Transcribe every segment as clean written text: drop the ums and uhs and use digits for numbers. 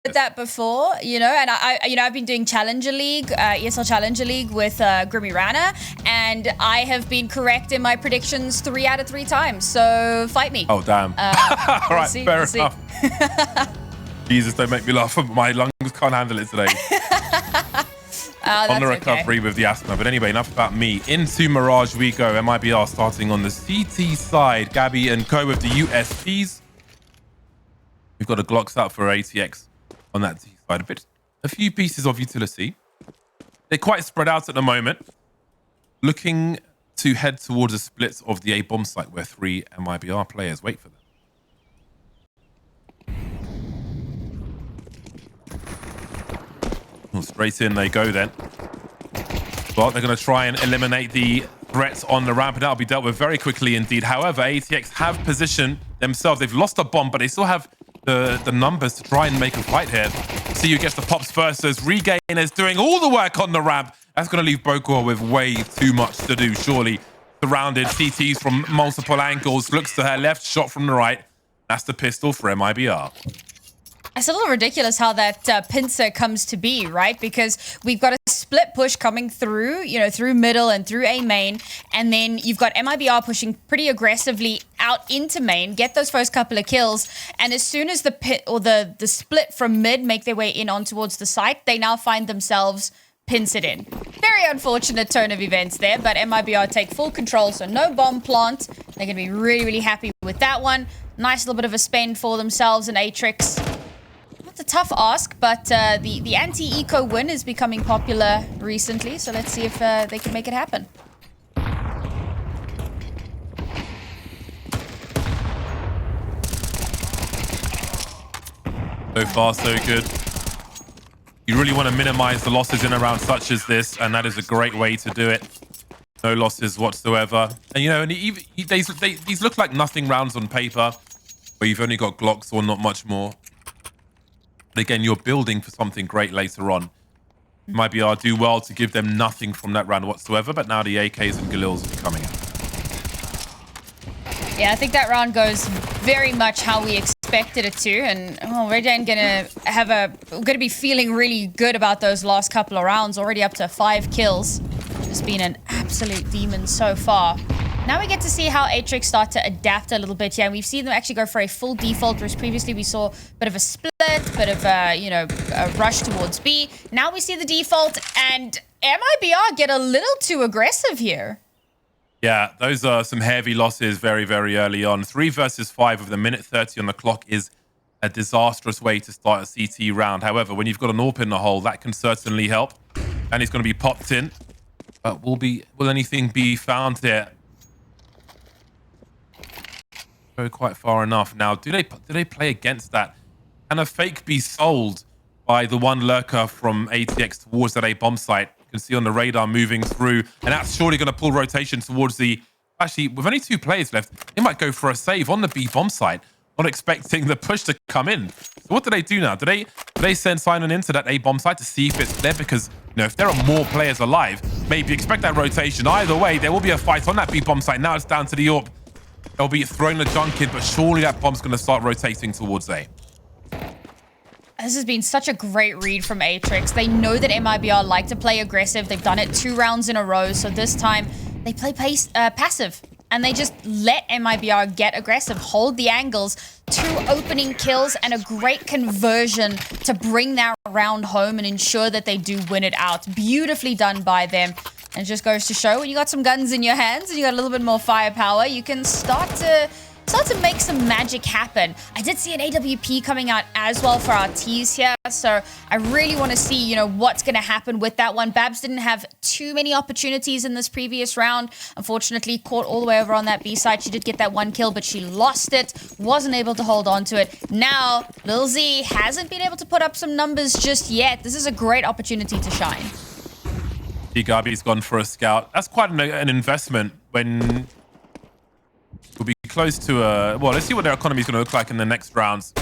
that before, you know, and I've been doing Challenger League, ESL Challenger League with Grimmy Rana, and I have been correct in my predictions 3 out of 3 times. So fight me. Oh damn! All right, fair enough. Jesus, don't make me laugh. My lungs can't handle it today. On the recovery with the asthma. But anyway, enough about me. Into Mirage we go. MIBR starting on the CT side. Gabby and Co with the USPs. We've got a Glocks out for ATX on that T side. A few pieces of utility. They're quite spread out at the moment. Looking to head towards a split of the A bomb site where 3 MIBR players wait for them. Well, straight in they go then. Well, they're going to try and eliminate the threats on the ramp, and that'll be dealt with very quickly indeed. However, ATX have positioned themselves. They've lost a bomb, but they still have the numbers to try and make a fight here. See who gets the pops first, as Regain is doing all the work on the ramp. That's going to leave Bokor with way too much to do, surely. Surrounded, CTs from multiple angles. Looks to her left, shot from the right. That's the pistol for MIBR. It's a little ridiculous how that pincer comes to be, right? Because we've got a split push coming through, you know, through middle and through A main. And then you've got MIBR pushing pretty aggressively out into main, get those first couple of kills. And as soon as the pit or the split from mid make their way in on towards the site, they now find themselves pincered in. Very unfortunate turn of events there, but MIBR take full control, so no bomb plant. They're going to be really, really happy with that one. Nice little bit of a spend for themselves and Atrix. It's a tough ask, but the anti-eco win is becoming popular recently, so let's see if they can make it happen. So far, so good. You really want to minimize the losses in a round such as this, and that is a great way to do it. No losses whatsoever. And, you know, and these look like nothing rounds on paper, where you've only got Glocks or not much more. But again, you're building for something great later on. MIBR do well to give them nothing from that round whatsoever, but now the AKs and Galils are coming out. Yeah, I think that round goes very much how we expected it to, and Redan gonna be feeling really good about those last couple of rounds. Already up to 5 kills. It's been an absolute demon so far. Now we get to see how Atrix start to adapt a little bit here. And we've seen them actually go for a full default, whereas previously we saw a bit of a split, bit of a rush towards B. Now we see the default, and MIBR get a little too aggressive here. Yeah, those are some heavy losses very, very early on. 3 versus 5 with a minute 30 on the clock is a disastrous way to start a CT round. However, when you've got an AWP in the hole, that can certainly help. And he's going to be popped in. But will anything be found here? Go quite far enough. Now, do they play against that? Can a fake be sold by the one lurker from ATX towards that A bomb site? You can see on the radar moving through, and that's surely going to pull rotation towards the... Actually, with only 2 players left, they might go for a save on the B bomb site, not expecting the push to come in. So what do they do now? Do they send Simon into that A bomb site to see if it's there? Because, you know, if there are more players alive, maybe expect that rotation. Either way, there will be a fight on that B bomb site. Now it's down to the AWP. They'll be throwing the junk in, but surely that bomb's going to start rotating towards A. This has been such a great read from Atrix. They know that MIBR like to play aggressive. They've done it 2 rounds in a row, so this time they play passive. And they just let MIBR get aggressive, hold the angles, 2 opening kills, and a great conversion to bring that round home and ensure that they do win it out. Beautifully done by them. And it just goes to show when you got some guns in your hands and you got a little bit more firepower, you can start to make some magic happen. I did see an AWP coming out as well for our T's here, so I really want to see, you know, what's going to happen with that one. Babs didn't have too many opportunities in this previous round. Unfortunately, caught all the way over on that B side. She did get that 1 kill, but she lost it, wasn't able to hold on to it. Now, Lil Z hasn't been able to put up some numbers just yet. This is a great opportunity to shine. Gabi's gone for a scout. That's quite an investment when we'll be close to a... Well, let's see what their economy is going to look like in the next rounds.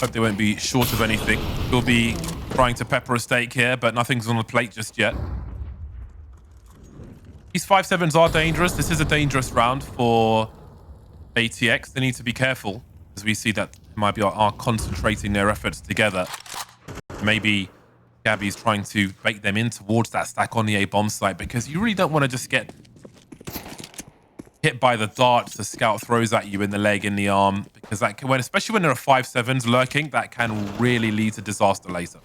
Hope they won't be short of anything. We'll be trying to pepper a steak here, but nothing's on the plate just yet. These 5-7s are dangerous. This is a dangerous round for ATX. They need to be careful, as we see that MIBR are concentrating their efforts together. Maybe Gabby's trying to bait them in towards that stack on the A bomb site, because you really don't want to just get hit by the darts the scout throws at you in the leg, in the arm, because that can, especially when there are 5-7s lurking, that can really lead to disaster later.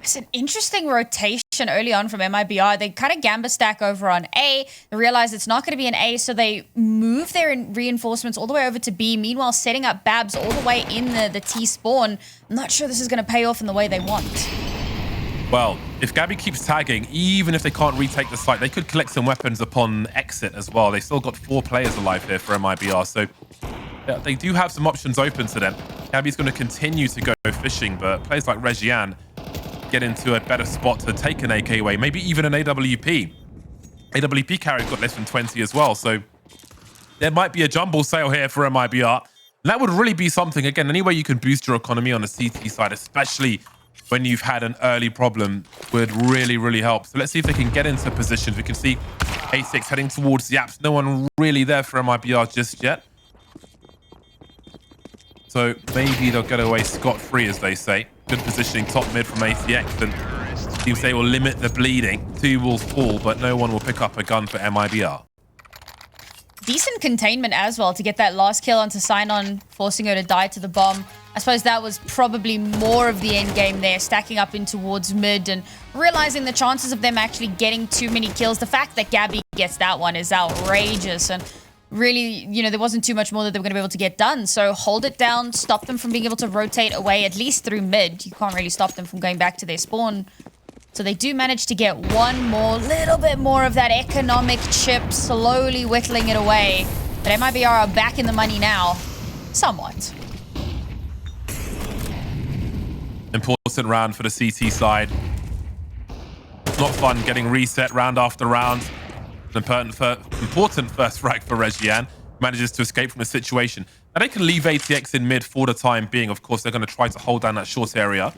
It's an interesting rotation early on from MIBR. They kind of gamba stack over on A. They realize it's not going to be an A, so they move their reinforcements all the way over to B, meanwhile setting up Babs all the way in the T spawn. I'm not sure this is going to pay off in the way they want. Well, if Gabby keeps tagging, even if they can't retake the site, they could collect some weapons upon exit as well. They still got 4 players alive here for MIBR, so yeah, they do have some options open to them. Gabby's going to continue to go fishing, but players like Regian get into a better spot to take an AK away, maybe even an AWP. AWP carry got less than 20 as well, so there might be a jumble sale here for MIBR. And that would really be something, again, any way you can boost your economy on the CT side, especially when you've had an early problem, would really, really help. So let's see if they can get into positions. We can see A6 heading towards the apps. No one really there for MIBR just yet. So maybe they'll get away scot-free, as they say. Good positioning top mid from ATX, and seems they will limit the bleeding. 2 will fall, but no one will pick up a gun for MIBR. Decent containment as well to get that last kill onto Sign-On, forcing her to die to the bomb. I suppose that was probably more of the end game there, stacking up in towards mid and realizing the chances of them actually getting too many kills. The fact that Gabby gets that one is outrageous, and really, you know, there wasn't too much more that they were going to be able to get done. So hold it down, stop them from being able to rotate away, at least through mid. You can't really stop them from going back to their spawn. So they do manage to get one more, little bit more of that economic chip, slowly whittling it away. But MIBR are back in the money now, somewhat. Important round for the CT side. Not fun getting reset round after round. An important first frag for Regian. Manages to escape from the situation. Now they can leave ATX in mid for the time being. Of course, they're going to try to hold down that short area.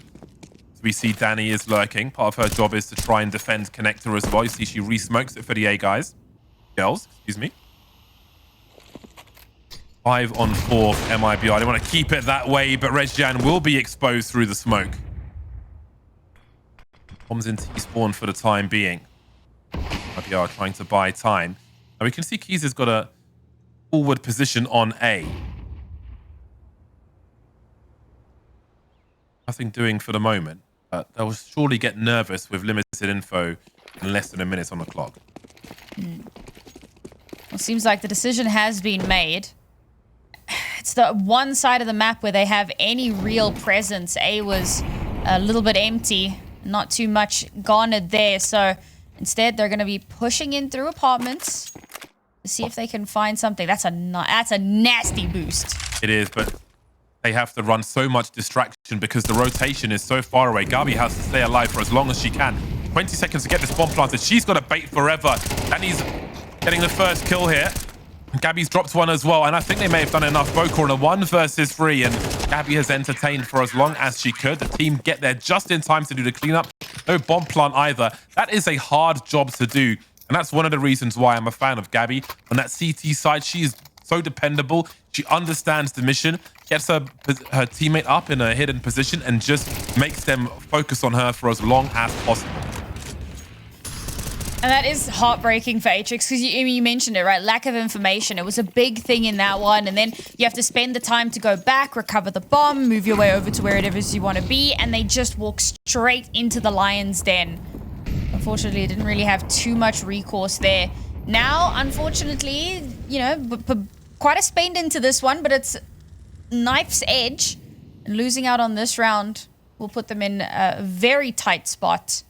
So we see Danny is lurking. Part of her job is to try and defend connector as well. You see she re-smokes it for the A guys. Girls, excuse me. 5 on 4 for MIBR. They want to keep it that way, but Regian will be exposed through the smoke. Bombs into T-spawn for the time being. MIBR trying to buy time. Now we can see Keys has got a forward position on A. Nothing doing for the moment, but they'll surely get nervous with limited info in less than a minute on the clock. Well, it seems like the decision has been made. It's the one side of the map where they have any real presence. A was a little bit empty, not too much garnered there, so instead they're going to be pushing in through apartments to see if they can find something. That's a nasty boost. It is, but they have to run so much distraction because the rotation is so far away. Gabi has to stay alive for as long as she can. 20 seconds to get this bomb planted. She's got to bait forever. Danny's getting the first kill here. Gabby's dropped one as well, and I think they may have done enough. Boca on a 1 versus 3, and Gabby has entertained for as long as she could. The team get there just in time to do the cleanup. No bomb plant either. That is a hard job to do, and that's one of the reasons why I'm a fan of Gabby. On that CT side, she is so dependable. She understands the mission, gets her teammate up in a hidden position, and just makes them focus on her for as long as possible. And that is heartbreaking for Atrix, because you mentioned it, right? Lack of information. It was a big thing in that one. And then you have to spend the time to go back, recover the bomb, move your way over to where it is you want to be. And they just walk straight into the lion's den. Unfortunately, it didn't really have too much recourse there. Now, unfortunately, you know, quite a spend into this one, but it's knife's edge. And losing out on this round will put them in a very tight spot.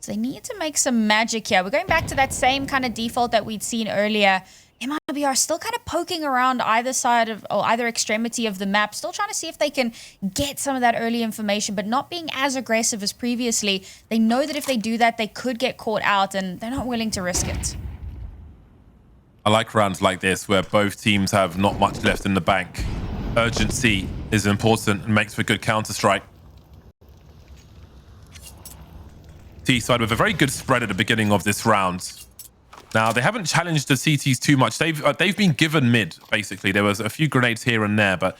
So they need to make some magic here. We're going back to that same kind of default that we'd seen earlier. MIBR still kind of poking around either side of, or either extremity of the map, still trying to see if they can get some of that early information, but not being as aggressive as previously. They know that if they do that, they could get caught out, and they're not willing to risk it. I like rounds like this where both teams have not much left in the bank. Urgency is important and makes for good counter-strike. T-side with a very good spread at the beginning of this round. Now, they haven't challenged the CTs too much. They've been given mid, basically. There was a few grenades here and there, but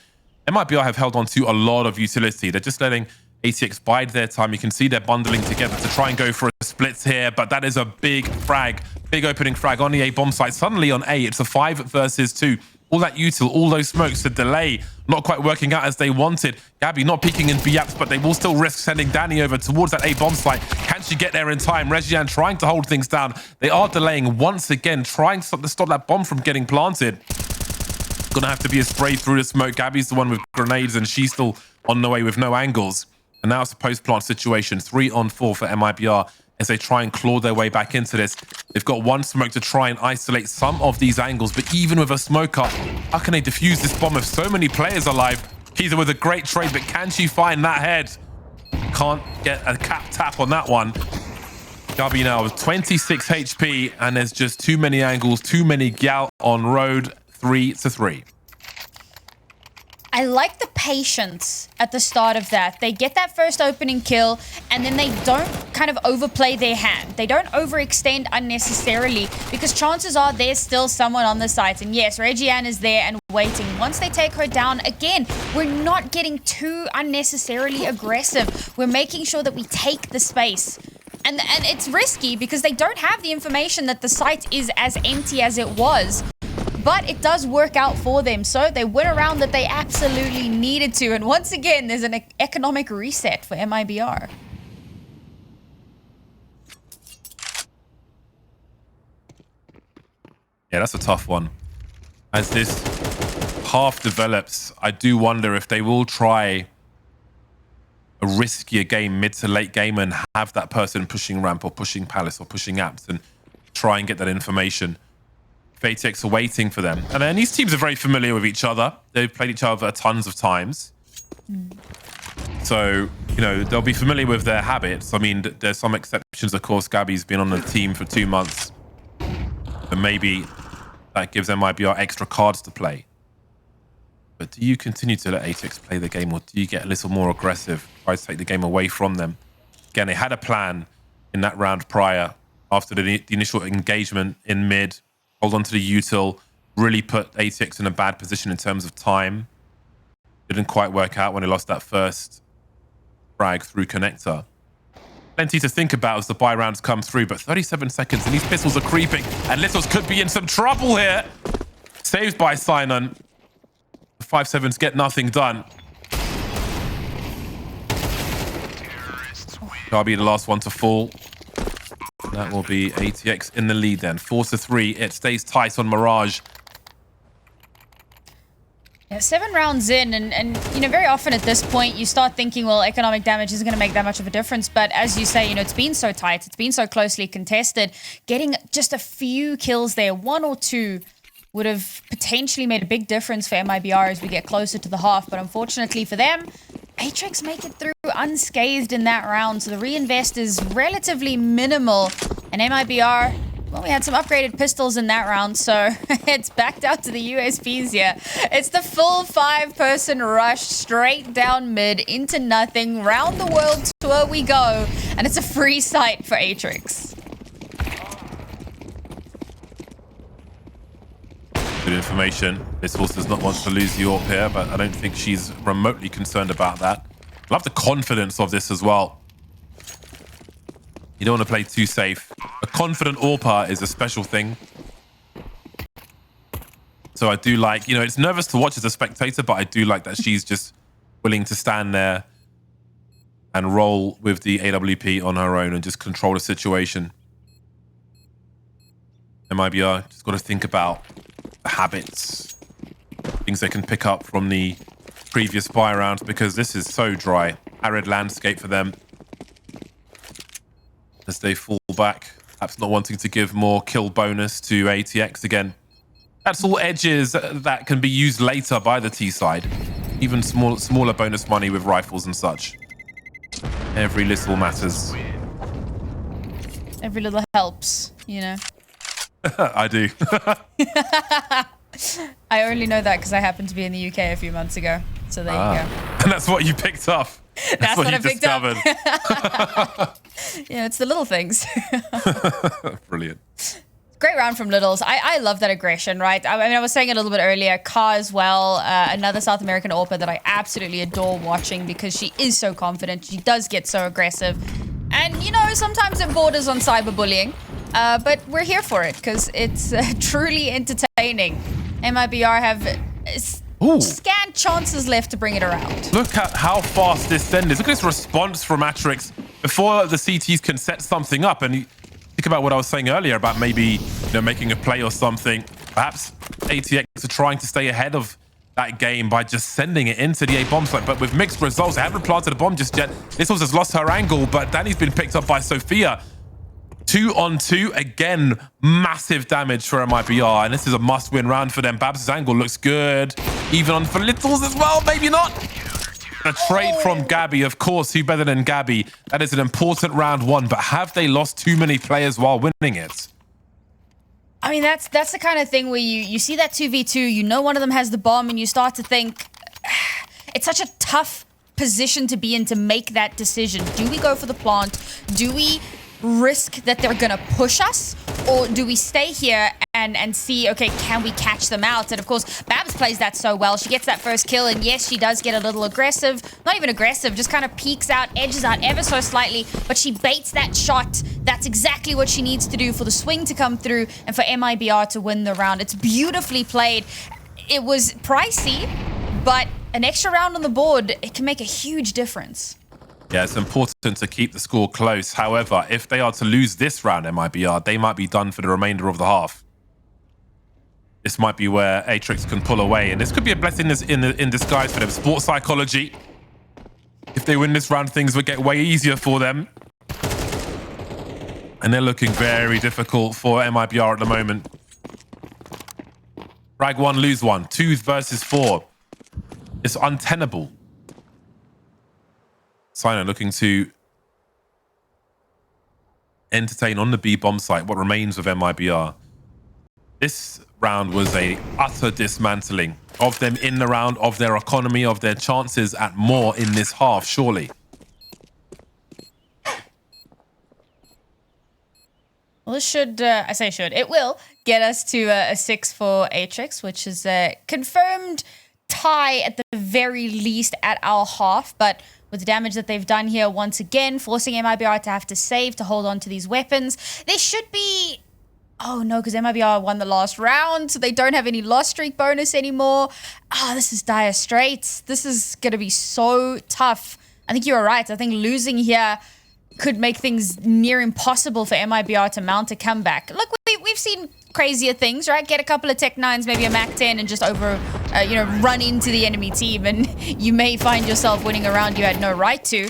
MIBR have held on to a lot of utility. They're just letting ATX bide their time. You can see they're bundling together to try and go for a split here, but that is a big frag, big opening frag on the A bomb site. Suddenly on A, it's a 5 versus 2. All that util, all those smokes, the delay, not quite working out as they wanted. Gabby not peeking in B-apps, but they will still risk sending Danny over towards that A bomb site. Can she get there in time? Regian trying to hold things down. They are delaying once again, trying to stop that bomb from getting planted. Gonna have to be a spray through the smoke. Gabby's the one with grenades, and she's still on the way with no angles. And now it's a post-plant situation, 3-on-4 for MIBR as they try and claw their way back into this. They've got one smoke to try and isolate some of these angles, but even with a smoke up, how can they defuse this bomb with so many players alive? Kiza with a great trade, but can she find that head? Can't get a cap tap on that one. Gabby now with 26 HP, and there's just too many angles, too many gal on road, 3-3. I like the patience at the start of that. They get that first opening kill, and then they don't kind of overplay their hand. They don't overextend unnecessarily, because chances are there's still someone on the site. And yes, Regian is there and waiting. Once they take her down, again, we're not getting too unnecessarily aggressive. We're making sure that we take the space. And it's risky because they don't have the information that the site is as empty as it was. But it does work out for them, so they win a round that they absolutely needed to. And once again, there's an economic reset for MIBR. Yeah, that's a tough one. As this half develops, I do wonder if they will try a riskier game, mid to late game, and have that person pushing ramp or pushing palace or pushing apps and try and get that information. ATX are waiting for them. And then these teams are very familiar with each other. They've played each other tons of times. So, you know, they'll be familiar with their habits. I mean, there's some exceptions, of course. Gabby's been on the team for 2 months. But maybe that gives MIBR extra cards to play. But do you continue to let ATX play the game, or do you get a little more aggressive, try to take the game away from them? Again, they had a plan in that round prior, after the initial engagement in mid. Hold on to the util, really put ATX in a bad position in terms of time. Didn't quite work out when they lost that first frag through connector. Plenty to think about as the buy rounds come through, but 37 seconds and these pistols are creeping, and Littles could be in some trouble here. Saved by Sinon. The 5-7s get nothing done. Darby the last one to fall. That will be ATX in the lead then. 4-3. It stays tight on Mirage. Yeah, 7 rounds in, and you know, very often at this point, you start thinking, well, economic damage isn't going to make that much of a difference. But as you say, you know, it's been so tight. It's been so closely contested. Getting just a few kills there, 1 or 2, would have potentially made a big difference for MIBR as we get closer to the half. But unfortunately for them, Atrix make it through unscathed in that round, so the reinvest is relatively minimal. And MIBR, well, we had some upgraded pistols in that round, so it's backed out to the USPs here. It's the full 5-person rush straight down mid into nothing. Round the world tour we go, and it's a free site for Atrix. Good information. This horse does not want to lose the AWP here, but I don't think she's remotely concerned about that. I love the confidence of this as well. You don't want to play too safe. A confident AWPer is a special thing. So I do like, you know, it's nervous to watch as a spectator, but I do like that she's just willing to stand there and roll with the AWP on her own and just control the situation. MIBR just got to think about the habits, things they can pick up from the previous buy round, because this is so dry. Arid landscape for them as they fall back, perhaps not wanting to give more kill bonus to ATX again. That's all edges that can be used later by the T side. Even smaller bonus money with rifles and such. Every little matters. Every little helps, you know. I do. I only know that because I happened to be in the UK a few months ago. So there you go. And that's what you picked up. That's what you discovered. Yeah, it's the little things. Brilliant. Great round from Littles. I love that aggression, right? I mean, I was saying it a little bit earlier. Ka as well, another South American AWPer that I absolutely adore watching because she is so confident. She does get so aggressive. And, you know, sometimes it borders on cyberbullying. But we're here for it because it's truly entertaining. MIBR have scant chances left to bring it around. Look at how fast this send is. Look at this response from Atrix before the CTs can set something up. And think about what I was saying earlier about maybe making a play or something. Perhaps ATX are trying to stay ahead of that game by just sending it into the A bomb site. But with mixed results, they haven't planted a bomb just yet. This was has lost her angle, but Danny's been picked up by Sophia. 2-on-2, again, massive damage for MIBR, and this is a must-win round for them. Babs' angle looks good, even on for Littles as well, maybe not. A trade from Gabby, of course, who better than Gabby? That is an important round one, but have they lost too many players while winning it? I mean, that's the kind of thing where you see that 2v2, you know one of them has the bomb, and you start to think, it's such a tough position to be in to make that decision. Do we go for the plant? Do we risk that they're gonna push us, or do we stay here and see, okay, can we catch them out? And of course, Babs plays that so well. She gets that first kill, and yes, she does get a little aggressive. Not even aggressive, just kind of peeks out, edges out ever so slightly, but she baits that shot. That's exactly what she needs to do for the swing to come through and for MIBR to win the round. It's beautifully played. It was pricey, but an extra round on the board, it can make a huge difference. Yeah, it's important to keep the score close. However, if they are to lose this round, MIBR, they might be done for the remainder of the half. This might be where Atrix can pull away, and this could be a blessing in disguise for them. Sports psychology. If they win this round, things would get way easier for them. And they're looking very difficult for MIBR at the moment. Frag 1, lose 1. 2 versus 4. It's untenable. Sino looking to entertain on the B bomb site what remains of MIBR. This round was a utter dismantling of them in the round, of their economy, of their chances at more in this half, surely. Well, this should, I say should, it will get us to a 6 for Atrix, which is a confirmed tie at the very least at our half, but with the damage that they've done here once again, forcing MIBR to have to save to hold on to these weapons. They should be... Oh no, because MIBR won the last round, so they don't have any loss streak bonus anymore. This is dire straits. This is going to be so tough. I think you're right. I think losing here could make things near impossible for MIBR to mount a comeback. Look, we've seen crazier things, right? Get a couple of Tech 9s, maybe a Mac 10, and just run into the enemy team, and you may find yourself winning a round you had no right to.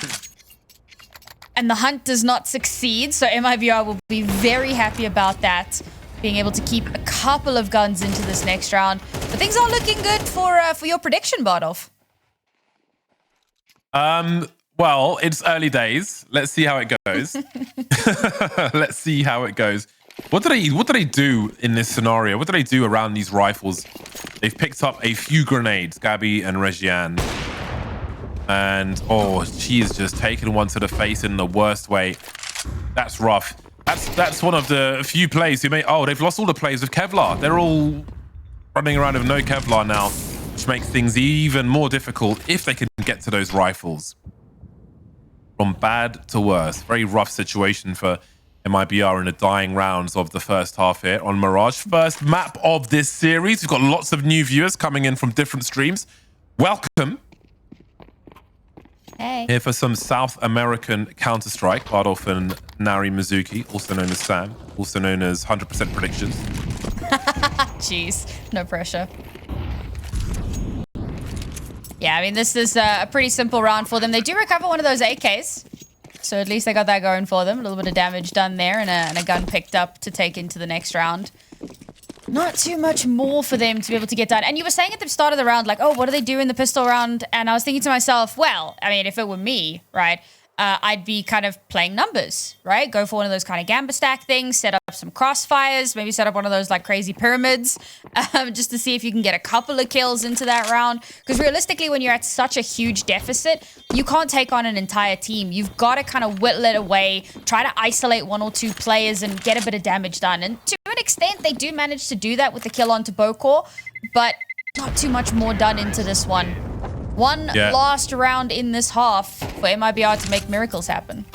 And the hunt does not succeed, so MIBR will be very happy about that, being able to keep a couple of guns into this next round. But things are looking good for your prediction, Bardolph. Well, it's early days. Let's see how it goes. Let's see how it goes. What do they do in this scenario? What do they do around these rifles? They've picked up a few grenades, Gabby and Regiane. And, oh, she is just taking one to the face in the worst way. That's rough. That's one of the few players who may... Oh, they've lost all the players with Kevlar. They're all running around with no Kevlar now, which makes things even more difficult if they can get to those rifles. From bad to worse. Very rough situation for MIBR in the dying rounds of the first half here on Mirage. First map of this series. We've got lots of new viewers coming in from different streams. Welcome. Hey. Here for some South American Counter-Strike. Bardolph and Nari Mizuki, also known as Sam, also known as 100% Predictions. Jeez, no pressure. Yeah, I mean, this is a pretty simple round for them. They do recover one of those AKs. So at least they got that going for them. A little bit of damage done there and a gun picked up to take into the next round. Not too much more for them to be able to get done. And you were saying at the start of the round, like, oh, what do they do in the pistol round? And I was thinking to myself, well, I mean, if it were me, right, I'd be kind of playing numbers, right? Go for one of those kind of gamba stack things, set up some crossfires, maybe set up one of those like crazy pyramids, just to see if you can get a couple of kills into that round. Because realistically, when you're at such a huge deficit, you can't take on an entire team. You've got to kind of whittle it away, try to isolate one or two players and get a bit of damage done. And to be to an extent, they do manage to do that with the kill onto Bokor, but not too much more done into this one. One last round in this half for MIBR to make miracles happen.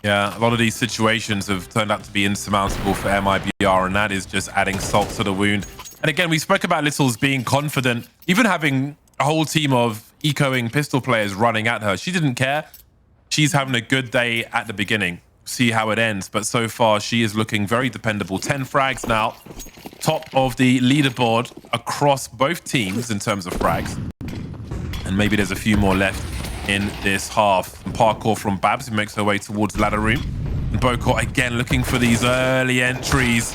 Yeah, a lot of these situations have turned out to be insurmountable for MIBR, and that is just adding salt to the wound. And again, we spoke about Littles being confident, even having a whole team of ecoing pistol players running at her. She didn't care. She's having a good day at the beginning. See how it ends. But so far, she is looking very dependable. 10 frags now. Top of the leaderboard across both teams in terms of frags. And maybe there's a few more left in this half. And parkour from Babs, who makes her way towards ladder room. And Bokor again looking for these early entries.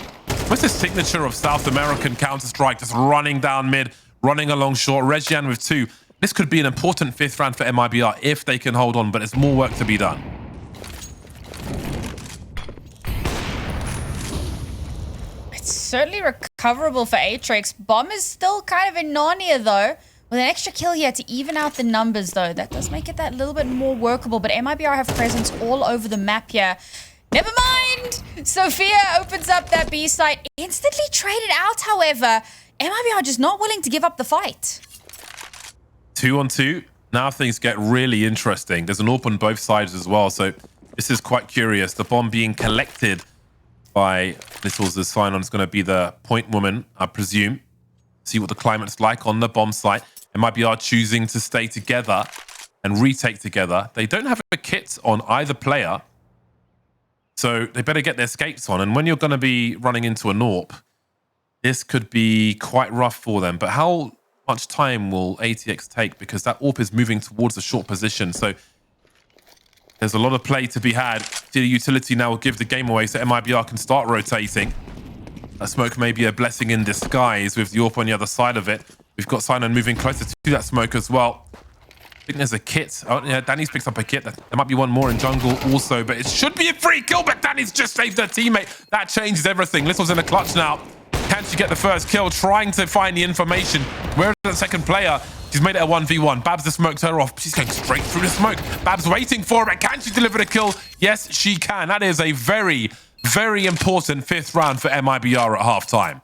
What's the signature of South American Counter-Strike? Just running down mid, running along short. Regian with 2. This could be an important 5th round for MIBR if they can hold on, but there's more work to be done. It's certainly recoverable for Atrix. Bomb is still kind of in Narnia, though. With an extra kill here to even out the numbers, though, that does make it that little bit more workable. But MIBR have presence all over the map here. Never mind! Sophia opens up that B site. Instantly traded out, however. MIBR just not willing to give up the fight. 2 on 2. Now things get really interesting. There's an AWP on both sides as well, so this is quite curious. The bomb being collected by Littles. The sign-on is going to be the point woman, I presume. See what the climate's like on the bomb site. MIBR choosing to stay together and retake together. They don't have a kit on either player, so they better get their skates on. And when you're going to be running into an AWP, this could be quite rough for them. But how much time will ATX take? Because that AWP is moving towards a short position. So there's a lot of play to be had. The utility now will give the game away so MIBR can start rotating. That smoke may be a blessing in disguise with the AWP on the other side of it. We've got Sinon moving closer to that smoke as well. I think there's a kit. Oh, yeah, Danny's picked up a kit. There might be one more in jungle also, but it should be a free kill, but Danny's just saved her teammate. That changes everything. Little's in a clutch now. Can she get the first kill? Trying to find the information. Where's the second player? She's made it a 1v1. Babs has smoked her off. She's going straight through the smoke. Babs waiting for it. Can she deliver the kill? Yes, she can. That is a very, very important 5th round for MIBR at halftime.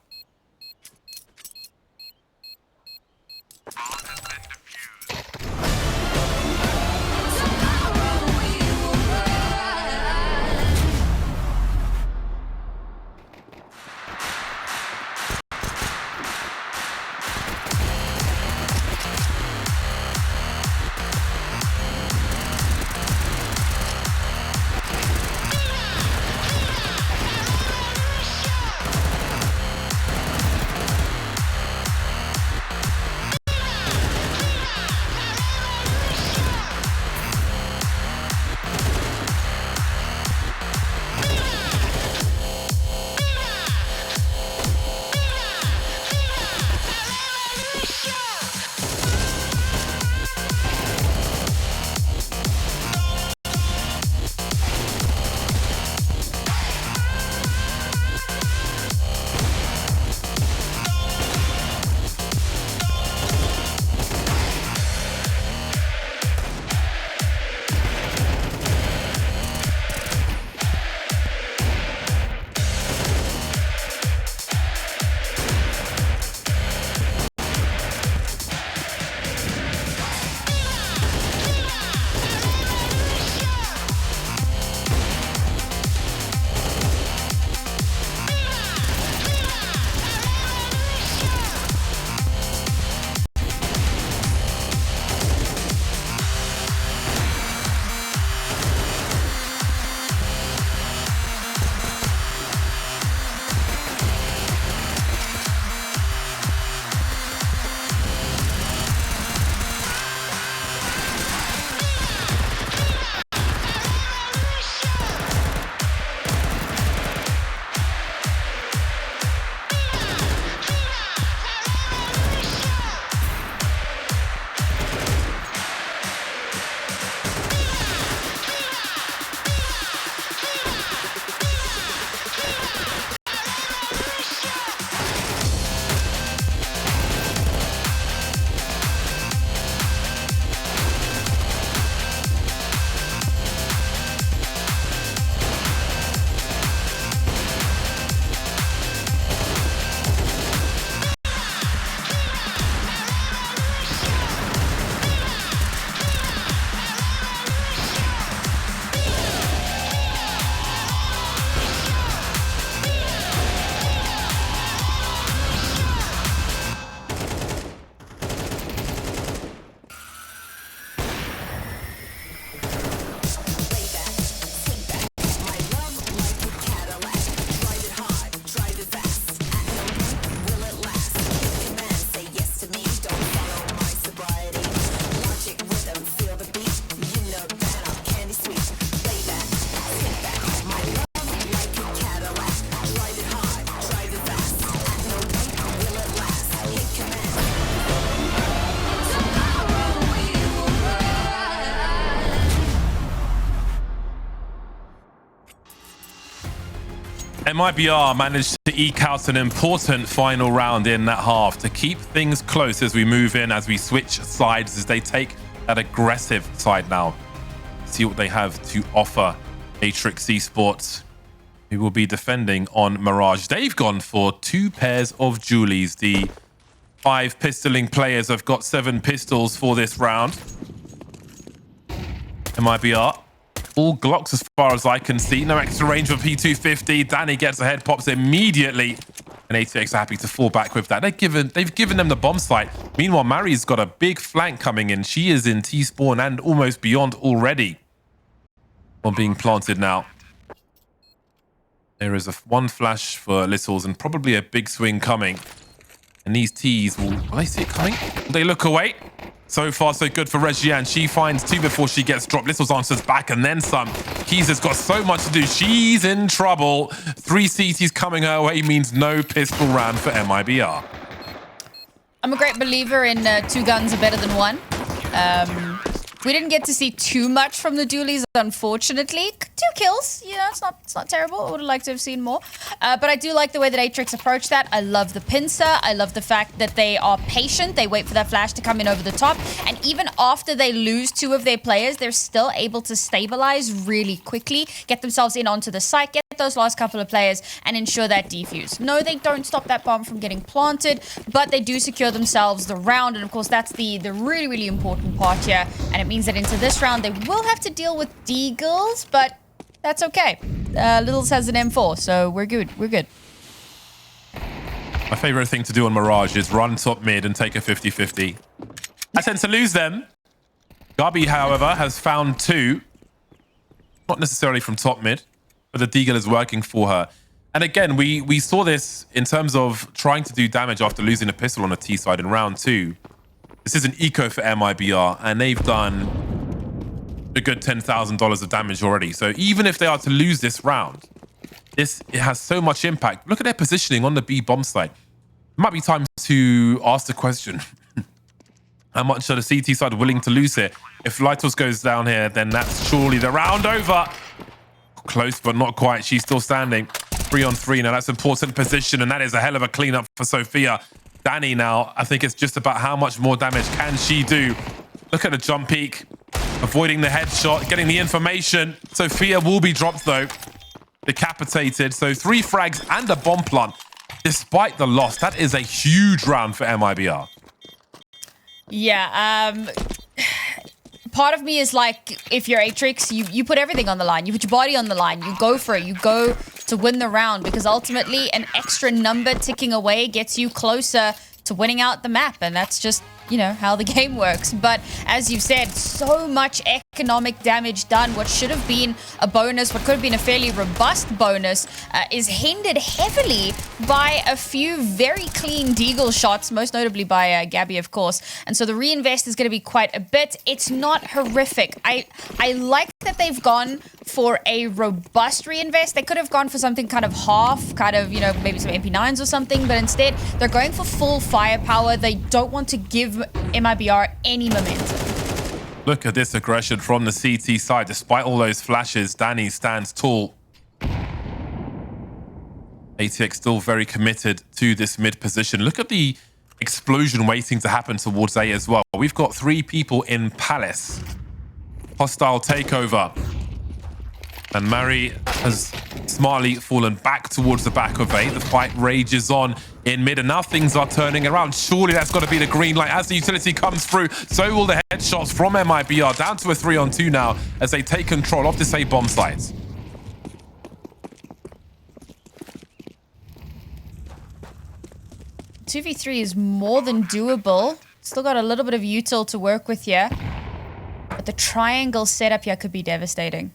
MIBR managed to eke out an important final round in that half to keep things close as we move in, as we switch sides, as they take that aggressive side now. See what they have to offer. Atrix Esports, who will be defending on Mirage. They've gone for 2 pairs of Julies. The 5 pistoling players have got 7 pistols for this round. MIBR, all Glocks as far as I can see. No extra range for P250. Danny gets ahead, pops immediately. And ATX are happy to fall back with that. They've given them the bomb site. Meanwhile, Mari's got a big flank coming in. She is in T-spawn and almost beyond already. One being planted now. There is one flash for Littles and probably a big swing coming. And these T's will I see it coming? Will they look away? So far, so good for Regiane. She finds 2 before she gets dropped. Littles answers back and then some. Keys has got so much to do. She's in trouble. 3 CTs coming her way means no pistol round for MIBR. I'm a great believer in 2 guns are better than 1. We didn't get to see too much from the dualies, unfortunately. 2 kills, you know, it's not terrible. I would have liked to have seen more. But I do like the way that Atrix approached that. I love the pincer. I love the fact that they are patient. They wait for that flash to come in over the top. And even after they lose 2 of their players, they're still able to stabilize really quickly, get themselves in onto the site, get those last couple of players, and ensure that defuse. No, they don't stop that bomb from getting planted, but they do secure themselves the round. And of course, that's the really, really important part here. And it means that into this round, they will have to deal with Deagles, but that's okay. Littles has an M4, so we're good. We're good. My favorite thing to do on Mirage is run top mid and take a 50-50. I tend to lose them. Gabi, however, has found 2. Not necessarily from top mid, but the Deagle is working for her. And again, we saw this in terms of trying to do damage after losing a pistol on a T side in round 2. This is an eco for MIBR, and they've done a good $10,000 of damage already. So even if they are to lose this round, it has so much impact. Look at their positioning on the B bomb site. It might be time to ask the question. How much are the CT side willing to lose here? If Litos goes down here, then that's surely the round over. Close, but not quite. She's still standing. 3-on-3 now. That's important position, and that is a hell of a cleanup for Sophia. Danny now, I think it's just about how much more damage can she do. Look at the jump peek. Avoiding the headshot, getting the information. Sophia will be dropped, though. Decapitated. So 3 frags and a bomb plant. Despite the loss, that is a huge round for MIBR. Yeah, part of me is like, if you're Atrix, you put everything on the line. You put your body on the line. You go for it. You go to win the round, because ultimately an extra number ticking away gets you closer to winning out the map. And that's just, you know, how the game works. But as you've said, so much economic damage done. What should have been a bonus, what could have been a fairly robust bonus, is hindered heavily by a few very clean Deagle shots, most notably by Gabby, of course. And so the reinvest is going to be quite a bit. It's not horrific. I like that they've gone for a robust reinvest. They could have gone for something kind of half, kind of, you know, maybe some MP9s or something, but instead they're going for full firepower. They don't want to give MIBR any momentum. Look at this aggression from the CT side. Despite all those flashes, Danny stands tall. ATX still very committed to this mid position. Look at the explosion waiting to happen towards A as well. We've got 3 people in Palace. Hostile takeover. And Mari has smartly fallen back towards the back of A. The fight rages on in mid, and now things are turning around. Surely that's got to be the green light. As the utility comes through, so will the headshots from MIBR. Down to a 3-on-2 now as they take control of this A bomb site. $2v3 is more than doable. Still got a little bit of util to work with here. But the triangle setup here could be devastating.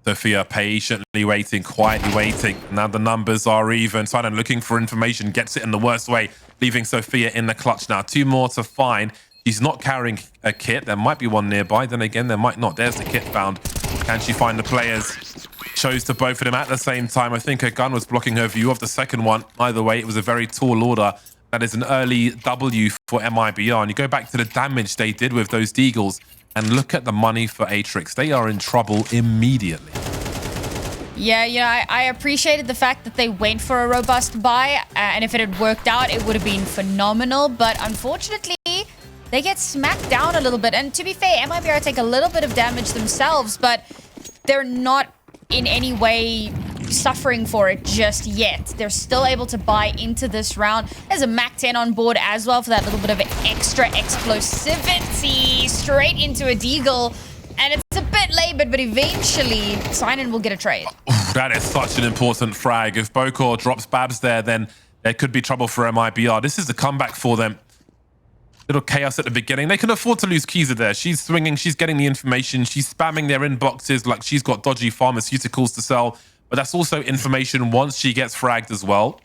Sophia patiently waiting, quietly waiting. Now the numbers are even. Silent looking for information, gets it in the worst way, leaving Sophia in the clutch now. 2 more to find. She's not carrying a kit. There might be one nearby. Then again, there might not. There's the kit found. Can she find the players? Chose to both of them at the same time. I think her gun was blocking her view of the second one. Either way, it was a very tall order. That is an early W for MIBR. And you go back to the damage they did with those Deagles, and look at the money for Atrix. They are in trouble immediately. Yeah, I appreciated the fact that they went for a robust buy, and if it had worked out, it would have been phenomenal. But unfortunately, they get smacked down a little bit. And to be fair, MIBR take a little bit of damage themselves, but they're not in any way suffering for it just yet. They're still able to buy into this round. There's a MAC-10 on board as well for that little bit of extra explosivity. Straight into a deagle. And it's a bit labored, but eventually, Sinan will get a trade. Ooh, that is such an important frag. If Bokor drops Babs there, then there could be trouble for MIBR. This is the comeback for them. Little chaos at the beginning. They can afford to lose Kiza there. She's swinging. She's getting the information. She's spamming their inboxes like she's got dodgy pharmaceuticals to sell. But that's also information once she gets fragged as well.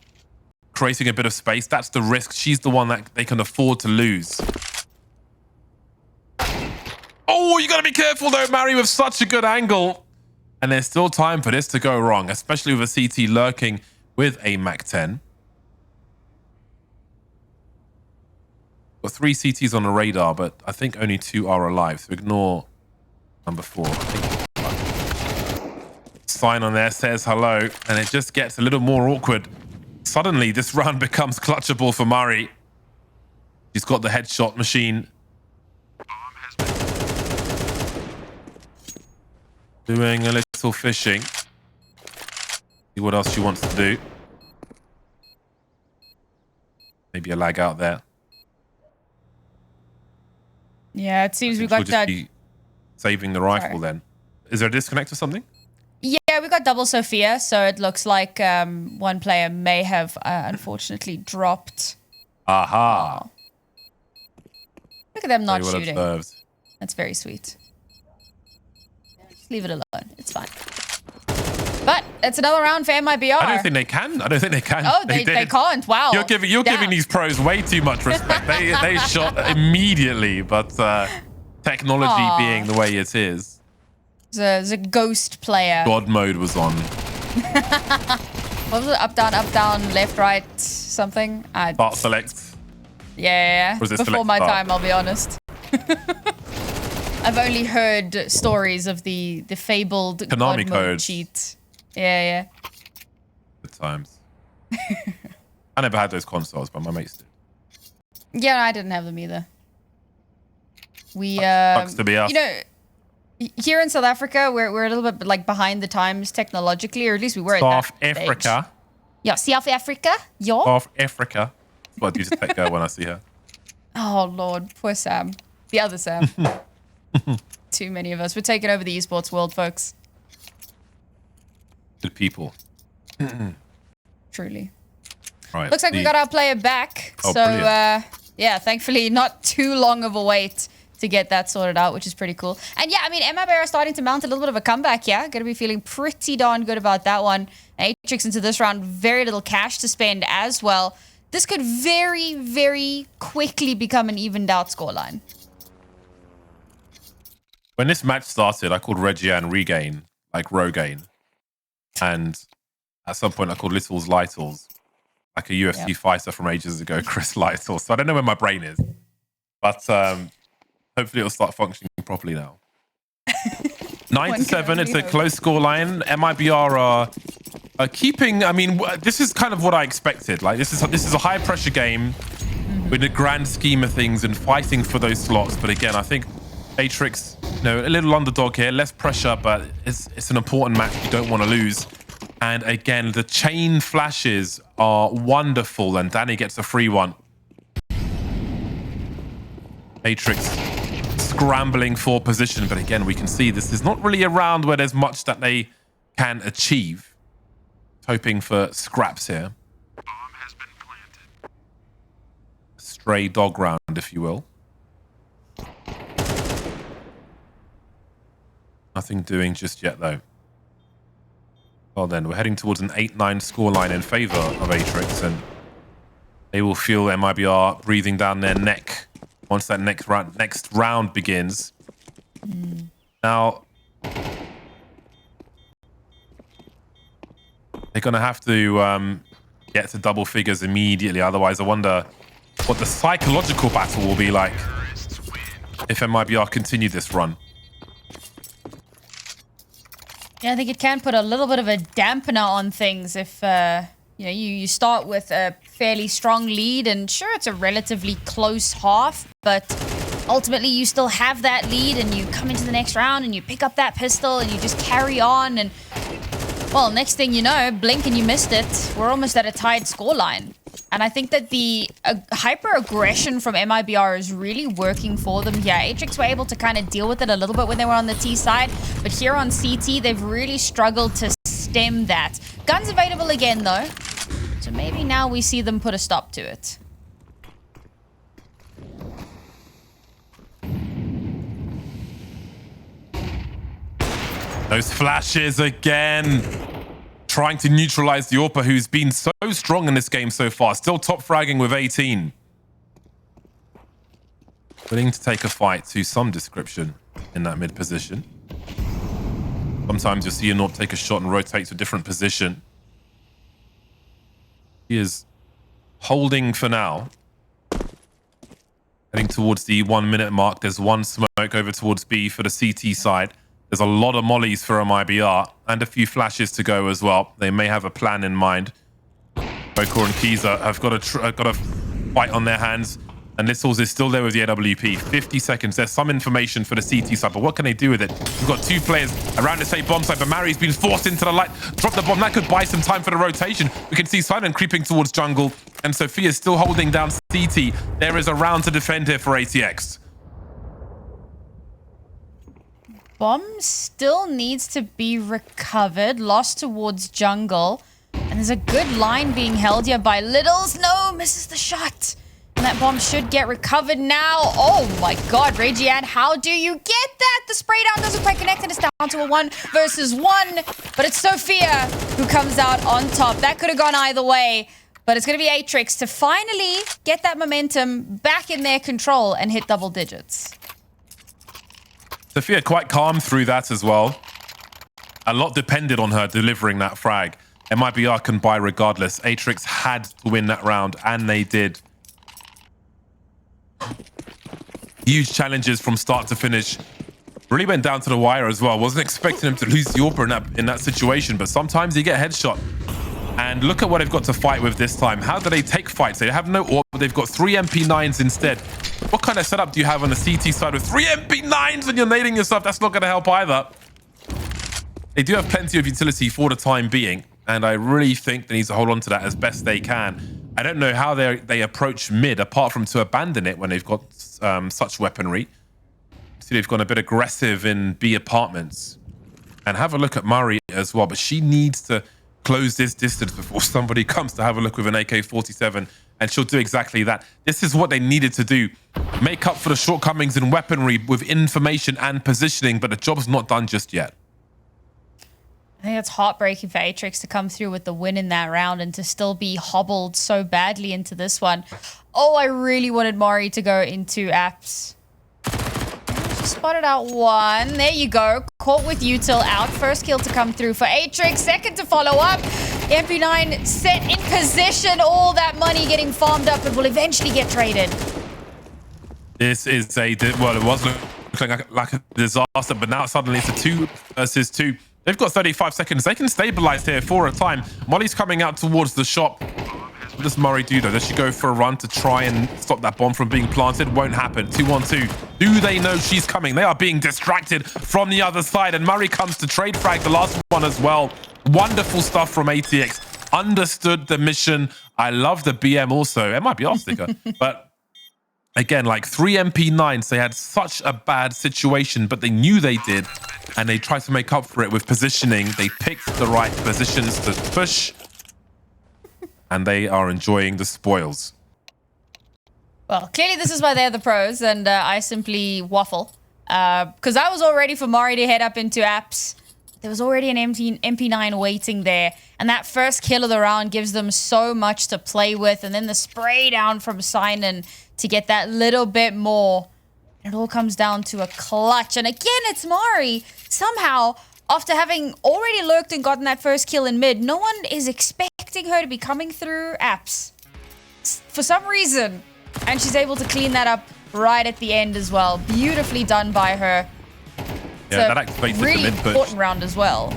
Creating a bit of space. That's the risk. She's the one that they can afford to lose. Oh, you got to be careful though, Mari, with such a good angle. And there's still time for this to go wrong, especially with a CT lurking with a MAC-10. Got 3 CTs on the radar, but I think only 2 are alive. So ignore number 4. I think sign on there says hello, and it just gets a little more awkward. Suddenly, this round becomes clutchable for Mari. She's got the headshot machine. Doing a little fishing. See what else she wants to do. Maybe a lag out there. Yeah, it seems we got that. Saving the rifle then. Is there a disconnect or something? Yeah, we got double Sophia, so it looks like one player may have unfortunately dropped. Aha. Oh. Look at them not Very well shooting. observed. That's very sweet. Just leave it alone. It's fine. But it's another round for MIBR. I don't think they can. I don't think they can. Oh, they can't. Wow. You're giving these pros way too much respect. they shot immediately, but technology being the way it is. There's a ghost player. God mode was on. What was it? Up, down, left, right, something? Start select. Yeah. Before my time, I'll be honest. I've only heard stories of the fabled Konami God mode codes. cheat. Yeah. Good times. I never had those consoles, but my mates did. Yeah, I didn't have them either. We Sucks to be us. you know, here in South Africa, we're a little bit like behind the times technologically, or at least we were at South that stage. Africa. Yeah, South Africa. Yeah. South Africa. That's what I do to tech girl when I see her. Oh Lord, poor Sam. The other Sam. Too many of us. We're taking over the esports world, folks. Good people. Truly. Right. Looks like we got our player back. Oh, so brilliant. thankfully not too long of a wait to get that sorted out, which is pretty cool. And yeah, I mean, MIBR are starting to mount a little bit of a comeback, yeah? Gonna be feeling pretty darn good about that one. Atrix into this round, very little cash to spend as well. This could very, very quickly become an evened out scoreline. When this match started, I called Regian Regain, like Rogaine. And at some point, I called Littles Lytles, like a UFC fighter from ages ago, Chris Lytle. So I don't know where my brain is. But hopefully it'll start functioning properly now. 9-7, it's a close scoreline. MIBR are keeping, I mean, this is kind of what I expected. Like, this is a high-pressure game with the grand scheme of things and fighting for those slots. But again, I think Atrix, a little underdog here, less pressure, but it's an important match you don't want to lose. And again, the chain flashes are wonderful, and Danny gets a free one. Atrix scrambling for position, but again, we can see this is not really a round where there's much that they can achieve. Hoping for scraps here. Bomb has been planted. Stray dog round, if you will. Nothing doing just yet, though. Well, then, we're heading towards an 8-9 scoreline in favor of Atrix, and they will feel MIBR breathing down their neck once that next round begins. Now, they're going to have to get to double figures immediately. Otherwise, I wonder what the psychological battle will be like if MIBR continue this run. Yeah, I think it can put a little bit of a dampener on things if, you know, you start with a fairly strong lead, and sure, it's a relatively close half, but ultimately you still have that lead, and you come into the next round and you pick up that pistol and you just carry on, and well, next thing you know, blink and you missed it. We're almost at a tied scoreline. And I think that the hyper-aggression from MIBR is really working for them here. Atrix were able to kind of deal with it a little bit when they were on the T side, but here on CT, they've really struggled to stem that. Guns available again, though, so maybe now we see them put a stop to it. Those flashes again. Trying to neutralize the AWPer, who's been so strong in this game so far. Still top fragging with 18. Willing to take a fight to some description in that mid position. Sometimes you'll see a AWP take a shot and rotate to a different position. He is holding for now. Heading towards the 1 minute mark. There's one smoke over towards B for the CT side. There's a lot of mollies for MIBR and a few flashes to go as well. They may have a plan in mind. Bokor and Kiza have got a fight on their hands, and Littles is still there with the AWP. 50 seconds. There's some information for the CT side, but what can they do with it? We've got two players around the same bomb site, but Mari's been forced into the light. Drop the bomb. That could buy some time for the rotation. We can see Silent creeping towards jungle, and Sophia's still holding down CT. There is a round to defend here for ATX. Bomb still needs to be recovered. Lost towards jungle. And there's a good line being held here by Littles. No, misses the shot. And that bomb should get recovered now. Oh my god, Regian, how do you get that? The spray down doesn't quite connect, and it's down to a 1 versus 1. But it's Sophia who comes out on top. That could have gone either way. But it's going to be Atrix to finally get that momentum back in their control and hit double digits. Sophia quite calm through that as well. A lot depended on her delivering that frag. MIBR can buy regardless. Atrix had to win that round, and they did. Huge challenges from start to finish. Really went down to the wire as well. Wasn't expecting him to lose the AWPer in that situation, but sometimes you get a headshot. And look at what they've got to fight with this time. How do they take fights? They have no AWP, but they've got 3 MP9s instead. What kind of setup do you have on the CT side with 3 MP9s when you're nading yourself? That's not going to help either. They do have plenty of utility for the time being, and I really think they need to hold on to that as best they can. I don't know how they approach mid, apart from to abandon it when they've got such weaponry. See, they've gone a bit aggressive in B apartments. And have a look at Murray as well, but she needs to close this distance before somebody comes to have a look with an AK-47, and she'll do exactly that. This is what they needed to do. Make up for the shortcomings in weaponry with information and positioning, but the job's not done just yet. I think it's heartbreaking for Atrix to come through with the win in that round and to still be hobbled so badly into this one. Oh, I really wanted Mari to go into apps. She spotted out one. There you go. Caught with util out. First kill to come through for Atrix. Second to follow up. MP9 set in position. All that money getting farmed up and will eventually get traded. This is well, it was looking like a disaster, but now suddenly it's a 2 versus 2. They've got 35 seconds. They can stabilize here for a time. Molly's coming out towards the shop. What does Murray do, though? Does she go for a run to try and stop that bomb from being planted? Won't happen. 2-on-2. Do they know she's coming? They are being distracted from the other side, and Murray comes to trade frag the last one as well. Wonderful stuff from ATX. Understood the mission. I love the BM also. It might be off sticker, but again, like 3 MP9s, they had such a bad situation, but they knew they did, and they tried to make up for it with positioning. They picked the right positions to push, and they are enjoying the spoils. Well, clearly this is why they're the pros, and I simply waffle. Because I was all ready for Mari to head up into apps. There was already an MP9 waiting there, and that first kill of the round gives them so much to play with, and then the spray down from Sinan to get that little bit more. It all comes down to a clutch, and again, it's Mari. Somehow, after having already lurked and gotten that first kill in mid, no one is expecting her to be coming through apps for some reason, and she's able to clean that up right at the end as well. Beautifully done by her. Yeah, that activated really the mid push. important round as well.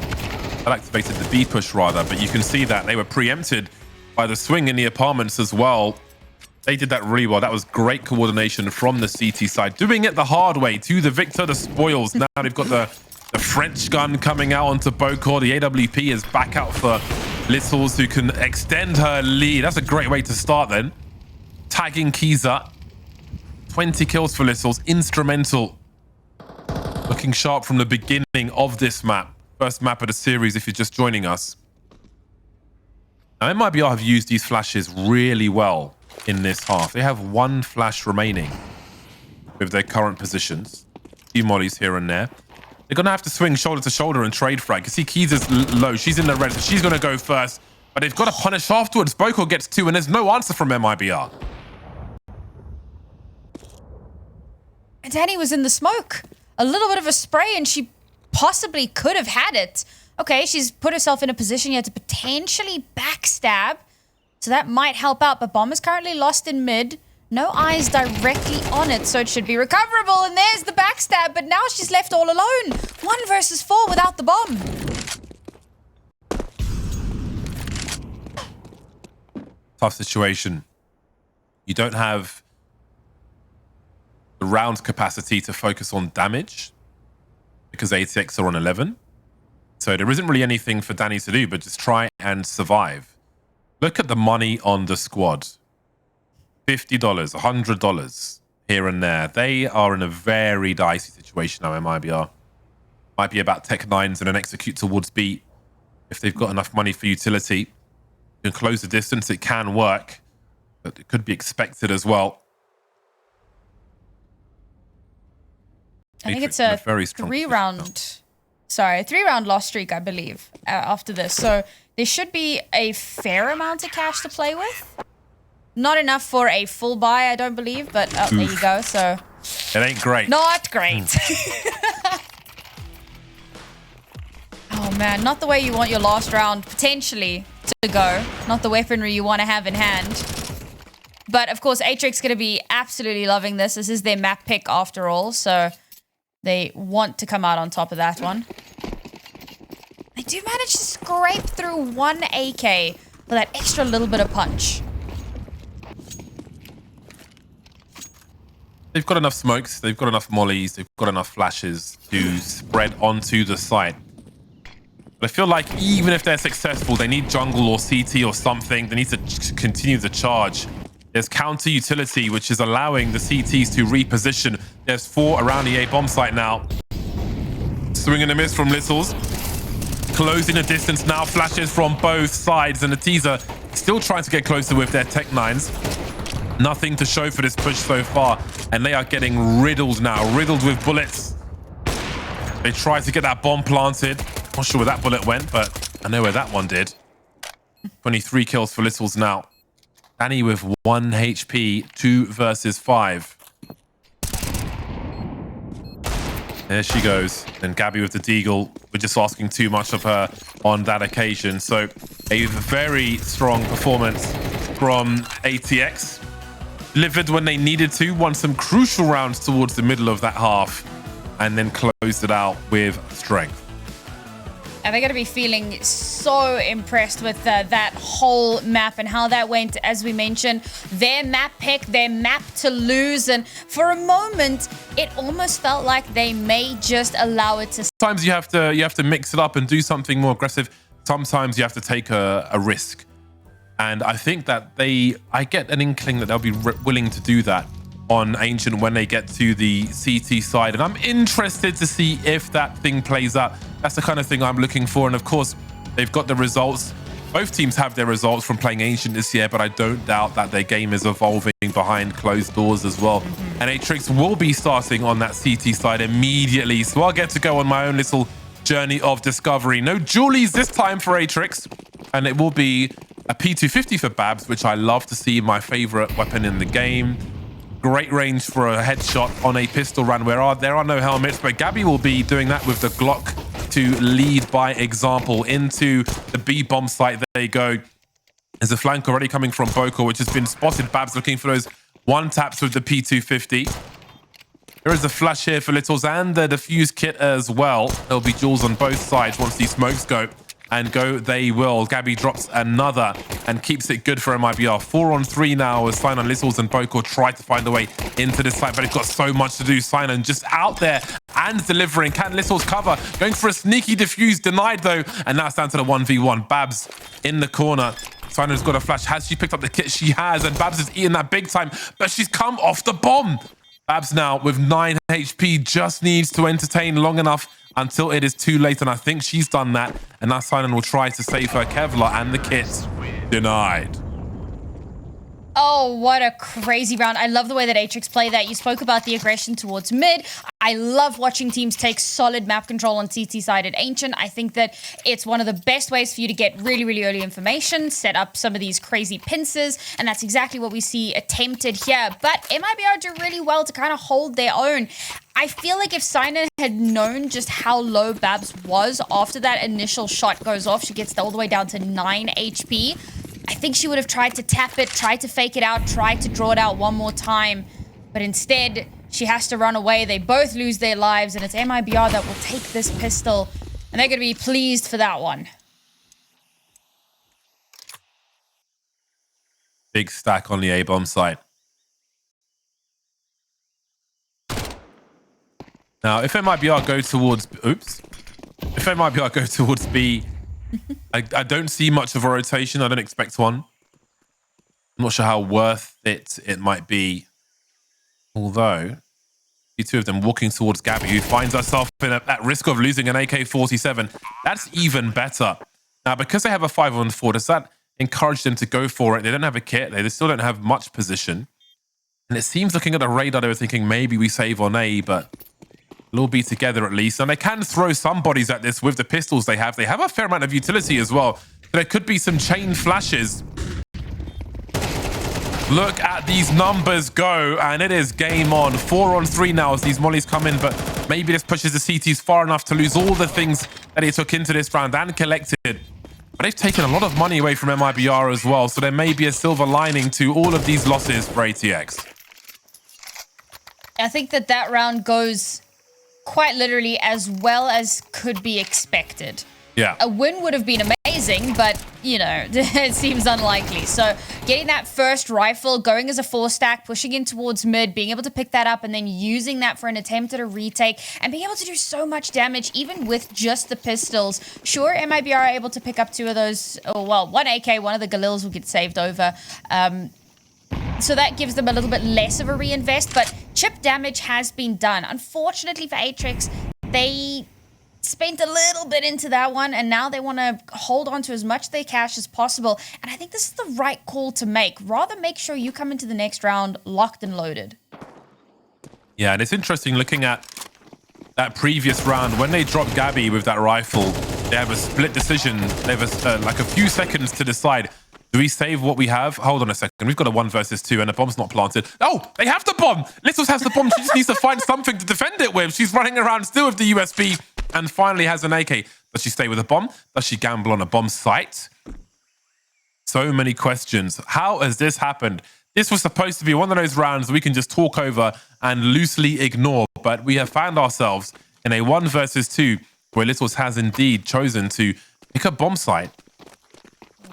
That activated the B push rather, but you can see that they were preempted by the swing in the apartments as well. They did that really well. That was great coordination from the CT side. Doing it the hard way to the victor, the spoils. Now they've got the French gun coming out onto Bokor. The AWP is back out for Littles, who can extend her lead. That's a great way to start then. Tagging Kiza. 20 kills for Littles. Instrumental. Looking sharp from the beginning of this map. First map of the series if you're just joining us. Now, MIBR have used these flashes really well in this half. They have one flash remaining with their current positions. Few mollies here and there. They're going to have to swing shoulder to shoulder and trade frag. You see Kiza's low. She's in the red, so she's going to go first. But they've got to punish afterwards. Boko gets 2, and there's no answer from MIBR. And Danny was in the smoke. A little bit of a spray, and she possibly could have had it. Okay, she's put herself in a position here to potentially backstab. So that might help out, but Bomb is currently lost in mid. No eyes directly on it, so it should be recoverable. And there's the backstab, but now she's left all alone. 1 versus 4 without the bomb. Tough situation. You don't have the round capacity to focus on damage because Atrix are on 11. So there isn't really anything for Danny to do but just try and survive. Look at the money on the squad. $50, $100 here and there. They are in a very dicey situation now, MIBR. Might be about Tech 9s and an execute towards B. If they've got enough money for utility, you can close the distance. It can work, but it could be expected as well. I think it's a very strong 3-round loss streak, I believe, after this. So there should be a fair amount of cash to play with. Not enough for a full buy, I don't believe, but oh, there you go. So it ain't great. Not great. Oh man, not the way you want your last round potentially to go. Not the weaponry you want to have in hand. But of course, Atrix going to be absolutely loving this. This is their map pick after all, so they want to come out on top of that one. They do manage to scrape through 1 AK with that extra little bit of punch. They've got enough smokes, they've got enough mollies, they've got enough flashes to spread onto the site. But I feel like even if they're successful, they need jungle or CT or something. They need to continue the charge. There's counter utility, which is allowing the CTs to reposition. There's 4 around the A bomb site now. Swing and a miss from Littles. Closing the distance now. Flashes from both sides. And the teaser still trying to get closer with their Tech 9s. Nothing to show for this push so far. And they are getting riddled now. Riddled with bullets. They try to get that bomb planted. Not sure where that bullet went, but I know where that one did. 23 kills for Littles now. Danny with 1 HP, 2 versus 5. There she goes. And Gabby with the deagle. We're just asking too much of her on that occasion. So a very strong performance from ATX. Delivered when they needed to. Won some crucial rounds towards the middle of that half. And then closed it out with strength. And they're going to be feeling so impressed with that whole map and how that went, as we mentioned. Their map pick, their map to lose. And for a moment, it almost felt like they may just allow it to... Sometimes you have to mix it up and do something more aggressive. Sometimes you have to take a risk. And I think that I get an inkling that they'll be willing to do that on Ancient when they get to the CT side. And I'm interested to see if that thing plays out. That's the kind of thing I'm looking for. And of course, they've got the results. Both teams have their results from playing Ancient this year, but I don't doubt that their game is evolving behind closed doors as well. And Atrix will be starting on that CT side immediately. So I'll get to go on my own little journey of discovery. No Julies this time for Atrix. And it will be a P250 for Babs, which I love to see, my favorite weapon in the game. Great range for a headshot on a pistol run where there are no helmets, but Gabby will be doing that with the Glock to lead by example. Into the B bomb site they go. There's a flank already coming from Boko, which has been spotted. Babs looking for those one taps with the P250. There is a flash here for Littles and the defuse kit as well. There'll be duels on both sides once these smokes go. And go they will. Gabby drops another and keeps it good for MIBR. 4-on-3 now as Sinon, Littles and Boko try to find a way into this site, but it's got so much to do. Sinon just out there and delivering. Can Littles cover? Going for a sneaky defuse, denied though. And now it's down to the 1v1. Babs in the corner. Sinon's got a flash. Has she picked up the kit? She has. And Babs is eating that big time, but she's come off the bomb. Babs now with 9 HP just needs to entertain long enough until it is too late, and I think she's done that. And now Sinon will try to save her Kevlar, and the kit denied. Oh, what a crazy round. I love the way that Atrix play that. You spoke about the aggression towards mid. I love watching teams take solid map control on CT side at Ancient. I think that it's one of the best ways for you to get really, really early information, set up some of these crazy pincers, and that's exactly what we see attempted here. But MIBR do really well to kind of hold their own. I feel like if Sinon had known just how low Babs was after that initial shot goes off, she gets all the way down to 9 HP. I think she would have tried to tap it, tried to fake it out, tried to draw it out one more time. But instead, she has to run away. They both lose their lives, and it's MIBR that will take this pistol. And they're going to be pleased for that one. Big stack on the A-bomb site. Now, if MIBR go towards... Oops. If MIBR go towards B... I don't see much of a rotation. I don't expect one. I'm not sure how worth it might be. Although, the two of them walking towards Gabby, who finds herself at risk of losing an AK-47. That's even better. Now, because they have a 5-on-4, does that encourage them to go for it? They don't have a kit. They still don't have much position. And it seems, looking at the radar, they were thinking maybe we save on A, but... They'll all be together at least. And they can throw some bodies at this with the pistols they have. They have a fair amount of utility as well. There could be some chain flashes. Look at these numbers go. And it is game on. 4-on-3 now as these mollies come in. But maybe this pushes the CTs far enough to lose all the things that he took into this round and collected. But they've taken a lot of money away from MIBR as well. So there may be a silver lining to all of these losses for ATX. I think that round goes... quite literally as well as could be expected. Yeah. A win would have been amazing, but, you know, it seems unlikely. So getting that first rifle, going as a 4-stack, pushing in towards mid, being able to pick that up and then using that for an attempt at a retake and being able to do so much damage even with just the pistols. Sure, MIBR are able to pick up 2 of those, or well, 1 AK, one of the Galils will get saved over. So that gives them a little bit less of a reinvest, but chip damage has been done. Unfortunately for Atrix, they spent a little bit into that one, and now they want to hold on to as much of their cash as possible. And I think this is the right call to make. Rather make sure you come into the next round locked and loaded. Yeah, and it's interesting looking at that previous round. When they dropped Gabby with that rifle, they have a split decision. They have like a few seconds to decide. Do we save what we have? Hold on a second. We've got a 1 versus 2 and the bomb's not planted. Oh, they have the bomb. Littles has the bomb. She just needs to find something to defend it with. She's running around still with the USB and finally has an AK. Does she stay with a bomb? Does she gamble on a bomb site? So many questions. How has this happened? This was supposed to be one of those rounds we can just talk over and loosely ignore, but we have found ourselves in a 1 versus 2 where Littles has indeed chosen to pick a bomb site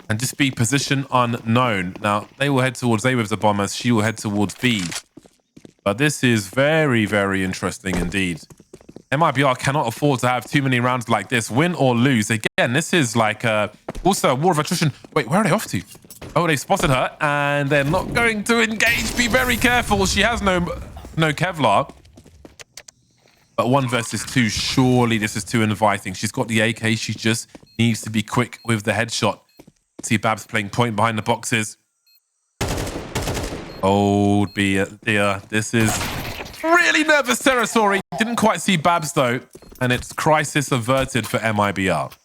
and just be position unknown. Now, they will head towards A with the bomb as she will head towards B. But this is very, very interesting indeed. MIBR cannot afford to have too many rounds like this, win or lose. Again, this is like also a war of attrition. Wait, where are they off to? Oh, they spotted her and they're not going to engage. Be very careful. She has no Kevlar. But 1 versus 2, surely this is too inviting. She's got the AK. She just needs to be quick with the headshot. See Babs playing point behind the boxes. Oh dear. This is really nervous territory. Didn't quite see Babs though. And it's crisis averted for MIBR.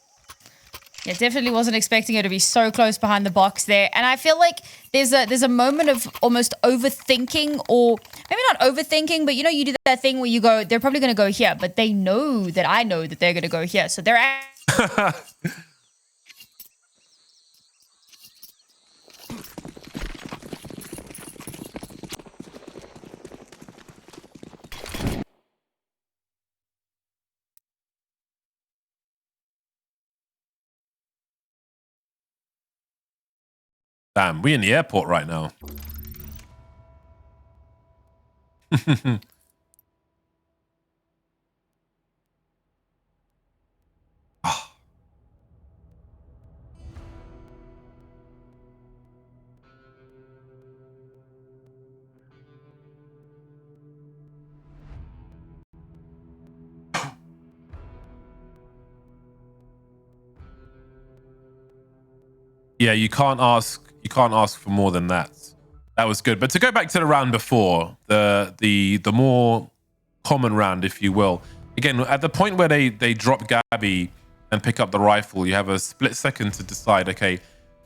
Yeah, definitely wasn't expecting her to be so close behind the box there. And I feel like there's a moment of almost overthinking, or maybe not overthinking, but you know, you do that thing where you go, they're probably going to go here, but they know that I know that they're going to go here. So they're at... Damn, we in the airport right now. Yeah, you can't ask for more than that. That was good. But to go back to the round before, the more common round, if you will. Again, at the point where they drop Gabby and pick up the rifle, you have a split second to decide, okay,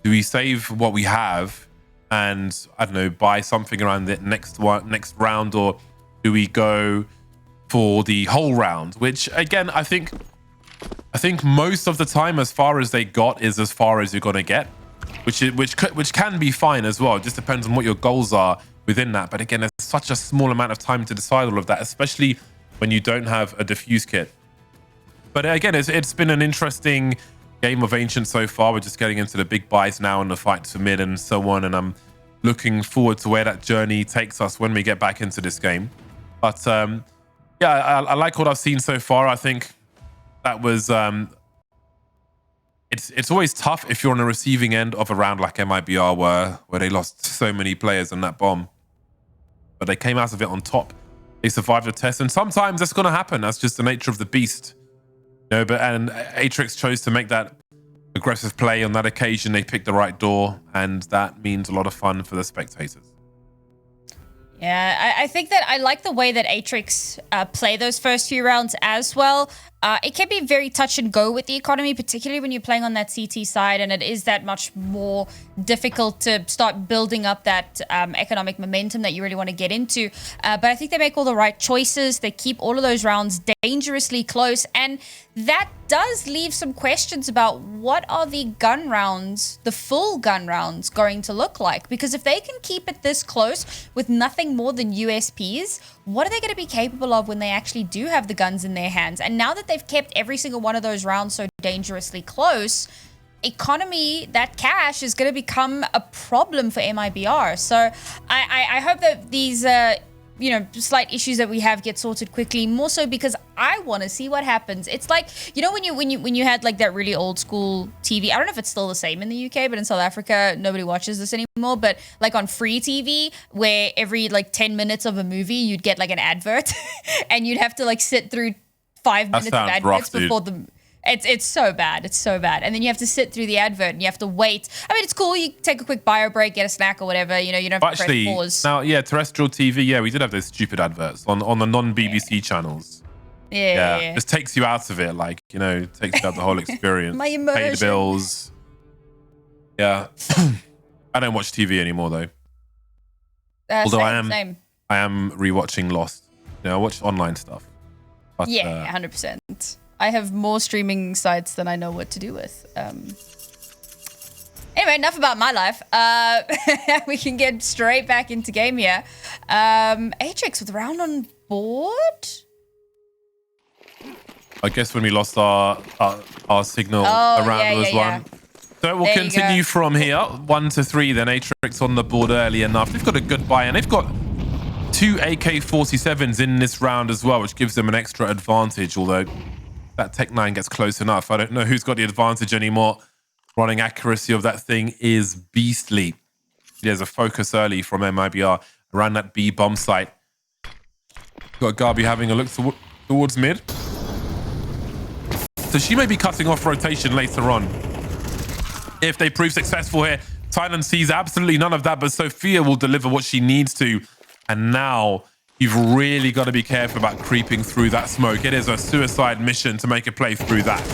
do we save what we have and, I don't know, buy something around the next round, or do we go for the whole round? Which, again, I think most of the time, as far as they got is as far as you're going to get. Which can be fine as well. It just depends on what your goals are within that. But again, there's such a small amount of time to decide all of that, especially when you don't have a defuse kit. But again, it's been an interesting game of Ancient so far. We're just getting into the big buys now and the fights for mid and so on. And I'm looking forward to where that journey takes us when we get back into this game. But yeah, I like what I've seen so far. I think that was... It's always tough if you're on the receiving end of a round like MIBR where they lost so many players on that bomb. But they came out of it on top. They survived the test, and sometimes that's going to happen. That's just the nature of the beast. You know, and Atrix chose to make that aggressive play on that occasion. They picked the right door, and that means a lot of fun for the spectators. Yeah, I think that I like the way that Atrix play those first few rounds as well. It can be very touch and go with the economy, particularly when you're playing on that CT side, and it is that much more difficult to start building up that economic momentum that you really want to get into. But I think they make all the right choices. They keep all of those rounds dangerously close, and that does leave some questions about what are the gun rounds, the full gun rounds, going to look like. Because if they can keep it this close with nothing more than USPs, what are they going to be capable of when they actually do have the guns in their hands? And now that they've kept every single one of those rounds so dangerously close, economy, that cash is going to become a problem for MIBR. So I hope that these you know, slight issues that we have get sorted quickly, more so because I want to see what happens. It's like, you know, when you had like that really old school TV, I don't know if it's still the same in the UK, but in South Africa nobody watches this anymore, but like on free TV, where every like 10 minutes of a movie you'd get like an advert and you'd have to like sit through 5 minutes of adverts before the... It's so bad. It's so bad. And then you have to sit through the advert and you have to wait. I mean, it's cool. You take a quick bio break, get a snack or whatever. You know, you don't have to press pause. Now, yeah, terrestrial TV, yeah, we did have those stupid adverts on the non-BBC channels. Yeah. Just takes you out of it, like, you know, takes you out the whole experience. My immersion. Pay the bills. Yeah. I don't watch TV anymore, though. Although same. I am rewatching Lost. You know, I watch online stuff. But, yeah, 100%. I have more streaming sites than I know what to do with. Anyway, enough about my life. We can get straight back into game here. Atrix with Round on board? I guess when we lost our signal around was one. So we'll continue from here. 1 to 3 then. Atrix on the board early enough. They've got a good buy, and they've got 2 AK-47s in this round as well, which gives them an extra advantage, although that Tech 9 gets close enough. I don't know who's got the advantage anymore. Running accuracy of that thing is beastly. There's a focus early from MIBR around that B bomb site. Got Gabi having a look towards mid. So she may be cutting off rotation later on. If they prove successful here, Thailand sees absolutely none of that, but Sophia will deliver what she needs to. And now you've really got to be careful about creeping through that smoke. It is a suicide mission to make a play through that.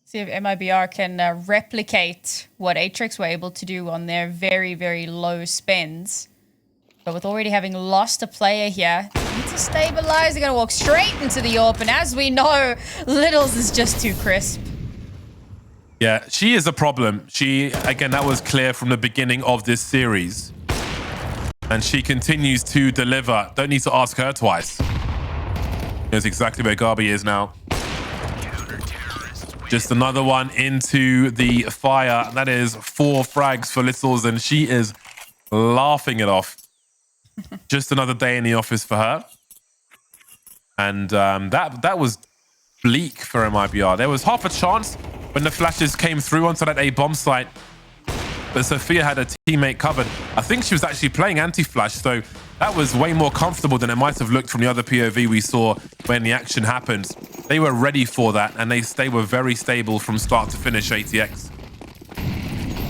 See if MIBR can replicate what Atrix were able to do on their very, very low spends. But with already having lost a player here, they need to stabilize. They're going to walk straight into the AWP. And as we know, Littles is just too crisp. Yeah, she is a problem. Again, that was clear from the beginning of this series. And she continues to deliver. Don't need to ask her twice. Knows exactly where Gabi is now. Just another one into the fire. That is 4 frags for Littles, and she is laughing it off. Just another day in the office for her. And that was bleak for MIBR. There was half a chance when the flashes came through onto that A bomb site, but Sophia had a teammate covered. I think she was actually playing anti-flash, so that was way more comfortable than it might have looked from the other POV we saw when the action happened. They were ready for that, and they were very stable from start to finish, ATX.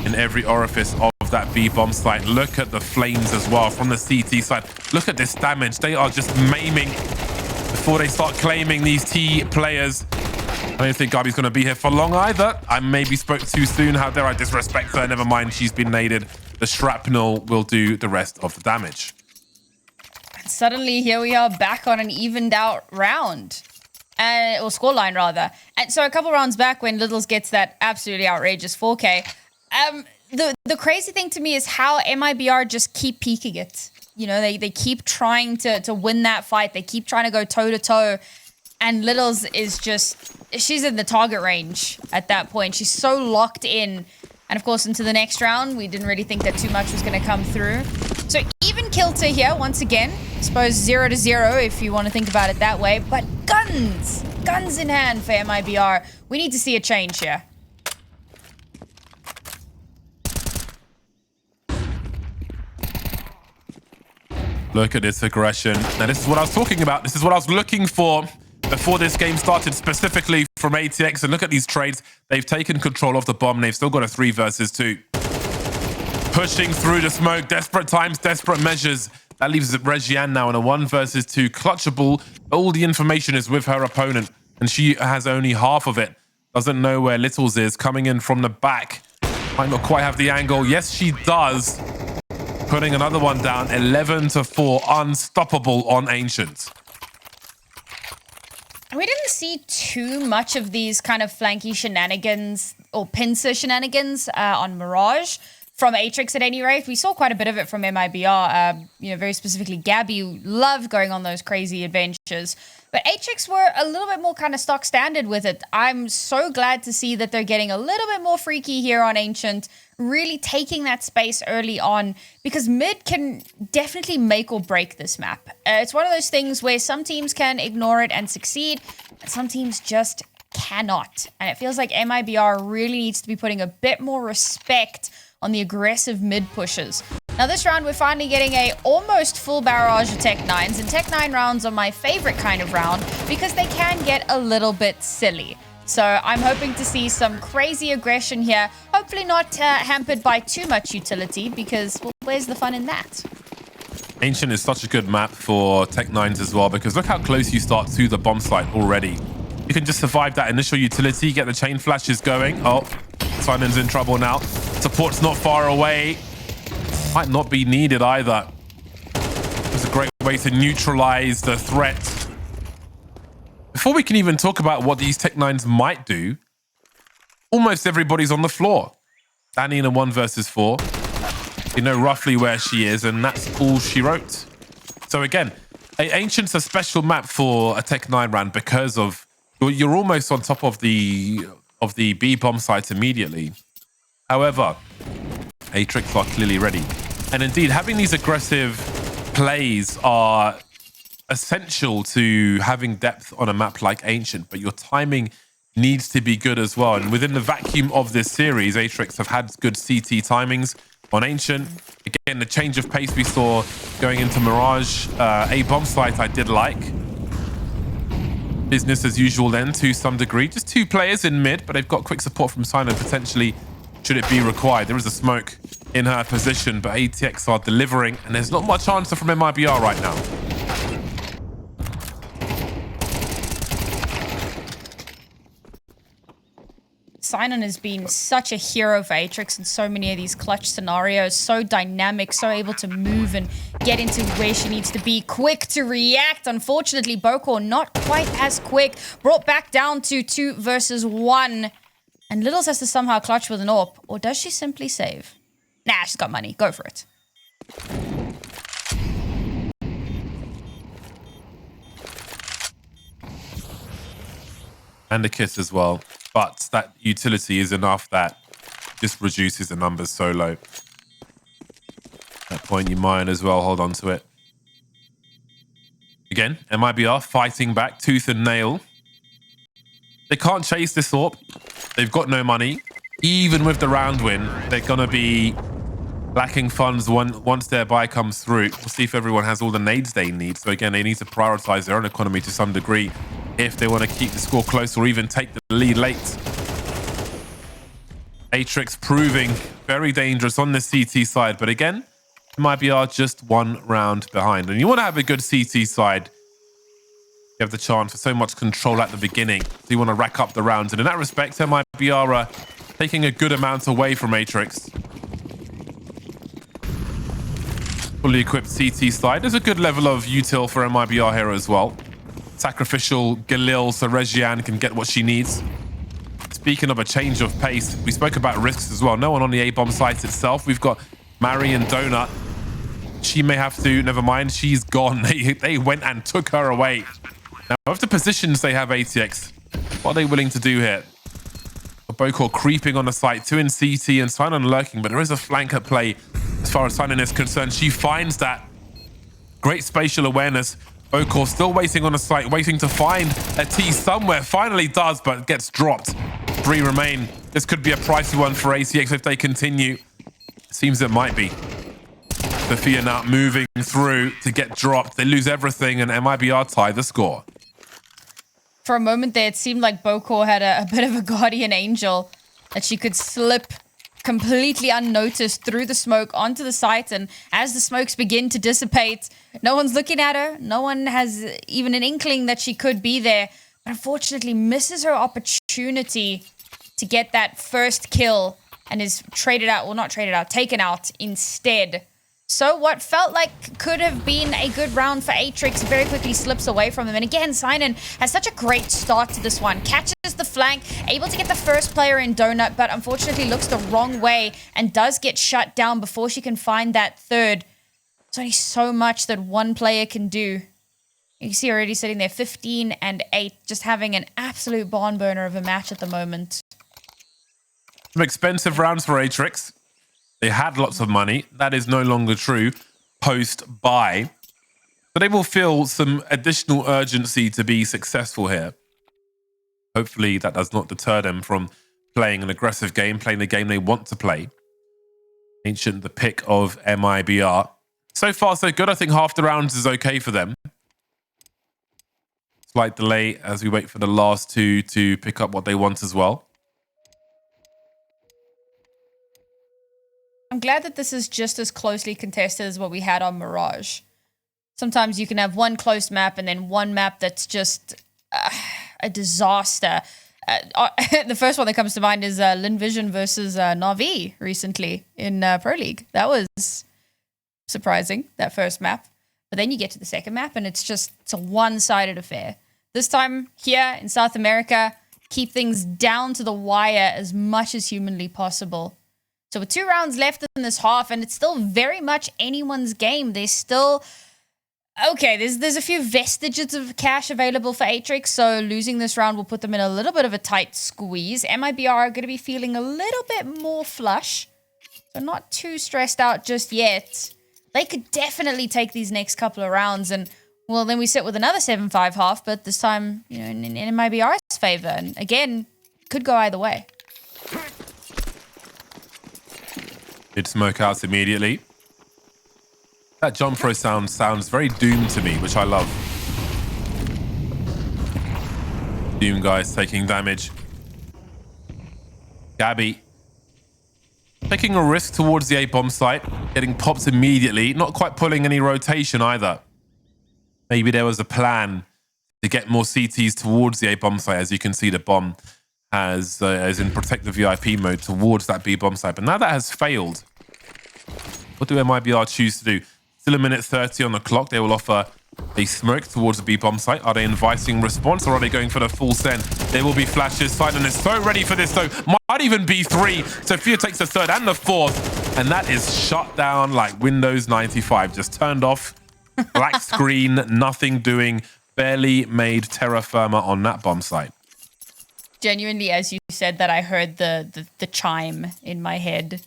In every orifice of that B bomb site. Look at the flames as well from the CT side. Look at this damage. They are just maiming before they start claiming these T players. I don't think Gabi's going to be here for long either. I maybe spoke too soon. How dare I disrespect her? Never mind, she's been naded. The shrapnel will do the rest of the damage. And suddenly here we are back on an evened out round. Or scoreline rather. And so a couple rounds back when Littles gets that absolutely outrageous 4K, the crazy thing to me is how MIBR just keep peeking it. You know, they keep trying to win that fight. They keep trying to go toe to toe. And Littles is just, she's in the target range at that point. She's so locked in. And of course, into the next round, we didn't really think that too much was going to come through. So even kilter here, once again. I suppose 0-0 if you want to think about it that way. But guns in hand for MIBR. We need to see a change here. Look at this aggression. Now, this is what I was talking about. This is what I was looking for before this game started, specifically from ATX. And look at these trades. They've taken control of the bomb. They've still got a 3 versus 2. Pushing through the smoke. Desperate times, desperate measures. That leaves Regiane now in a 1 versus 2. Clutchable. All the information is with her opponent, and she has only half of it. Doesn't know where Littles is. Coming in from the back. Might not quite have the angle. Yes, she does. Putting another one down. 11-4. Unstoppable on Ancient. We didn't see too much of these kind of flanky shenanigans or pincer shenanigans on Mirage from Atrix at any rate. We saw quite a bit of it from MIBR, very specifically Gabby, who loved going on those crazy adventures. But Atrix were a little bit more kind of stock standard with it. I'm so glad to see that they're getting a little bit more freaky here on Ancient, really taking that space early on, because mid can definitely make or break this map. It's one of those things where some teams can ignore it and succeed, and some teams just cannot. And it feels like MIBR really needs to be putting a bit more respect on the aggressive mid pushes. Now this round, we're finally getting a almost full barrage of Tech 9s, and Tech 9 rounds are my favorite kind of round because they can get a little bit silly. So I'm hoping to see some crazy aggression here, hopefully not hampered by too much utility, because, well, where's the fun in that? Ancient is such a good map for Tech 9s as well, because look how close you start to the bomb site already. You can just survive that initial utility, get the chain flashes going. Oh, Simon's in trouble now. Support's not far away. Might not be needed either. It's a great way to neutralize the threat. Before we can even talk about what these Tech 9s might do, almost everybody's on the floor. Danny in a 1 versus 4. You know roughly where she is, and that's all she wrote. So again, Ancient's a special map for a Tech 9 round because of you're almost on top of the B bomb sites immediately. However, Atrix are clearly ready. And indeed, having these aggressive plays are essential to having depth on a map like Ancient, but your timing needs to be good as well. And within the vacuum of this series, Atrix have had good CT timings on Ancient. Again, the change of pace we saw going into Mirage, a bomb site I did like. Business as usual then, to some degree. Just 2 players in mid, but they've got quick support from Silent potentially, should it be required. There is a smoke in her position, but ATX are delivering, and there's not much answer from MIBR right now. Sinon has been such a hero for Atrix in so many of these clutch scenarios. So dynamic, so able to move and get into where she needs to be. Quick to react. Unfortunately, Bokor not quite as quick. Brought back down to 2 versus 1. And Littles has to somehow clutch with an AWP. Or does she simply save? Nah, she's got money. Go for it. And a kiss as well. but that utility is enough that just reduces the numbers so low. That point you might as well hold on to it. Again, MIBR fighting back tooth and nail. They can't chase this AWP. They've got no money. Even with the round win, they're going to be lacking funds once their buy comes through. We'll see if everyone has all the nades they need. So again, they need to prioritize their own economy to some degree if they want to keep the score close or even take the lead late. Atrix proving very dangerous on the CT side. But again, MIBR just one round behind. And you want to have a good CT side. You have the chance for so much control at the beginning. So you want to rack up the rounds. And in that respect, MIBR are taking a good amount away from Atrix. Fully equipped CT side. There's a good level of util for MIBR here as well. Sacrificial Galil so Regiane can get what she needs. Speaking of a change of pace, we spoke about risks as well. No one on the A-bomb site itself. We've got Mari and Donut. She may have to, never mind, she's gone. They went and took her away. Now, of the positions they have ATX, what are they willing to do here? Boko creeping on the site, 2 in CT and Sinon lurking, but there is a flank at play as far as Sinon is concerned. She finds that. Great spatial awareness. Boko still waiting on the site, waiting to find a T somewhere. Finally does, but gets dropped. 3 remain. This could be a pricey one for ATX if they continue. Seems it might be. Sophia now moving through to get dropped. They lose everything and MIBR tie the score. For a moment there, it seemed like Boko had a bit of a guardian angel that she could slip completely unnoticed through the smoke onto the site. And as the smokes begin to dissipate, no one's looking at her. No one has even an inkling that she could be there. But unfortunately, misses her opportunity to get that first kill and is traded out. Well, not traded out, taken out instead. So what felt like could have been a good round for Atrix very quickly slips away from him. And again, Sinon has such a great start to this one. Catches the flank, able to get the first player in Donut, but unfortunately looks the wrong way and does get shut down before she can find that third. There's only so much that one player can do. You can see already sitting there 15 and 8, just having an absolute barn burner of a match at the moment. Some expensive rounds for Atrix. They had lots of money. That is no longer true post-buy. But they will feel some additional urgency to be successful here. Hopefully that does not deter them from playing an aggressive game, playing the game they want to play. Ancient, the pick of MIBR. So far, so good. I think half the rounds is okay for them. Slight delay as we wait for the last 2 to pick up what they want as well. I'm glad that this is just as closely contested as what we had on Mirage. Sometimes you can have one close map and then one map that's just a disaster. The first one that comes to mind is Linvision versus Na'Vi recently in Pro League. That was surprising, that first map. But then you get to the second map and it's a one-sided affair. This time here in South America, keep things down to the wire as much as humanly possible. So with 2 rounds left in this half, and it's still very much anyone's game. There's still... Okay, there's a few vestiges of cash available for Atrix, so losing this round will put them in a little bit of a tight squeeze. MIBR are going to be feeling a little bit more flush, so not too stressed out just yet. They could definitely take these next couple of rounds, and, well, then we sit with another 7-5 half, but this time, you know, in MIBR's favor. And again, could go either way. Did smoke out immediately. That jump throw sounds very Doom to me, which I love. Doom guys taking damage. Gabby taking a risk towards the A-bomb site, getting popped immediately, not quite pulling any rotation either. Maybe there was a plan to get more CTs towards the A-bomb site. As you can see, the bomb is in protect the VIP mode towards that B-bomb site. But now that has failed. What do MIBR choose to do? Still a minute 30 on the clock. They will offer a smoke towards the B-bomb site. Are they inviting response or are they going for the full send? There will be flashes. Sinon is so ready for this though. Might even be 3. Sophia takes the 3rd and the 4th. And that is shut down like Windows 95. Just turned off. Black screen. Nothing doing. Barely made terra firma on that bomb site. genuinely, as you said, that I heard the chime in my head,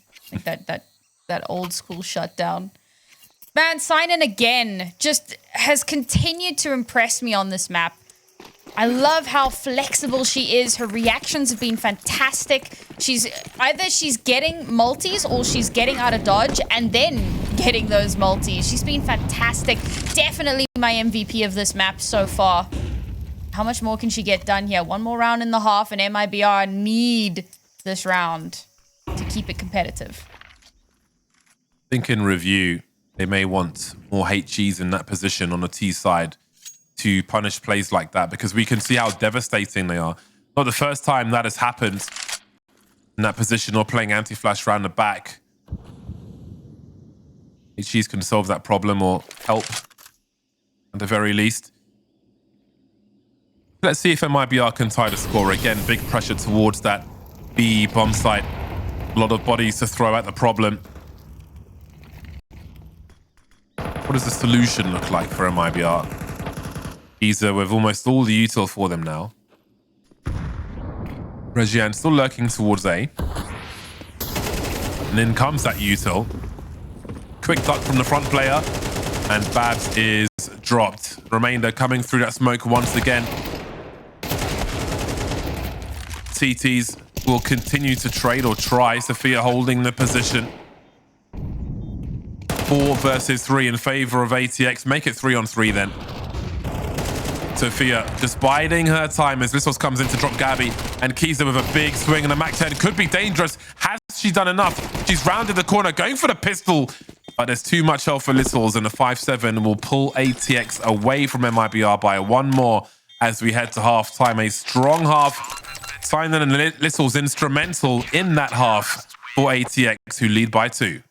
like that old school shutdown. Man, Sign-In again just has continued to impress me on this map. I love how flexible she is. Her reactions have been fantastic. She's getting multis or she's getting out of dodge and then getting those multis. She's been fantastic. Definitely my MVP of this map so far. How much more can she get done here? One more round in the half, and MIBR need this round to keep it competitive. I think in review, they may want more HGs in that position on the T side to punish plays like that, because we can see how devastating they are. Not the first time that has happened in that position, or playing anti-flash around the back. HGs can solve that problem or help at the very least. Let's see if MIBR can tie the score. Again, big pressure towards that B bomb site. A lot of bodies to throw at the problem. What does the solution look like for MIBR? Giza with almost all the util for them now. Regian still lurking towards A. And in comes that util. Quick duck from the front player. And Babs is dropped. Remainder coming through that smoke once again. TTs will continue to trade or try. Sophia holding the position. 4 versus 3 in favor of ATX. Make it 3-on-3 then. Sophia just biding her time as Lissos comes in to drop Gabby, and Kiza with a big swing, and the Mac 10 could be dangerous. Has she done enough? She's rounded the corner, going for the pistol, but there's too much health for Lissos, and the 5-7 will pull ATX away from MIBR by 1 more as we head to half time. A strong half. Sign-In and Lissos instrumental in that half for ATX, who lead by 2.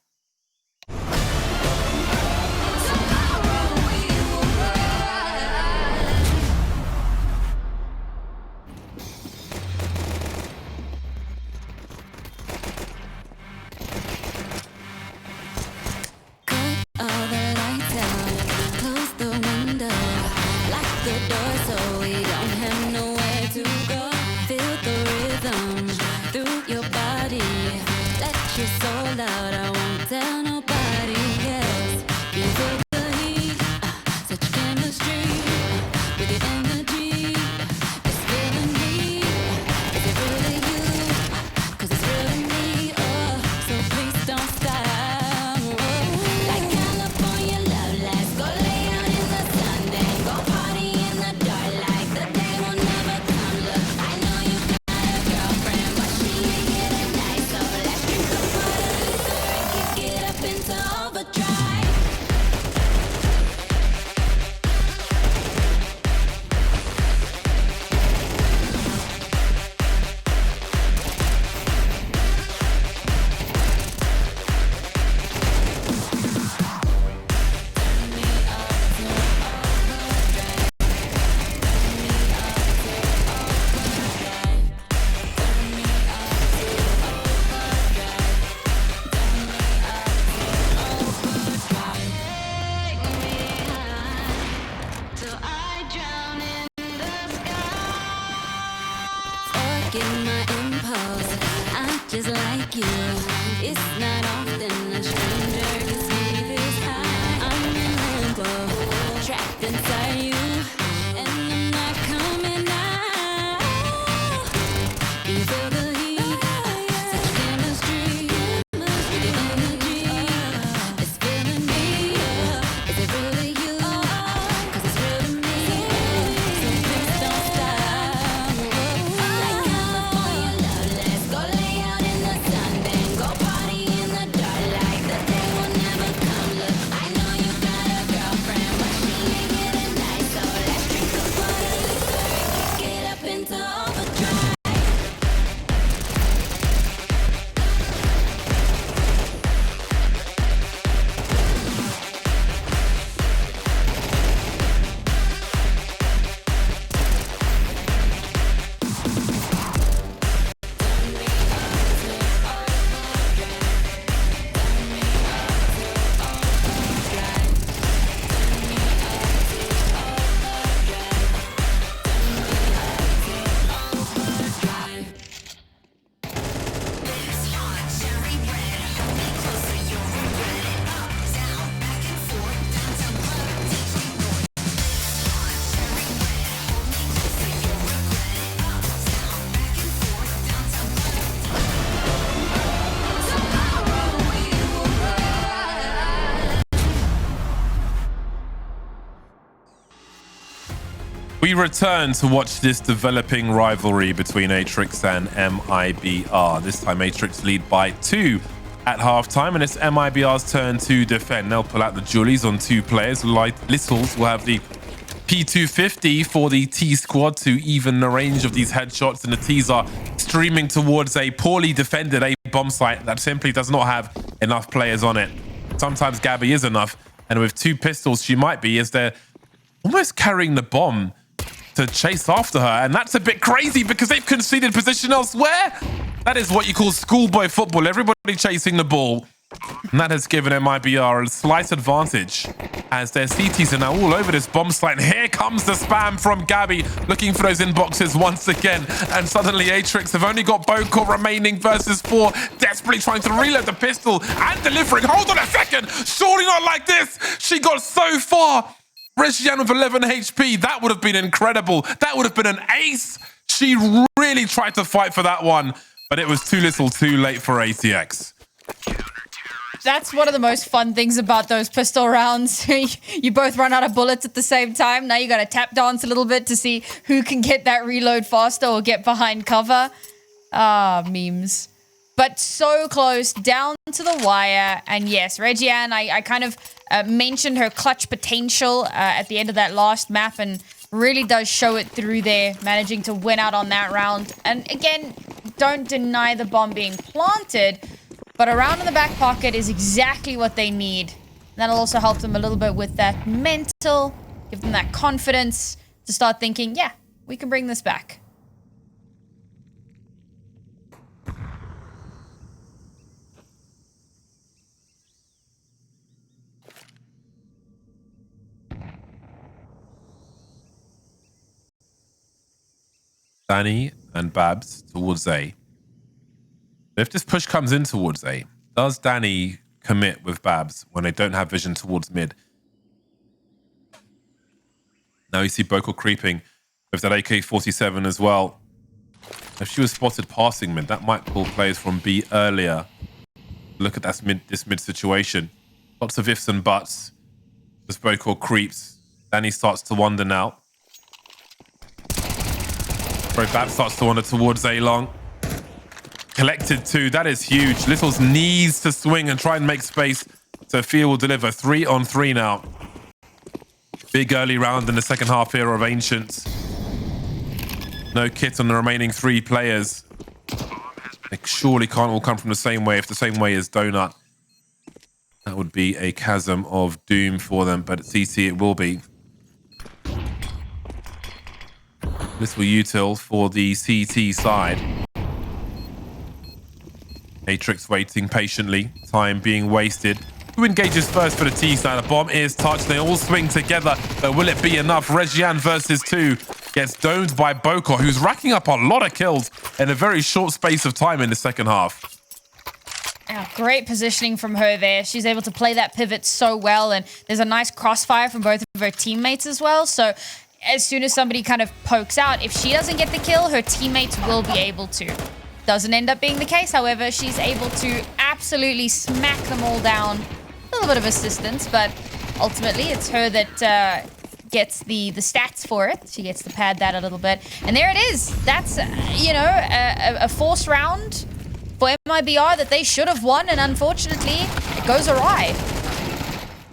we return to watch this developing rivalry between Atrix and MIBR. This time Atrix lead by 2 at halftime, and it's MIBR's turn to defend. They'll pull out the Julies on 2 players. Littles will have the P250 for the T squad to even the range of these headshots, and the T's are streaming towards a poorly defended A bomb site that simply does not have enough players on it. Sometimes Gabby is enough, and with 2 pistols she might be, as they're almost carrying the bomb to chase after her, and that's a bit crazy because they've conceded position elsewhere. That is what you call schoolboy football, everybody chasing the ball. And that has given MIBR a slight advantage as their CTs are now all over this bomb site. And here comes the spam from Gabby, looking for those inboxes once again. And suddenly Atrix have only got Boko remaining versus 4, desperately trying to reload the pistol and delivering. Hold on a second, surely not like this. She got so far. Regiane with 11 HP, that would have been incredible. That would have been an ace. She really tried to fight for that one, but it was too little too late for ATX. That's one of the most fun things about those pistol rounds. You both run out of bullets at the same time. Now you got to tap dance a little bit to see who can get that reload faster or get behind cover. Ah, memes. But so close, down to the wire. And yes, Regiane, I kind of mentioned her clutch potential at the end of that last map, and really does show it through there, managing to win out on that round. And again, don't deny the bomb being planted, but a round in the back pocket is exactly what they need. That'll also help them a little bit with that mental, give them that confidence to start thinking, yeah, we can bring this back. Danny and Babs towards A. If this push comes in towards A, does Danny commit with Babs when they don't have vision towards mid? Now you see Boko creeping with that AK-47 as well. If she was spotted passing mid, that might pull players from B earlier. Look at this mid situation. Lots of ifs and buts as Boko creeps. Danny starts to wander now. Babs starts to wander towards A long. Collected 2, that is huge. Littles needs to swing and try and make space. Sophia will deliver 3 on 3 now. Big early round in the second half here of Ancients. No kit on the remaining 3 players. They surely can't all come from the same way, if the same way is Donut. That would be a chasm of doom for them, but at CT it will be. Little util for the CT side. Atrix waiting patiently, time being wasted. Who engages first for the T side? The bomb is touched, they all swing together, but will it be enough? Regiane versus 2 gets domed by Boko, who's racking up a lot of kills in a very short space of time in the second half. Oh, great positioning from her there. She's able to play that pivot so well, and there's a nice crossfire from both of her teammates as well. So as soon as somebody kind of pokes out, if she doesn't get the kill, her teammates will be able to. Doesn't end up being the case, however. She's able to absolutely smack them all down. A little bit of assistance, but ultimately it's her that gets the stats for it. She gets to pad that a little bit. And there it is. That's, you know, a forced round for MIBR that they should have won, and unfortunately, it goes awry.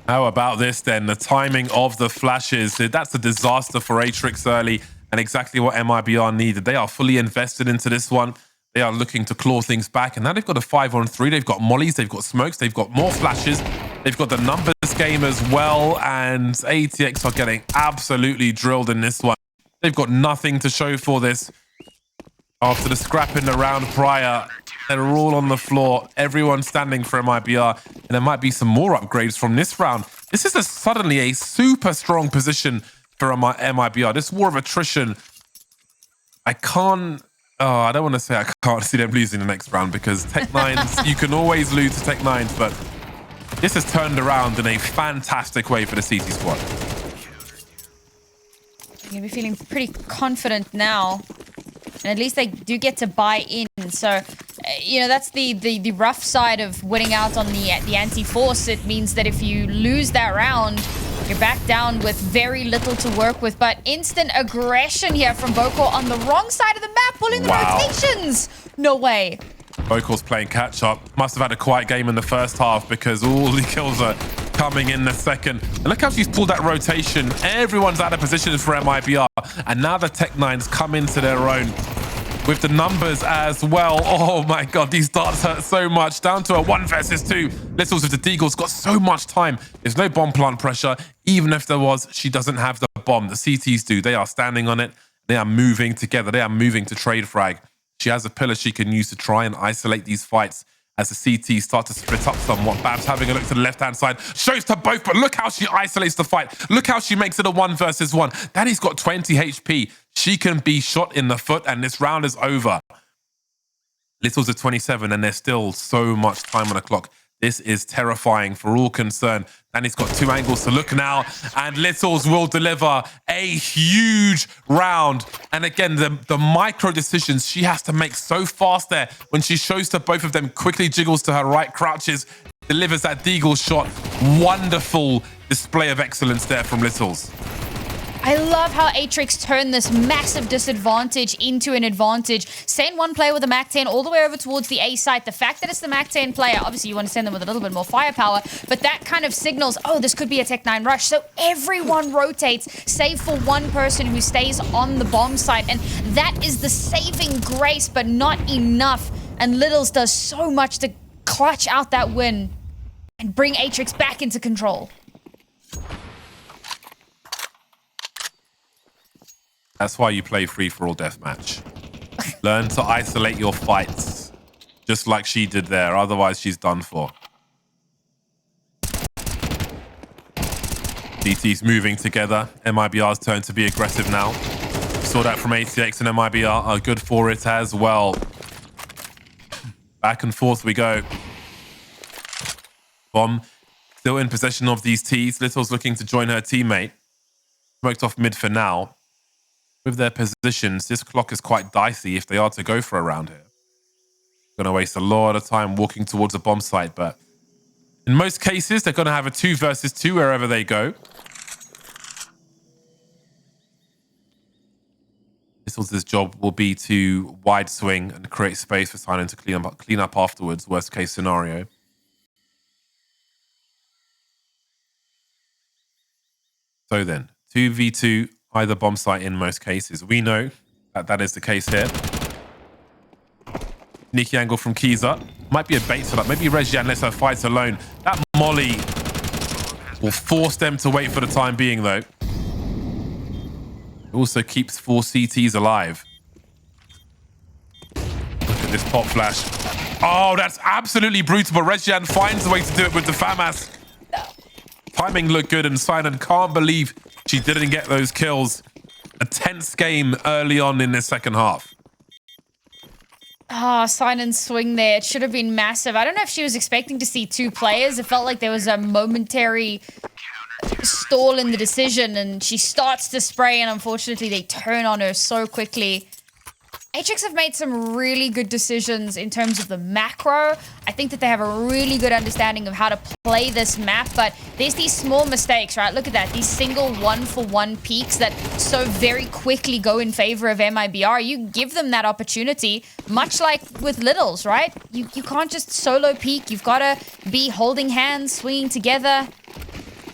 How about this then? The timing of the flashes. That's a disaster for Atrix early, and exactly what MIBR needed. They are fully invested into this one. They are looking to claw things back, and now they've got a 5-on-3. They've got mollies, they've got smokes, they've got more flashes. They've got the numbers game as well, and ATX are getting absolutely drilled in this one. They've got nothing to show for this. After the scrap in the round prior, they're all on the floor. Everyone standing for MIBR, and there might be some more upgrades from this round. This is suddenly a super strong position for MIBR. This war of attrition, I don't want to say I can't see them losing the next round, because Tech9s, you can always lose to Tech9s, but this has turned around in a fantastic way for the CT squad. You're going to be feeling pretty confident now. And at least they do get to buy in. So, you know, that's the rough side of winning out on the anti-force. It means that if you lose that round, You're back down with very little to work with, but instant aggression here from Boko on the wrong side of the map, pulling the rotations. No way. Boko's playing catch up. Must have had a quiet game in the first half because all the kills are coming in the second. And look how she's pulled that rotation. Everyone's out of position for MIBR. And now the Tech9s come into their own with the numbers as well. Oh my God, these darts hurt so much. Down to a 1 versus 2. Littles with the Deagle's got so much time. There's no bomb plant pressure. Even if there was, she doesn't have the bomb. The CTs do. They are standing on it. They are moving together. They are moving to trade frag. She has a pillar she can use to try and isolate these fights as the CTs start to split up somewhat. Babs having a look to the left-hand side. Shows to both, but look how she isolates the fight. Look how she makes it a 1 versus 1. Danny's got 20 HP. She can be shot in the foot, and this round is over. Little's at 27, and there's still so much time on the clock. This is terrifying for all concerned. Danny's got 2 angles to look now, and Littles will deliver a huge round. And again, the micro decisions she has to make so fast there when she shows to both of them, quickly jiggles to her right, crouches, delivers that Deagle shot. Wonderful display of excellence there from Littles. I love how Atrix turned this massive disadvantage into an advantage. Send one player with a MAC-10 all the way over towards the A site. The fact that it's the MAC-10 player, obviously you want to send them with a little bit more firepower, but that kind of signals, oh, this could be a Tech9 rush. So everyone rotates, save for one person who stays on the bomb site. And that is the saving grace, but not enough. And Littles does so much to clutch out that win and bring Atrix back into control. That's why you play free-for-all deathmatch. Learn to isolate your fights, just like she did there. Otherwise, she's done for. DT's moving together. MIBR's turn to be aggressive now. Saw that from ATX, and MIBR are good for it as well. Back and forth we go. Bomb still in possession of these T's. Little's looking to join her teammate. Smoked off mid for now. With their positions, this clock is quite dicey if they are to go for a round here. Going to waste a lot of time walking towards a bomb site, but in most cases, they're going to have a 2 versus 2 wherever they go. Little's job will be to wide swing and create space for Silent to clean up afterwards, worst case scenario. So then, 2v2, either bomb site in most cases. We know that that is the case here. Sneaky angle from Kiza. Might be a bait setup. Maybe Regian lets her fight alone. That molly will force them to wait for the time being, though. It also keeps 4 CTs alive. Look at this pop flash. Oh, that's absolutely brutal, but Regian finds a way to do it with the FAMAS. Timing looked good, and Sinan can't believe she didn't get those kills. A tense game early on in the second half. Ah, Sinan's swing there. It should have been massive. I don't know if she was expecting to see 2 players. It felt like there was a momentary stall in the decision, and she starts to spray, and unfortunately they turn on her so quickly. Atrix have made some really good decisions in terms of the macro. I think that they have a really good understanding of how to play this map, but there's these small mistakes, right? Look at that. These single 1-for-1 peaks that so very quickly go in favor of MIBR. You give them that opportunity, much like with Littles, right? You can't just solo peek. You've got to be holding hands, swinging together.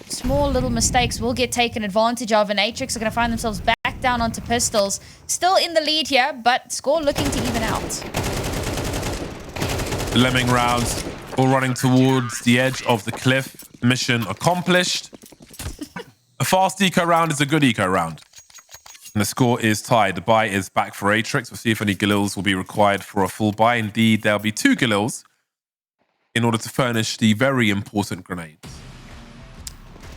Small little mistakes will get taken advantage of, and Atrix are going to find themselves back down onto pistols. Still in the lead here, but score looking to even out. The lemming rounds all running towards the edge of the cliff. Mission accomplished. A fast eco round is a good eco round. And the score is tied. The buy is back for Atrix. We'll see if any Galils will be required for a full buy. Indeed, there'll be 2 Galils in order to furnish the very important grenades.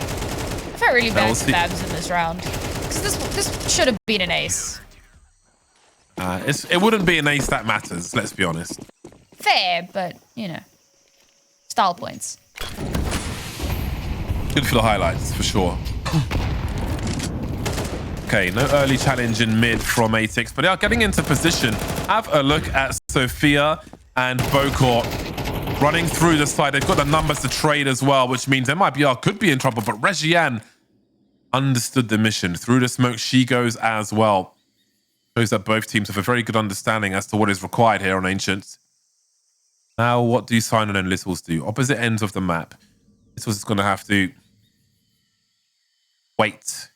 I felt really bad for Babs in this round. Because this should have been an ace. It wouldn't be an ace that matters, let's be honest. Fair, but, you know, style points. Good for the highlights, for sure. Okay, no early challenge in mid from Atrix, but they are getting into position. Have a look at Sophia and Bokor running through the side. They've got the numbers to trade as well, which means MIBR could be in trouble, but Regian understood the mission. Through the smoke, she goes as well. Shows that both teams have a very good understanding as to what is required here on Ancients. Now, what do Sinon and Littles do? Opposite ends of the map. Littles is going to have to wait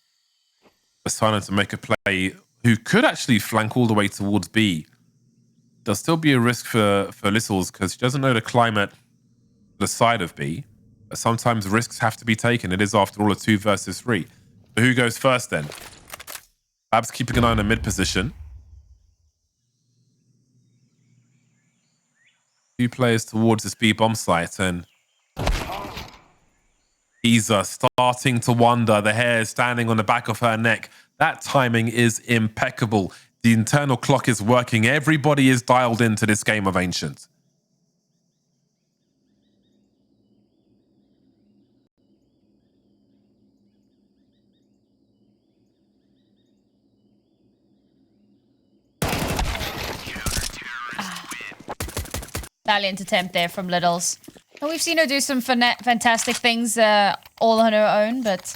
for Sinon to make a play who could actually flank all the way towards B. There'll still be a risk for Littles because she doesn't know the climate the side of B. But sometimes risks have to be taken. It is, after all, a 2 versus 3. So who goes first then? Babs keeping an eye on the mid position. 2 players towards this B bomb site, and Isa starting to wonder. The hair standing on the back of her neck. That timing is impeccable. The internal clock is working. Everybody is dialed into this game of Ancient. Valiant attempt there from Littles. And we've seen her do some fantastic things all on her own, but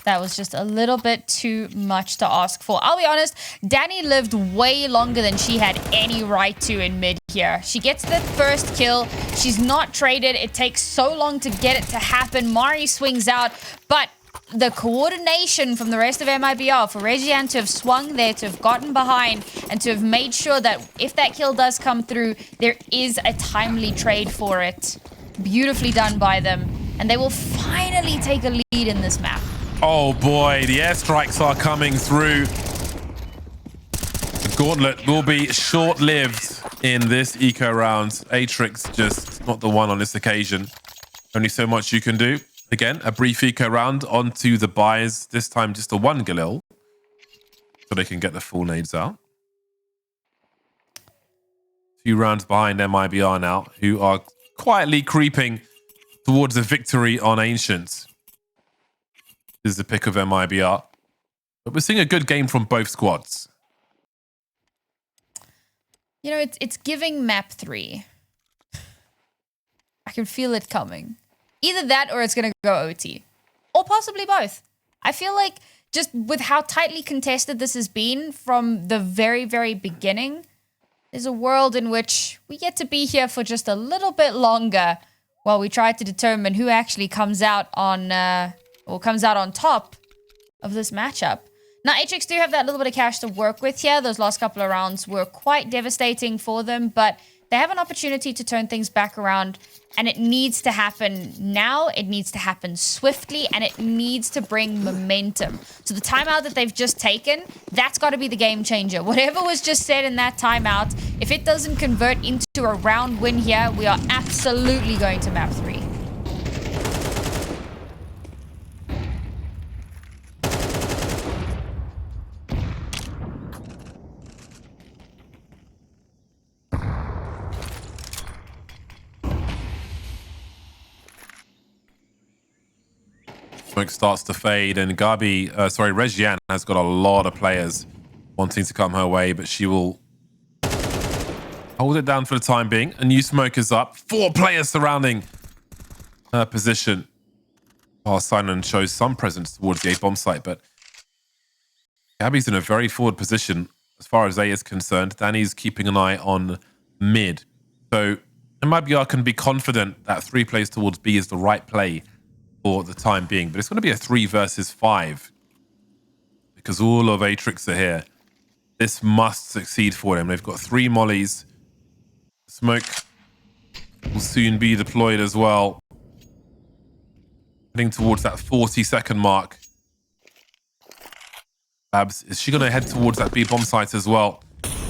that was just a little bit too much to ask for. I'll be honest, Danny lived way longer than she had any right to in mid here. She gets the first kill. She's not traded. It takes so long to get it to happen. Mari swings out, but the coordination from the rest of MIBR for Regian to have swung there, to have gotten behind, and to have made sure that if that kill does come through, there is a timely trade for it. Beautifully done by them. And they will finally take a lead in this map. Oh boy, the airstrikes are coming through. The gauntlet will be short-lived in this eco round. Atrix just not the one on this occasion. Only so much you can do. Again, a brief eco round onto the buys. This time just a 1 Galil, so they can get the full nades out. 2 rounds behind MIBR now, who are quietly creeping towards a victory on Ancients. This is the pick of MIBR. But we're seeing a good game from both squads. You know, it's giving map 3. I can feel it coming. Either that or it's going to go OT. Or possibly both. I feel like just with how tightly contested this has been from the very, very beginning, there's a world in which we get to be here for just a little bit longer while we try to determine who actually comes out on top of this matchup. Now, Atrix do have that little bit of cash to work with here. Those last couple of rounds were quite devastating for them, but they have an opportunity to turn things back around, and it needs to happen now. It needs to happen swiftly, and it needs to bring momentum. So the timeout that they've just taken, that's got to be the game changer. Whatever was just said in that timeout, if it doesn't convert into a round win here, we are absolutely going to map 3. Smoke starts to fade, and Regian has got a lot of players wanting to come her way, but she will hold it down for the time being. A new smoke is up. 4 players surrounding her position. While Sinon shows some presence towards the A bomb site, but Gabby's in a very forward position as far as A is concerned. Danny's keeping an eye on mid. So MIBR can be confident that 3 plays towards B is the right play for the time being, but it's going to be a 3 versus 5 because all of Atrix are here. This must succeed for them. They've got 3 mollies. Smoke will soon be deployed as well. Heading towards that 40-second mark. Babs, is she going to head towards that B bomb site as well?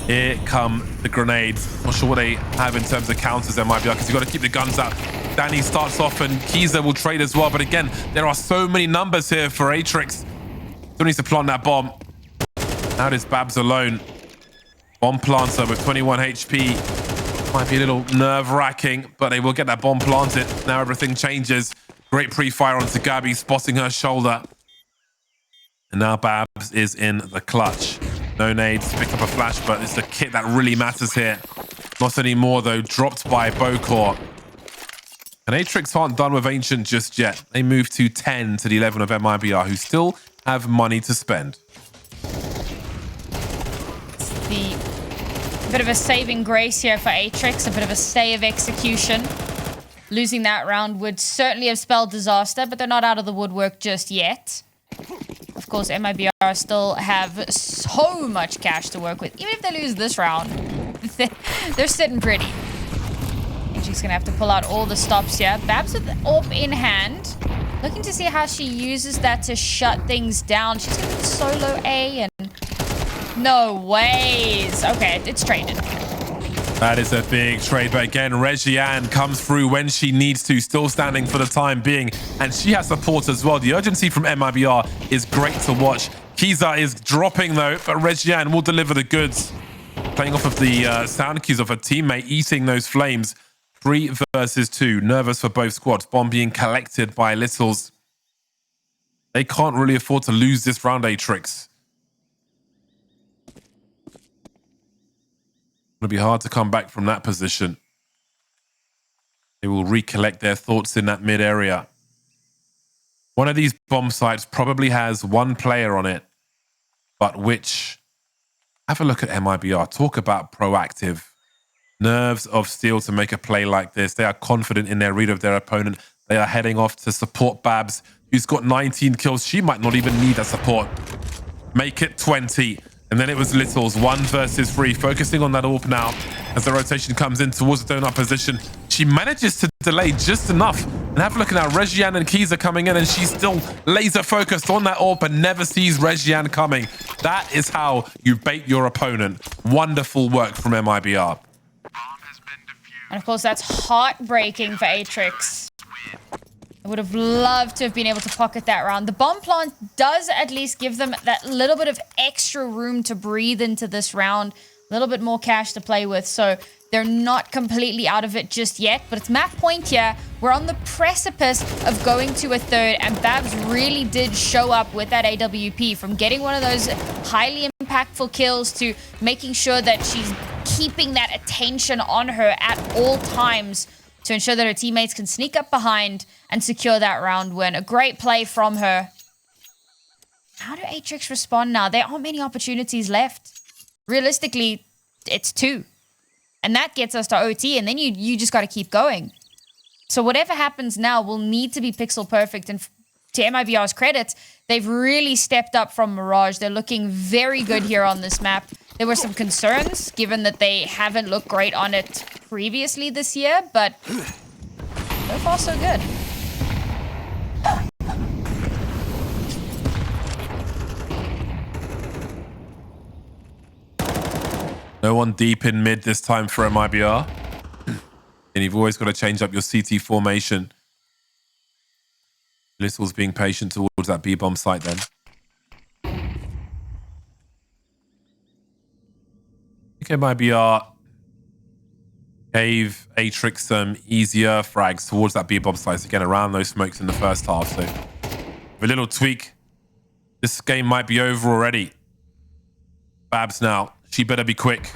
Here come the grenades. Not sure what they have in terms of counters there might be, because you've got to keep the guns out. Danny starts off, and Kiza will trade as well. But again, there are so many numbers here for Atrix. Still needs to plant that bomb. Now it is Babs alone. Bomb planter with 21 HP. Might be a little nerve-wracking, but they will get that bomb planted. Now everything changes. Great pre-fire onto Gabby, spotting her shoulder. And now Babs is in the clutch. No nades, picked up a flash, but it's the kit that really matters here. Not anymore, though. Dropped by Bocor. And Atrix aren't done with Ancient just yet. They move to 10 to the 11 of MIBR, who still have money to spend. It's the bit of a saving grace here for Atrix, a bit of a stay of execution. Losing that round would certainly have spelled disaster, but they're not out of the woodwork just yet. Of course, MIBR still have so much cash to work with. Even if they lose this round, they're sitting pretty. She's going to have to pull out all the stops here. Babs with the AWP in hand. Looking to see how she uses that to shut things down. She's going to solo A and... No ways. Okay, it's traded. That is a big trade, but again, Regiane comes through when she needs to, still standing for the time being, and she has support as well. The urgency from MIBR is great to watch. Kiza is dropping though, but Regiane will deliver the goods. Playing off of the sound cues of her teammate, eating those flames. 3 versus 2. Nervous for both squads. Bomb being collected by Littles. They can't really afford to lose this round, Atrix. It'll be hard to come back from that position. They will recollect their thoughts in that mid area. One of these bomb sites probably has one player on it, but which... Have a look at MIBR. Talk about proactive. Nerves of steel to make a play like this. They are confident in their read of their opponent. They are heading off to support Babs, who's got 19 kills. She might not even need that support. Make it 20. And then it was Littles, 1 versus 3, focusing on that AWP now as the rotation comes in towards the donut position. She manages to delay just enough. And have a look at now, Regiane and Kiza coming in, and she's still laser focused on that AWP and never sees Regiane coming. That is how you bait your opponent. Wonderful work from MIBR. And of course, that's heartbreaking for Atrix. I would have loved to have been able to pocket that round. The bomb plant does at least give them that little bit of extra room to breathe into this round. A little bit more cash to play with. So they're not completely out of it just yet. But it's map point here. We're on the precipice of going to a third. And Babs really did show up with that AWP. From getting one of those highly impactful kills to making sure that she's keeping that attention on her at all times to ensure that her teammates can sneak up behind and secure that round win. A great play from her. How do Atrix respond now? There aren't many opportunities left. Realistically, it's 2. And that gets us to OT, and then you just got to keep going. So whatever happens now will need to be pixel perfect. And to MIBR's credit, they've really stepped up from Mirage. They're looking very good here on this map. There were some concerns, given that they haven't looked great on it previously this year, but so far so good. No one deep in mid this time for MIBR. And you've always got to change up your CT formation. Little's being patient towards that B-bomb site then. I think MIBR gave Atrix some easier frags towards that B-bomb site. Again, around those smokes in the first half. So with a little tweak, this game might be over already. Babs now. She better be quick.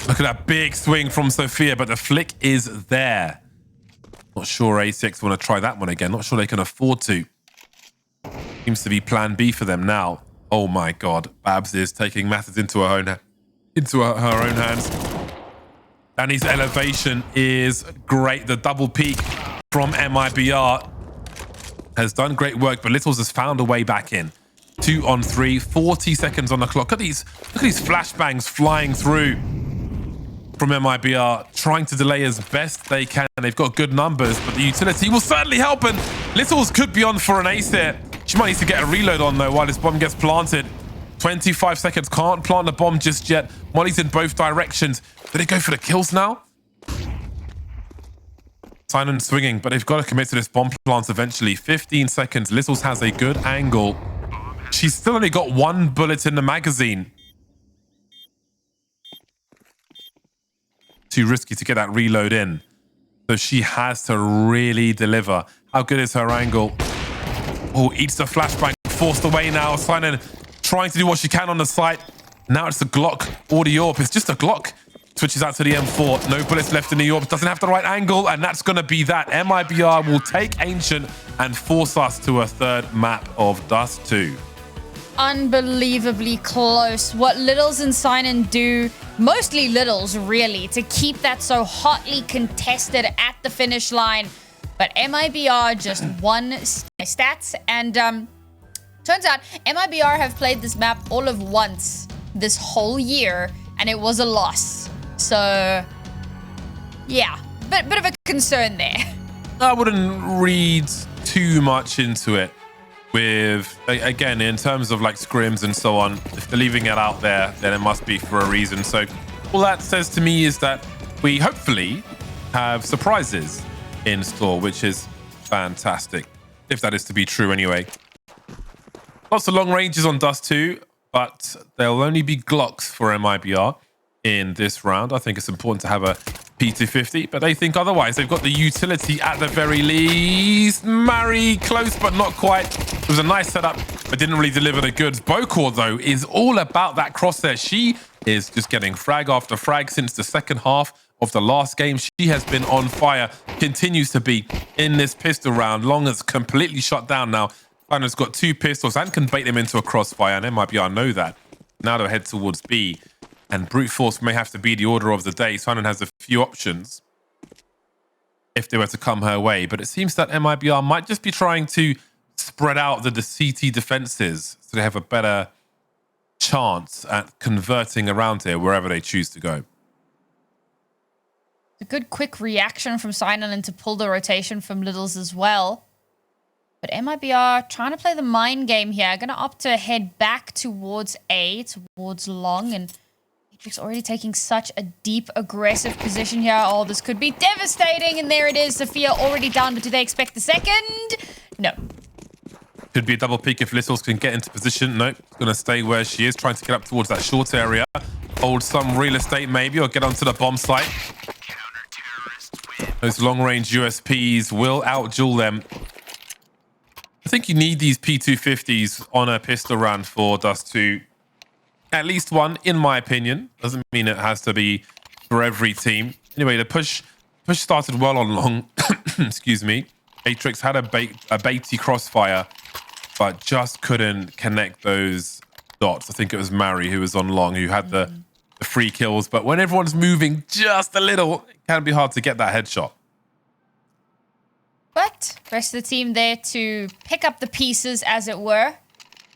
Look at that big swing from Sophia, but the flick is there. Not sure A6 want to try that one again. Not sure they can afford to. Seems to be plan B for them now. Oh my God. Babs is taking matters into her own hands. Danny's elevation is great. The double peak from MIBR has done great work, but Littles has found a way back in. 2 on 3, 40 seconds on the clock. Look at these flashbangs flying through from MIBR, trying to delay as best they can. They've got good numbers, but the utility will certainly help, and Littles could be on for an ace here. She might need to get a reload on though while this bomb gets planted. 25 seconds, can't plant the bomb just yet. Molly's in both directions. Do they go for the kills now? Simon swinging, but they've got to commit to this bomb plant eventually. 15 seconds, Littles has a good angle. She's still only got 1 bullet in the magazine. Too risky to get that reload in. So she has to really deliver. How good is her angle? Oh, eats the flashbang. Forced away now. Simon trying to do what she can on the site. Now it's a Glock or the AWP. It's just a Glock. switches out to the M4. No bullets left in New York. Doesn't have the right angle, and that's going to be that. MIBR will take Ancient and force us to a third map of Dust2. Unbelievably close. What Littles and Sinan do, mostly Littles really, to keep that so hotly contested at the finish line. But MIBR just won stats, and turns out MIBR have played this map all of once this whole year, and it was a loss. So, yeah, bit of a concern there. I wouldn't read too much into it. With, again, in terms of like scrims and so on, if they're leaving it out there, then it must be for a reason. So all that says to me is that we hopefully have surprises in store, which is fantastic, if that is to be true anyway. Lots of long ranges on Dust2, but there'll only be Glocks for MIBR in this round. I think it's important to have a P250, but they think otherwise. They've got the utility at the very least. Mari, close but not quite. It was a nice setup, but didn't really deliver the goods. Bokor, though, is all about that crosshair. She is just getting frag after frag since the second half of the last game. She has been on fire, continues to be in this pistol round. Long has completely shut down now. Final's got 2 pistols and can bait them into a crossfire, and MIBR know that. Now they'll head towards B. And brute force may have to be the order of the day. Sinan has a few options if they were to come her way. But it seems that MIBR might just be trying to spread out the CT defenses so they have a better chance at converting around here wherever they choose to go. A good quick reaction from Sinan and to pull the rotation from Littles as well. But MIBR trying to play the mind game here. Going to opt to head back towards A, towards Long, and Atrix already taking such a deep, aggressive position here. Oh, this could be devastating. And there it is. Sophia already down, but do they expect the second? No. Could be a double peek if Littles can get into position. Nope, going to stay where she is, trying to get up towards that short area. Hold some real estate maybe, or get onto the bomb site. Those long-range USPs will outduel them. I think you need these P250s on a pistol round for Dust2. At least one, in my opinion. Doesn't mean it has to be for every team. Anyway, the push started well on Long. Excuse me. Atrix had a baity crossfire, but just couldn't connect those dots. I think it was Mari who was on Long who had the free kills. But when everyone's moving just a little, it can be hard to get that headshot. But rest of the team there to pick up the pieces, as it were.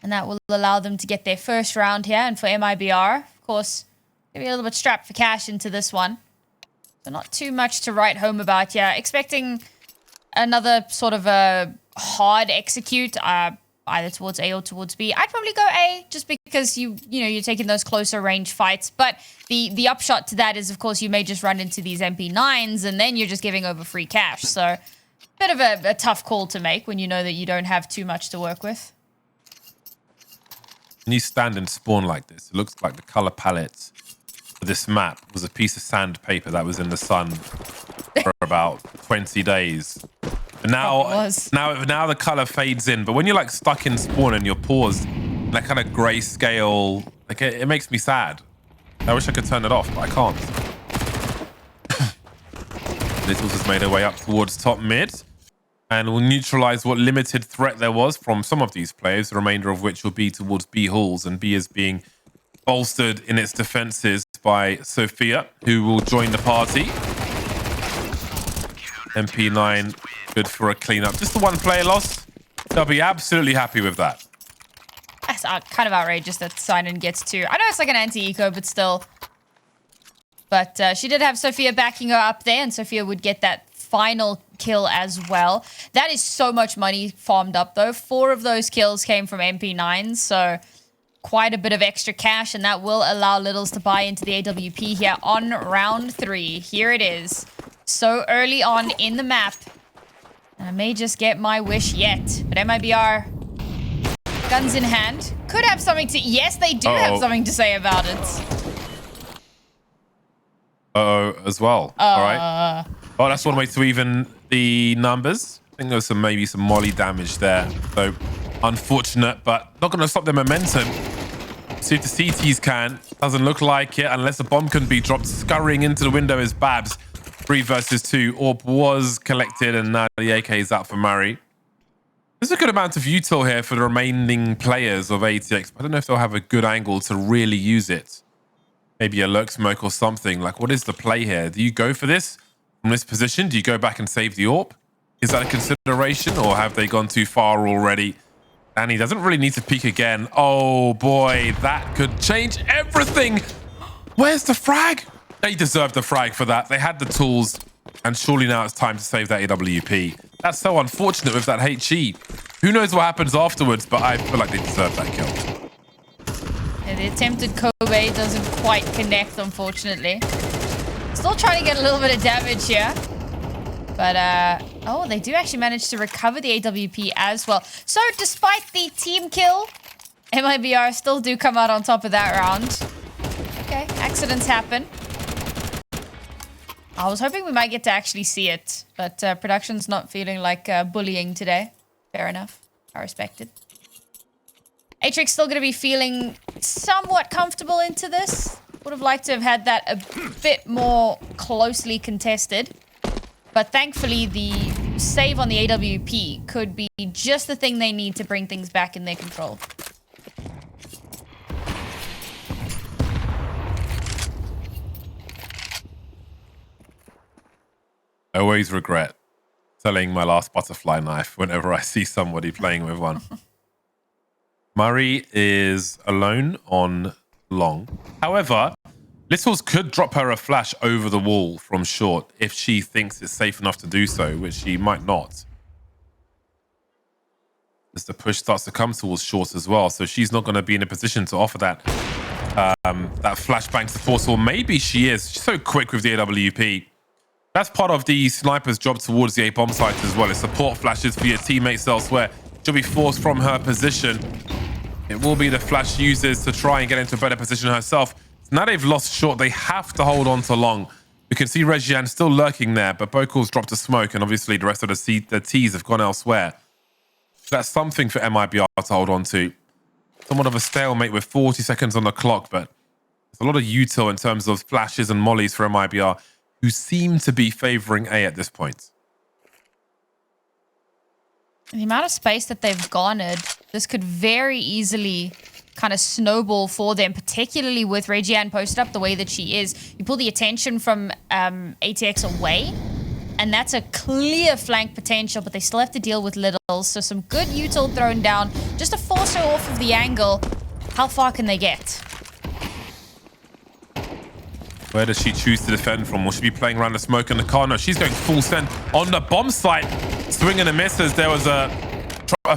And that will allow them to get their first round here. And for MIBR, of course, maybe a little bit strapped for cash into this one. So not too much to write home about here. Expecting another sort of a hard execute, either towards A or towards B. I'd probably go A, just because you're taking those closer range fights. But the upshot to that is, of course, you may just run into these MP9s, and then you're just giving over free cash. So bit of a tough call to make when you know that you don't have too much to work with. When you stand and spawn like this, it looks like the color palette for this map was a piece of sandpaper that was in the sun for about 20 days. But now the color fades in. But when you're like stuck in spawn and you're paused, that kind of grayscale, like it makes me sad. I wish I could turn it off, but I can't. Littles has made her way up towards top mid and will neutralize what limited threat there was from some of these players, the remainder of which will be towards B halls, and B is being bolstered in its defenses by Sophia, who will join the party. MP9, good for a cleanup. Just the one player loss. They'll be absolutely happy with that. That's kind of outrageous that Sinan gets 2. I know it's like an anti-eco, but still. But she did have Sophia backing her up there, and Sophia would get that final kill as well. That is so much money farmed up, though. 4 of those kills came from MP9s, so quite a bit of extra cash, and that will allow Littles to buy into the AWP here on round 3. Here it is. So early on in the map. And I may just get my wish yet, but MIBR, guns in hand, could have something to... Yes, they do have something to say about it. As well. All right. Oh, that's one way to even the numbers. I think there's maybe some molly damage there. So unfortunate, but not going to stop their momentum. see if the CTs can. Doesn't look like it unless a bomb can be dropped. Scurrying into the window is Babs. 3 versus 2. Orb was collected and now the AK is out for Murray. There's a good amount of util here for the remaining players of ATX. I don't know if they'll have a good angle to really use it. Maybe a lurk smoke or something. Like, what is the play here? Do you go for this from this position? Do you go back and save the AWP? Is that a consideration or have they gone too far already? And he doesn't really need to peek again. Oh boy, that could change everything. Where's the frag? They deserved the frag for that. They had the tools. And surely now it's time to save that AWP. That's so unfortunate with that HE. Who knows what happens afterwards, but I feel like they deserve that kill. Yeah, the attempted Kobe doesn't quite connect, unfortunately. Still trying to get a little bit of damage here. But, oh, they do actually manage to recover the AWP as well. So, despite the team kill, MIBR still do come out on top of that round. Okay, accidents happen. I was hoping we might get to actually see it, but production's not feeling like bullying today. Fair enough. I respect it. Atrix still going to be feeling somewhat comfortable into this. Would have liked to have had that a bit more closely contested. But thankfully, the save on the AWP could be just the thing they need to bring things back in their control. I always regret selling my last butterfly knife whenever I see somebody playing with one. Murray is alone on long. However, Littles could drop her a flash over the wall from short if she thinks it's safe enough to do so, which she might not. As the push starts to come towards short as well, so she's not going to be in a position to offer that flashbang support, or maybe she is. She's so quick with the AWP. That's part of the sniper's job towards the A bomb site as well. It's support flashes for your teammates elsewhere. She'll be forced from her position. It will be the flash users to try and get into a better position herself. Now they've lost short. They have to hold on to long. We can see Regiane still lurking there, but Bokal's dropped a smoke, and obviously the rest of the T's have gone elsewhere. That's something for MIBR to hold on to. Somewhat of a stalemate with 40 seconds on the clock, but there's a lot of util in terms of flashes and mollies for MIBR, who seem to be favoring A at this point. The amount of space that they've garnered, this could very easily kind of snowball for them, particularly with Regiane posted up the way that she is. You pull the attention from ATX away, and that's a clear flank potential, but they still have to deal with Littles. So some good util thrown down just to force her off of the angle. How far can they get? Where does she choose to defend from? Will she be playing around the smoke in the car? No, she's going full send on the bomb site. Swing and a misses. There was a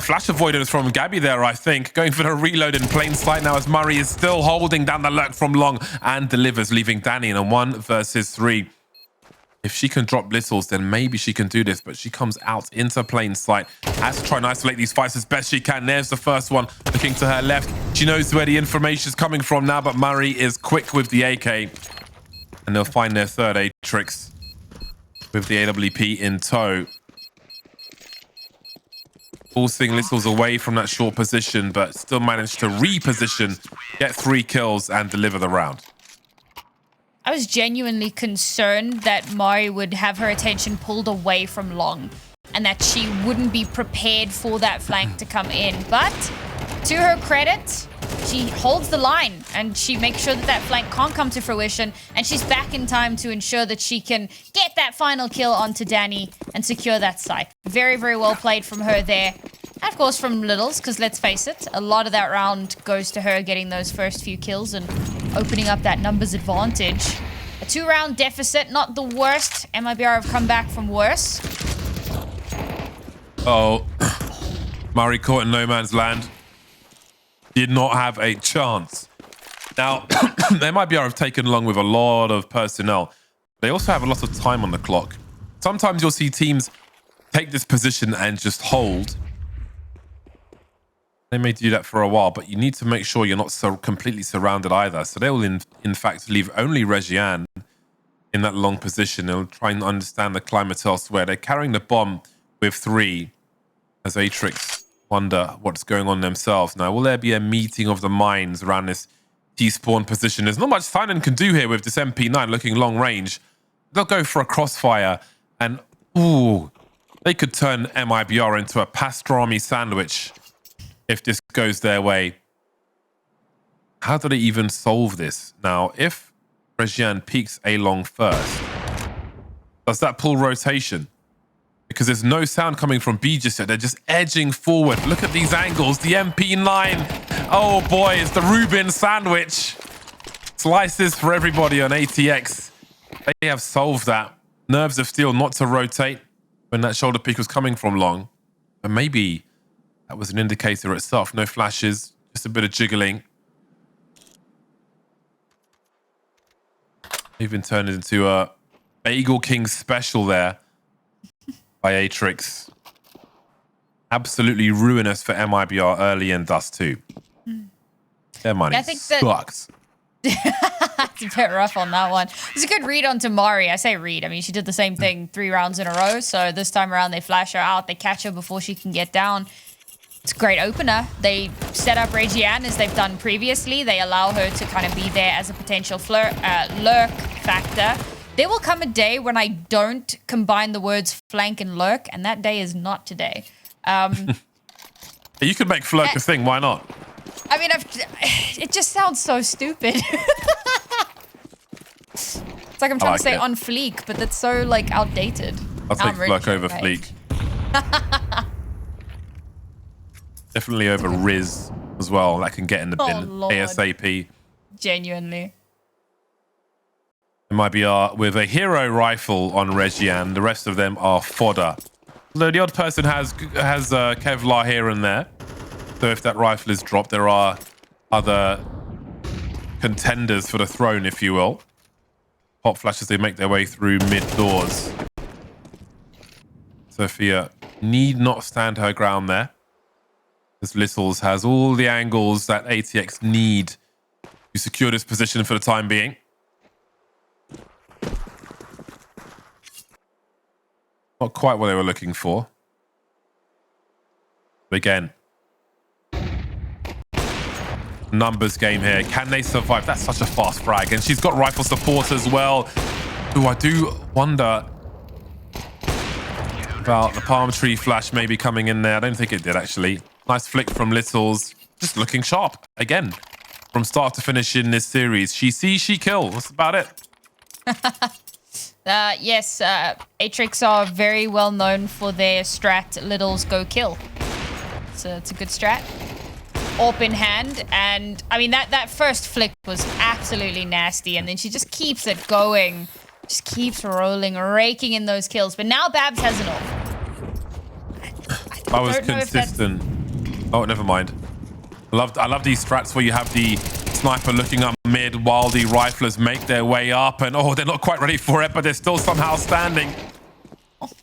flash avoidance from Gabby there, I think. Going for the reload in plain sight now as Murray is still holding down the lurk from long and delivers, leaving Danny in a 1 versus 3. If she can drop Littles, then maybe she can do this, but she comes out into plain sight. Has to try and isolate these fights as best she can. There's the first one, looking to her left. She knows where the information is coming from now, but Murray is quick with the AK. And they'll find their third Atrix with the AWP in tow. Forcing Littles away from that short position, but still managed to reposition, get 3 kills, and deliver the round. I was genuinely concerned that Mari would have her attention pulled away from long and that she wouldn't be prepared for that flank to come in. But to her credit, she holds the line and she makes sure that that flank can't come to fruition, and she's back in time to ensure that she can get that final kill onto Danny and secure that site. Very, very well played from her there. And of course from Littles, because let's face it, a lot of that round goes to her getting those first few kills and opening up that numbers advantage. A 2-round deficit, not the worst. MIBR have come back from worse. Oh, Murray caught in no man's land. Did not have a chance. Now, MIBR have taken along with a lot of personnel. They also have a lot of time on the clock. Sometimes you'll see teams take this position and just hold. They may do that for a while, but you need to make sure you're not so completely surrounded either. So they will, in fact, leave only Regiane in that long position. They'll try and understand the climate elsewhere. They're carrying the bomb with 3 as Atrix wonder what's going on themselves. Now, will there be a meeting of the minds around this T-spawn position. There's not much Tynan can do here with this MP9 looking long range. They'll go for a crossfire, and ooh, they could turn MIBR into a pastrami sandwich if this goes their way. How do they even solve this? Now, if Regian peeks A long first, does that pull rotation? Because there's no sound coming from B just yet. They're just edging forward. Look at these angles. The MP9. Oh boy, it's the Reuben sandwich. Slices for everybody on ATX. They have solved that. Nerves of steel not to rotate when that shoulder peak was coming from long. And maybe that was an indicator itself. No flashes, just a bit of jiggling. Even turned it into a Bagel King special there by Atrix. Absolutely ruinous for MIBR early in Dust2. Their money sucks. It's a bit rough on that one. It's a good read on Tamari. I say read. I mean, she did the same thing 3 rounds in a row. So this time around, they flash her out. They catch her before she can get down. It's a great opener. They set up Regian as they've done previously. They allow her to kind of be there as a potential lurk factor. There will come a day when I don't combine the words flank and lurk, and that day is not today. You could make flurk a thing. Why not? I mean, it just sounds so stupid. It's like I'm trying to say on fleek, but that's so like outdated. I'll take flurk over fleek. Definitely over Riz as well. That can get in the bin ASAP. Genuinely. MIBR with a hero rifle on Regian. The rest of them are fodder. Although the odd person has Kevlar here and there. So if that rifle is dropped, there are other contenders for the throne, if you will. Hot flashes, they make their way through mid doors. Sophia need not stand her ground there, as Littles has all the angles that ATX need to secure this position for the time being. Not quite what they were looking for. But again, numbers game here. Can they survive? That's such a fast frag. And she's got rifle support as well. Ooh, I do wonder about the palm tree flash maybe coming in there. I don't think it did, actually. Nice flick from Littles. Just looking sharp. Again, from start to finish in this series. She sees, she kills. That's about it. Yes, Atrix are very well known for their strat, Littles Go Kill. So it's a good strat. AWP in hand, and I mean that first flick was absolutely nasty, and then she just keeps it going. Just keeps rolling, raking in those kills. But now Babs has an AWP. I was consistent. Oh, never mind. I love these strats where you have the sniper looking up mid while the riflers make their way up, and oh, they're not quite ready for it, but they're still somehow standing.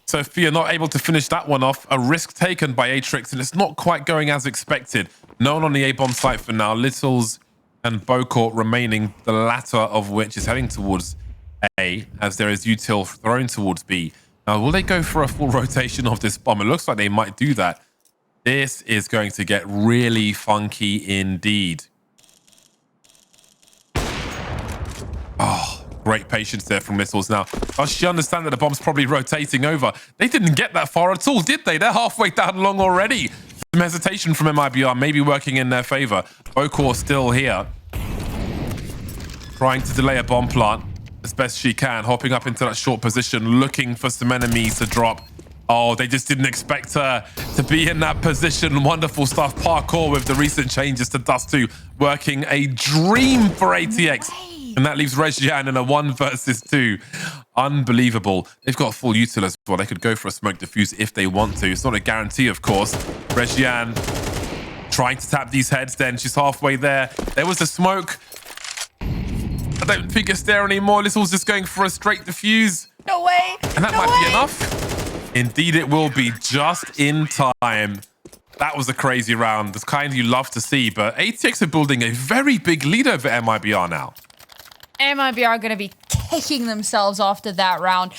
Sophia not able to finish that one off. A risk taken by Atrix, and it's not quite going as expected. No one on the A-bomb site for now. Littles and Bocor remaining, the latter of which is heading towards A, as there is util thrown towards B. Now, will they go for a full rotation of this bomb? It looks like they might do that. This is going to get really funky indeed. Oh, great patience there from Littles. Now, does she understand that the bomb's probably rotating over? They didn't get that far at all, did they? They're halfway down long already. Some hesitation from MIBR, maybe working in their favor. Bocor still here, trying to delay a bomb plant as best she can, hopping up into that short position, looking for some enemies to drop. Oh, they just didn't expect her to be in that position. Wonderful stuff. Parkour with the recent changes to Dust2, working a dream for ATX. And that leaves Regian in a 1 versus 2. Unbelievable. They've got full util as well. They could go for a smoke diffuse if they want to. It's not a guarantee, of course. Regian trying to tap these heads then. She's halfway there. There was a smoke. I don't think it's there anymore. Little's just going for a straight diffuse. No way. And that might be enough. Indeed, it will be just in time. That was a crazy round. The kind you love to see. But ATX are building a very big lead over MIBR now. MIBR are going to be kicking themselves after that round.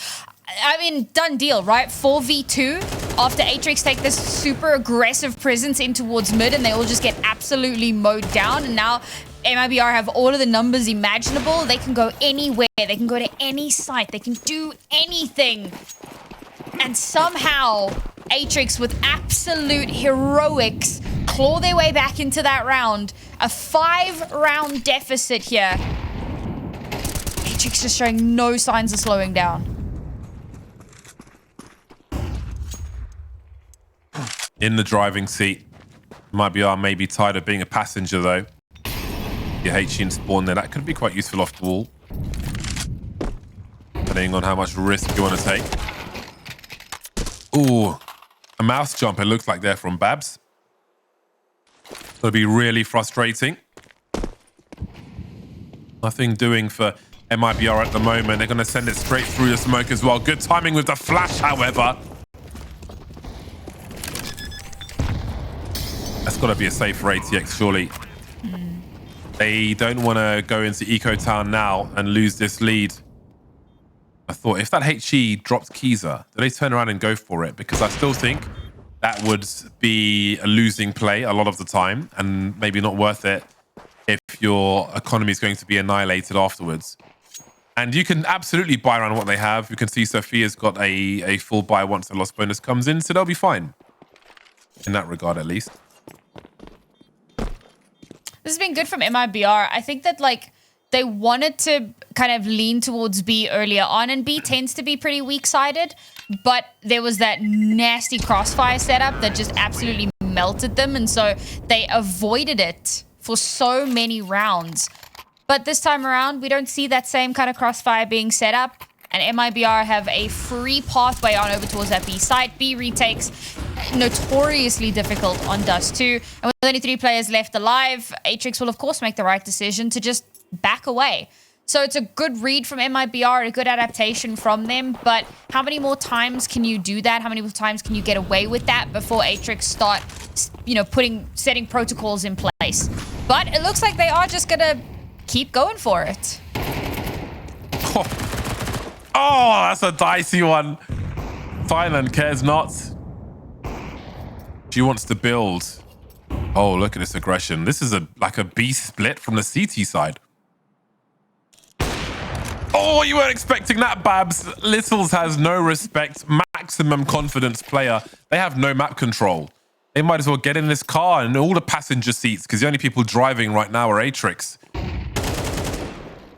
I mean, done deal, right? 4v2 after Atrix take this super aggressive presence in towards mid, and they all just get absolutely mowed down. And now MIBR have all of the numbers imaginable. They can go anywhere. They can go to any site. They can do anything. And somehow, Atrix, with absolute heroics, claw their way back into that round. A 5-round deficit here. Atrix just showing no signs of slowing down. In the driving seat. MIBR may be tired of being a passenger, though. Your HE and spawn there. That could be quite useful off the wall. Depending on how much risk you want to take. Ooh, a mouse jump, it looks like there from Babs. It'll be really frustrating. Nothing doing for MIBR at the moment. They're going to send it straight through the smoke as well. Good timing with the flash, however. That's got to be a safe for ATX, surely. They don't want to go into Eco Town now and lose this lead. I thought if that HE dropped Keyser, do they turn around and go for it? Because I still think that would be a losing play a lot of the time and maybe not worth it if your economy is going to be annihilated afterwards. And you can absolutely buy around what they have. You can see Sophia's got a full buy once the loss bonus comes in, so they'll be fine. In that regard, at least. This has been good from MIBR. I think that, like, they wanted to kind of lean towards B earlier on, and B tends to be pretty weak-sided, but there was that nasty crossfire setup that just absolutely melted them, and so they avoided it for so many rounds. But this time around, we don't see that same kind of crossfire being set up, and MIBR have a free pathway on over towards that B site. B retakes notoriously difficult on Dust2, and with only 3 players left alive, Atrix will of course make the right decision to just back away. So it's a good read from MIBR, a good adaptation from them, but how many more times can you do that? How many more times can you get away with that before Atrix start, you know, setting protocols in place? But it looks like they are just gonna keep going for it. Oh, that's a dicey one. Thailand cares not. She wants to build. Oh, look at this aggression. This is like a B split from the CT side. Oh, you weren't expecting that, Babs. Littles has no respect. Maximum confidence player. They have no map control. They might as well get in this car and all the passenger seats because the only people driving right now are Atrix.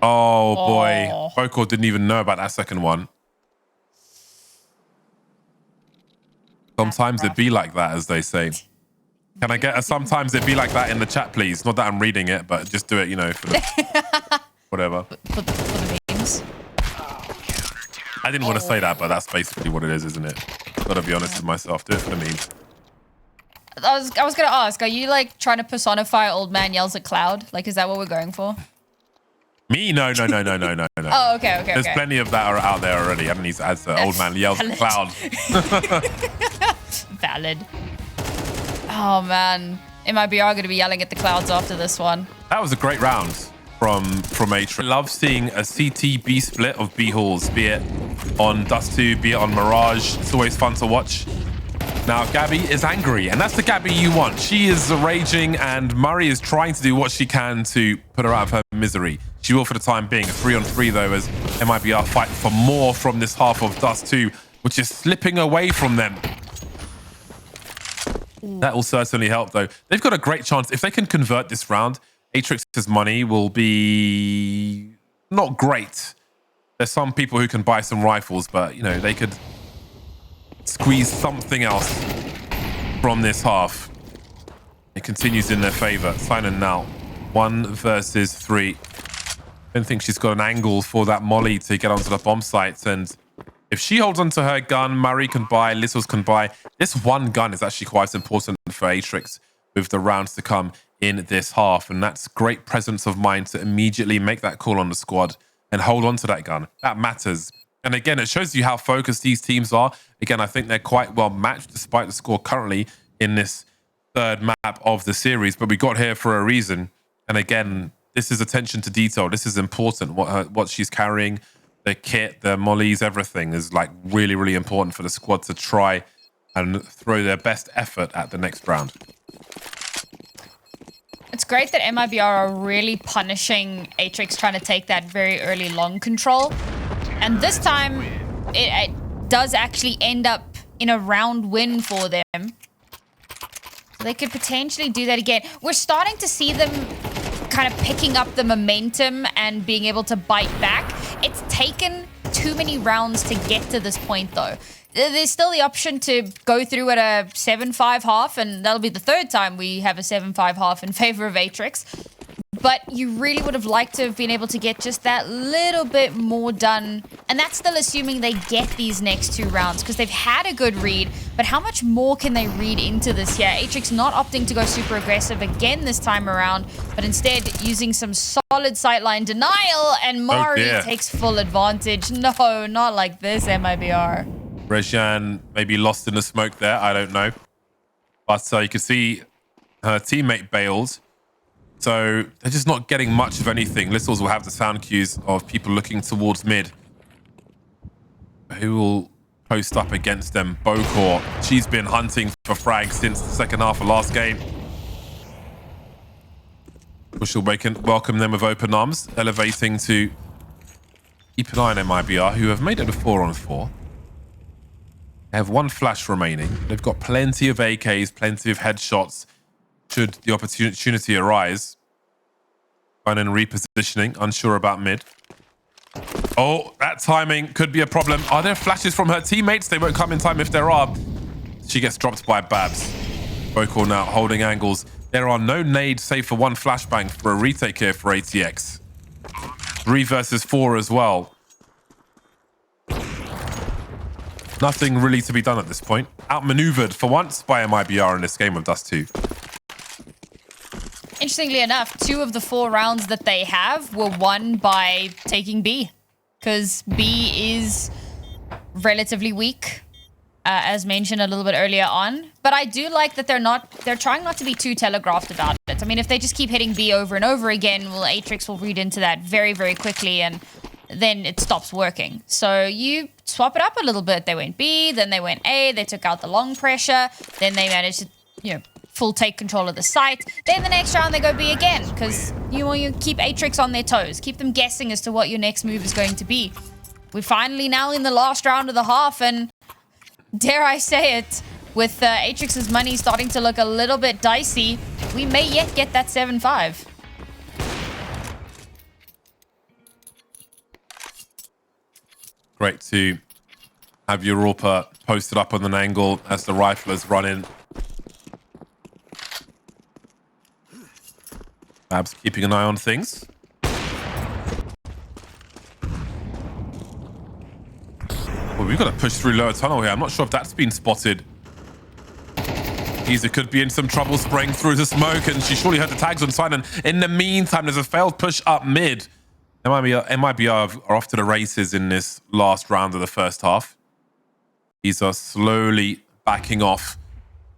Oh, boy. Boko didn't even know about that second one. Sometimes it be like that, as they say. Can I get a sometimes it be like that in the chat, please? Not that I'm reading it, but just do it, you know, for the whatever. For the memes. I didn't want to say that, but that's basically what it is, isn't it? Gotta be honest with myself. Do it for the memes. I was gonna ask, are you like trying to personify old man yells at cloud? Like, is that what we're going for? Me? No. Oh, okay. There's plenty of that are out there already. I don't need to add to old man yells at cloud. Valid. Oh, man. MIBR going to be yelling at the clouds after this one. That was a great round from Atrix. I love seeing a CT B split of B halls, be it on Dust2, be it on Mirage. It's always fun to watch. Now, Gabby is angry, and that's the Gabby you want. She is raging, and Murray is trying to do what she can to put her out of her misery. She will for the time being. A 3-on-3, though, as MIBR fight for more from this half of Dust2, which is slipping away from them. That will certainly help, though. They've got a great chance. If they can convert this round, Atrix's money will be not great. There's some people who can buy some rifles, but, you know, they could squeeze something else from this half. It continues in their favor. Silent now. 1 versus 3. I don't think she's got an angle for that Molly to get onto the bomb site. And if she holds onto her gun, Murray can buy, Littles can buy. This one gun is actually quite important for Atrix with the rounds to come in this half. And that's great presence of mind to immediately make that call on the squad and hold on to that gun. That matters. And again, it shows you how focused these teams are. Again, I think they're quite well matched despite the score currently in this third map of the series. But we got here for a reason. And again, this is attention to detail. This is important. What she's carrying, the kit, the mollies, everything is like really, really important for the squad to try and throw their best effort at the next round. it's great that MIBR are really punishing Atrix trying to take that very early long control. And this time, it does actually end up in a round win for them. So they could potentially do that again. We're starting to see them kind of picking up the momentum and being able to bite back. It's taken too many rounds to get to this point, though. There's still the option to go through at a 7-5 half, and that'll be the third time we have a 7-5 half in favor of Atrix. But you really would have liked to have been able to get just that little bit more done. And that's still assuming they get these next 2 rounds, because they've had a good read. But how much more can they read into this here? Atrix not opting to go super aggressive again this time around, but instead using some solid sightline denial, and Mari takes full advantage. No, not like this, MIBR. Rejan maybe lost in the smoke there. I don't know. But you can see her teammate bailed. So they're just not getting much of anything. Littles will have the sound cues of people looking towards mid. Who will post up against them? Bokor. She's been hunting for frags since the second half of last game. Bush will welcome them with open arms, elevating to keep an eye on MIBR, who have made it a 4-on-4. They have 1 flash remaining. They've got plenty of AKs, plenty of headshots, should the opportunity arise. Fine and repositioning, unsure about mid. Oh, that timing could be a problem. Are there flashes from her teammates? They won't come in time if there are. She gets dropped by Babs. Bokor now holding angles. There are no nades save for 1 flashbang for a retake here for ATX. 3 versus 4 as well. Nothing really to be done at this point. Outmaneuvered for once by MIBR in this game of Dust2. Interestingly enough, 2 of the 4 rounds that they have were won by taking B. Because B is relatively weak, as mentioned a little bit earlier on. But I do like that they're trying not to be too telegraphed about it. I mean, if they just keep hitting B over and over again, well, Atrix will read into that very, very quickly, and then it stops working. So you swap it up a little bit. They went B, then they went A, they took out the long pressure, then they managed to, full take control of the site. Then the next round they go B again, because you want to keep Atrix on their toes, keep them guessing as to what your next move is going to be. We're finally now in the last round of the half, and dare I say it, with Atrix's money starting to look a little bit dicey, we may yet get that 7-5. Great to have Europa posted up on an angle as the riflers run in. Babs keeping an eye on things. Well, we've got to push through lower tunnel here. I'm not sure if that's been spotted. Easy could be in some trouble spraying through the smoke, and she surely heard the tags on side. And in the meantime, there's a failed push up mid. MIBR are off to the races in this last round of the first half. These are slowly backing off,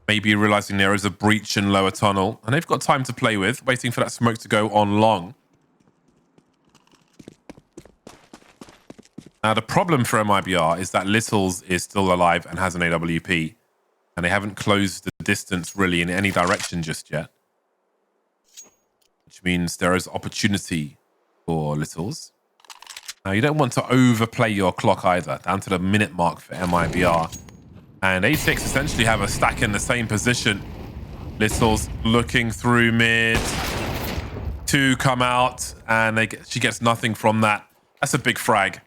maybe realizing there is a breach in lower tunnel, and they've got time to play with, waiting for that smoke to go on long. Now, the problem for MIBR is that Littles is still alive and has an AWP, and they haven't closed the distance really in any direction just yet, which means there is opportunity for Littles. Now, you don't want to overplay your clock either, down to the minute mark for MIBR. And A6 essentially have a stack in the same position. Littles looking through mid. 2 come out, and she gets nothing from that. That's a big frag.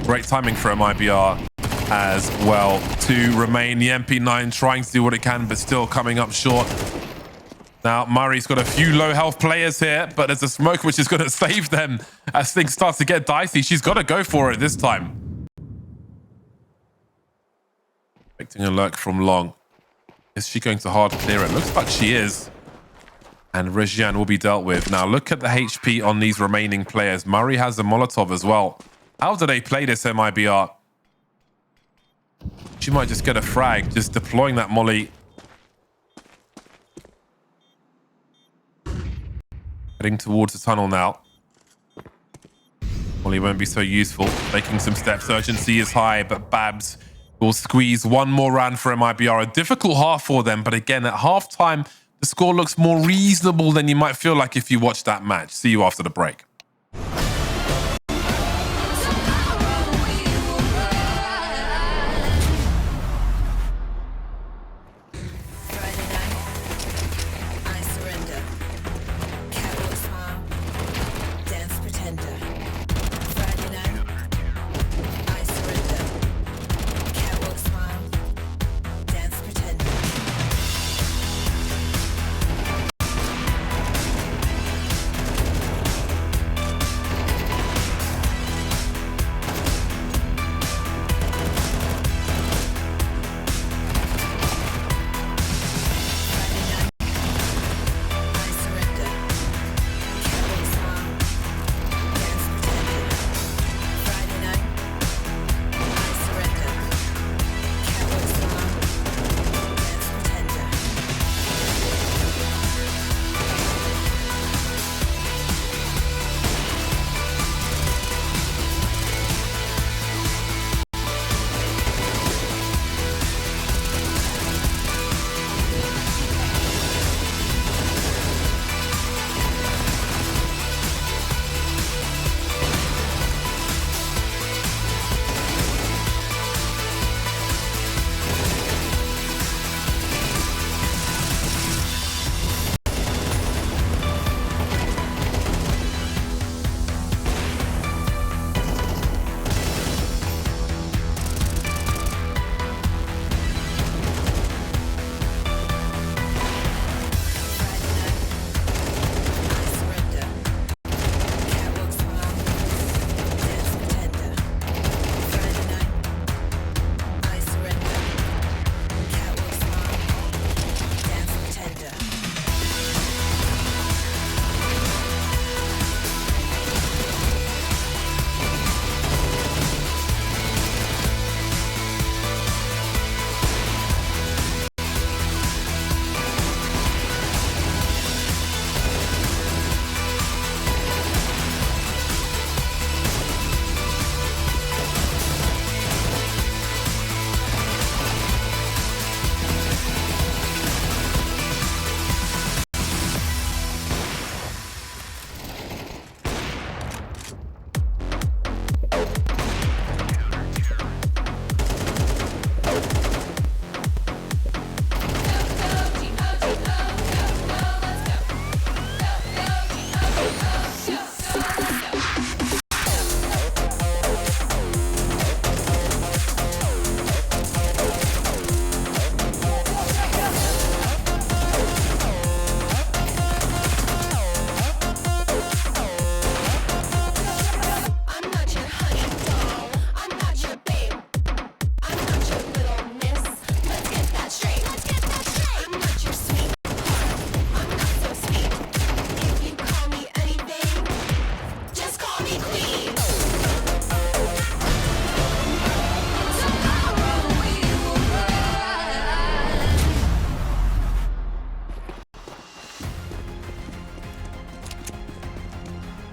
Great timing for MIBR as well to remain. The MP9 trying to do what it can, but still coming up short. Now, Murray's got a few low health players here, but there's a smoke which is going to save them as things start to get dicey. She's got to go for it this time. Expecting a lurk from long. Is she going to hard clear it? Looks like she is. And Regian will be dealt with. Now, look at the HP on these remaining players. Murray has a Molotov as well. How do they play this, MIBR? She might just get a frag, just deploying that molly. Heading towards the tunnel now. Molly won't be so useful. Making some steps. Urgency is high, but Babs will squeeze one more round for MIBR. A difficult half for them, but again, at halftime, the score looks more reasonable than you might feel like if you watch that match. See you after the break.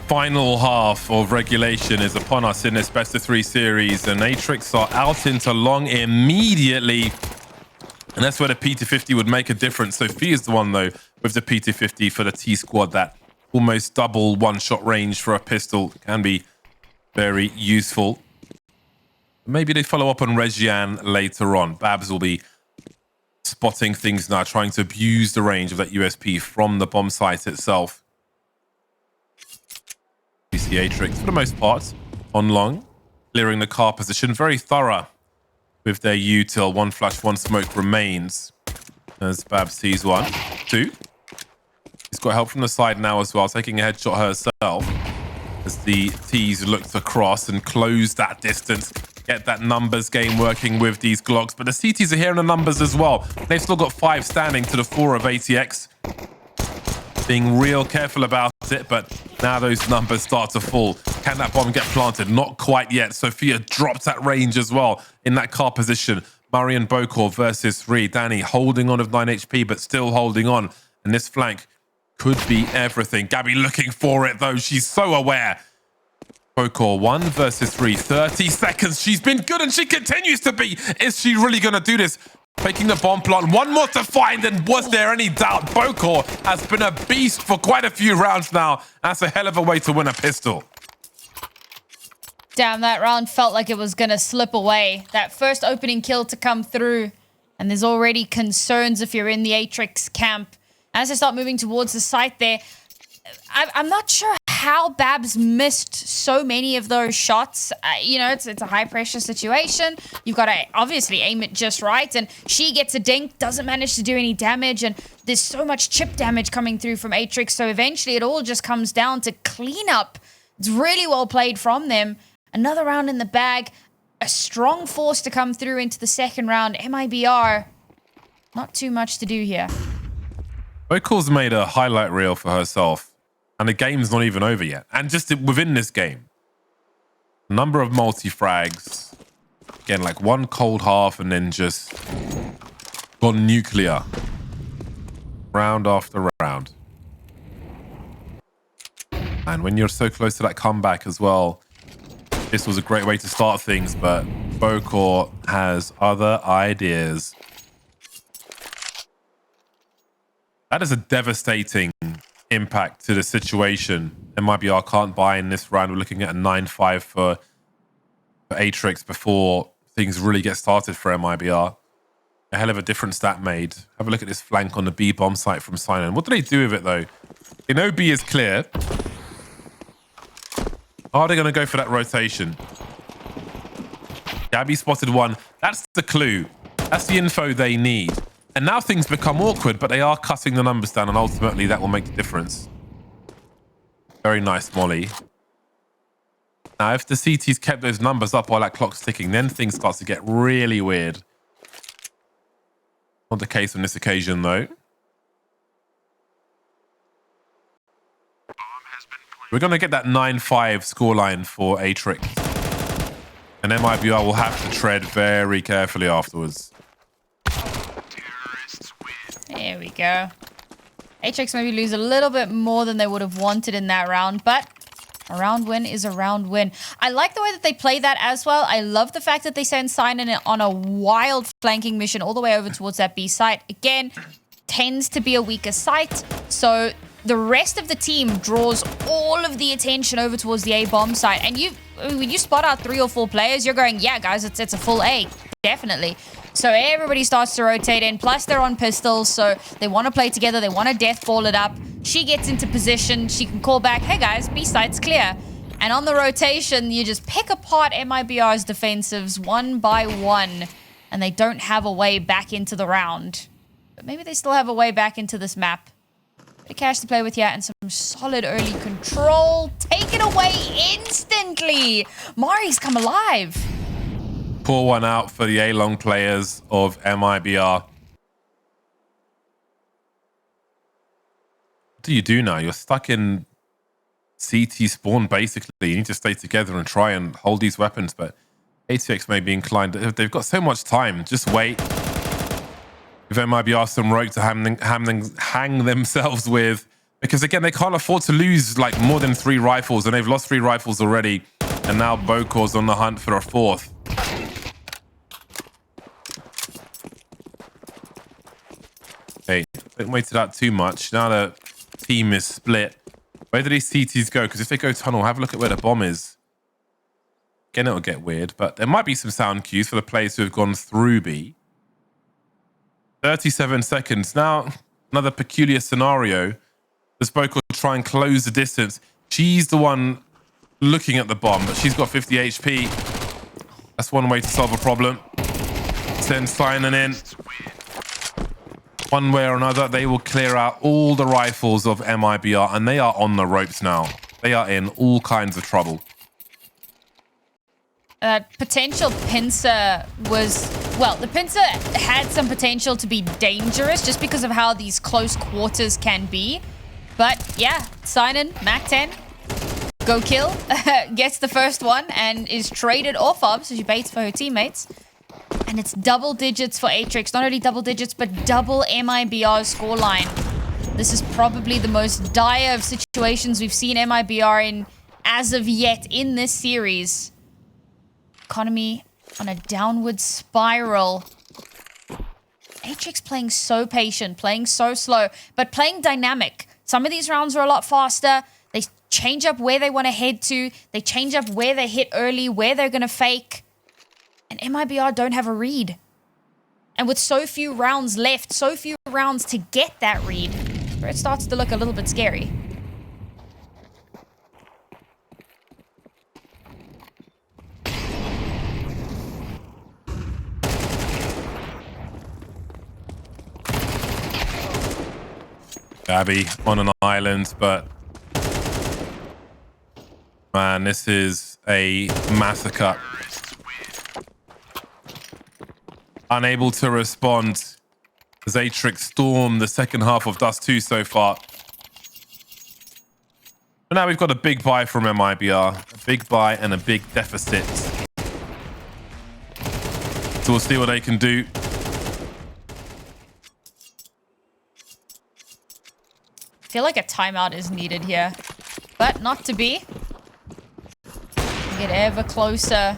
Final half of regulation is upon us in this best of 3 series, and Atrix are out into long immediately, and that's where the P250 would make a difference. Sophia's the one though with the P250 for the T squad. That almost double one-shot range for a pistol can be very useful. Maybe they follow up on Regian later on. Babs will be spotting things now, trying to abuse the range of that USP from the bomb site itself. We see Atrix, for the most part, on long, clearing the car position. Very thorough with their util. 1 flash, 1 smoke remains. As Babs sees 1, 2. He's got help from the side now as well, taking a headshot herself. As the T's look to cross and close that distance. Get that numbers game working with these Glocks. But the CTs are here in the numbers as well. They've still got 5 standing to the 4 of ATX. Being real careful about it, but now those numbers start to fall. Can that bomb get planted? Not quite yet. Sophia dropped at range as well in that car position. Murray and Bokor versus 3. Danny holding on with 9 HP, but still holding on. And this flank could be everything. Gabby looking for it, though. She's so aware. Bokor 1 versus 3. 30 seconds. She's been good, and she continues to be. Is she really going to do this? taking the bomb plot. One more to find, and was there any doubt? Bokor has been a beast for quite a few rounds now. That's a hell of a way to win a pistol. Damn, that round felt like it was going to slip away. That first opening kill to come through. And there's already concerns if you're in the Atrix camp. As I start moving towards the site there, I'm not sure how Babs missed so many of those shots. You know, it's a high-pressure situation. You've got to obviously aim it just right. And she gets a dink, doesn't manage to do any damage. And there's so much chip damage coming through from Atrix. So eventually it all just comes down to cleanup. It's really well played from them. Another round in the bag. A strong force to come through into the second round. MIBR, not too much to do here. Bokor's made a highlight reel for herself, and the game's not even over yet. And just within this game, number of multi-frags. Again, like one cold half and then just gone nuclear. Round after round. And when you're so close to that comeback as well, this was a great way to start things, but Bokor has other ideas. That is a devastating impact to the situation. MIBR can't buy in this round. We're looking at a 9-5 for Atrix before things really get started for MIBR. A hell of a different stat made. Have a look at this flank on the B bomb site from Sinon. What do they do with it though? They know B is clear. Are they going to go for that rotation? Gabby spotted one. That's the clue. That's the info they need. And now things become awkward, but they are cutting the numbers down, and ultimately that will make the difference. Very nice, Molly. Now, if the CT's kept those numbers up while that clock's ticking, then things start to get really weird. Not the case on this occasion, though. We're going to get that 9-5 scoreline for Atrix. And MIBR will have to tread very carefully afterwards. There we go. Atrix maybe lose a little bit more than they would have wanted in that round, but a round win is a round win. I like the way that they play that as well. I love the fact that they send Sinon on a wild flanking mission all the way over towards that B site. Again, tends to be a weaker site, so the rest of the team draws all of the attention over towards the A bomb site. And when you spot out 3 or 4 players, you're going, yeah, guys, it's a full A. Definitely. So everybody starts to rotate in. Plus, they're on pistols, so they want to play together. They want to death ball it up. She gets into position. She can call back, hey, guys, B site's clear. And on the rotation, you just pick apart MIBR's defensives one by one. And they don't have a way back into the round. But maybe they still have a way back into this map. Bit of cash to play with here and some solid early control. Take it away instantly. Mari's come alive. Pour one out for the A-long players of MIBR. What do you do now? You're stuck in CT spawn, basically. You need to stay together and try and hold these weapons, but ATX may be inclined. They've got so much time. Just wait. If MIBR some rope to hang themselves with, because again, they can't afford to lose like more than 3 rifles, and they've lost 3 rifles already, and now Bokor's on the hunt for a 4th. Hey, don't wait it out too much. Now the team is split. Where do these CTs go? Because if they go tunnel, have a look at where the bomb is. Again, it'll get weird, but there might be some sound cues for the players who have gone through B. 37 seconds. Now, another peculiar scenario. Does Bokor try and close the distance? She's the one looking at the bomb, but she's got 50 HP. That's one way to solve a problem. Send Sinon in. One way or another, they will clear out all the rifles of MIBR, and they are on the ropes now. They are in all kinds of trouble. Potential pincer was... Well, the pincer had some potential to be dangerous just because of how these close quarters can be. But yeah, Sinon, Mac 10, go kill, gets the first one and is traded off of, so she baits for her teammates. And it's double digits for Atrix. Not only double digits, but double MIBR's scoreline. This is probably the most dire of situations we've seen MIBR in as of yet in this series. Economy on a downward spiral. Atrix playing so patient, playing so slow, but playing dynamic. Some of these rounds are a lot faster. They change up where they want to head to. They change up where they hit early, where they're going to fake. And MIBR don't have a read. And with so few rounds left, so few rounds to get that read, it starts to look a little bit scary. Abby on an island, but man, this is a massacre. Unable to respond as Atrix storm the second half of Dust2 so far. But now we've got a big buy from MIBR, a big buy and a big deficit. So we'll see what they can do. I feel like a timeout is needed here, but not to be. Get ever closer.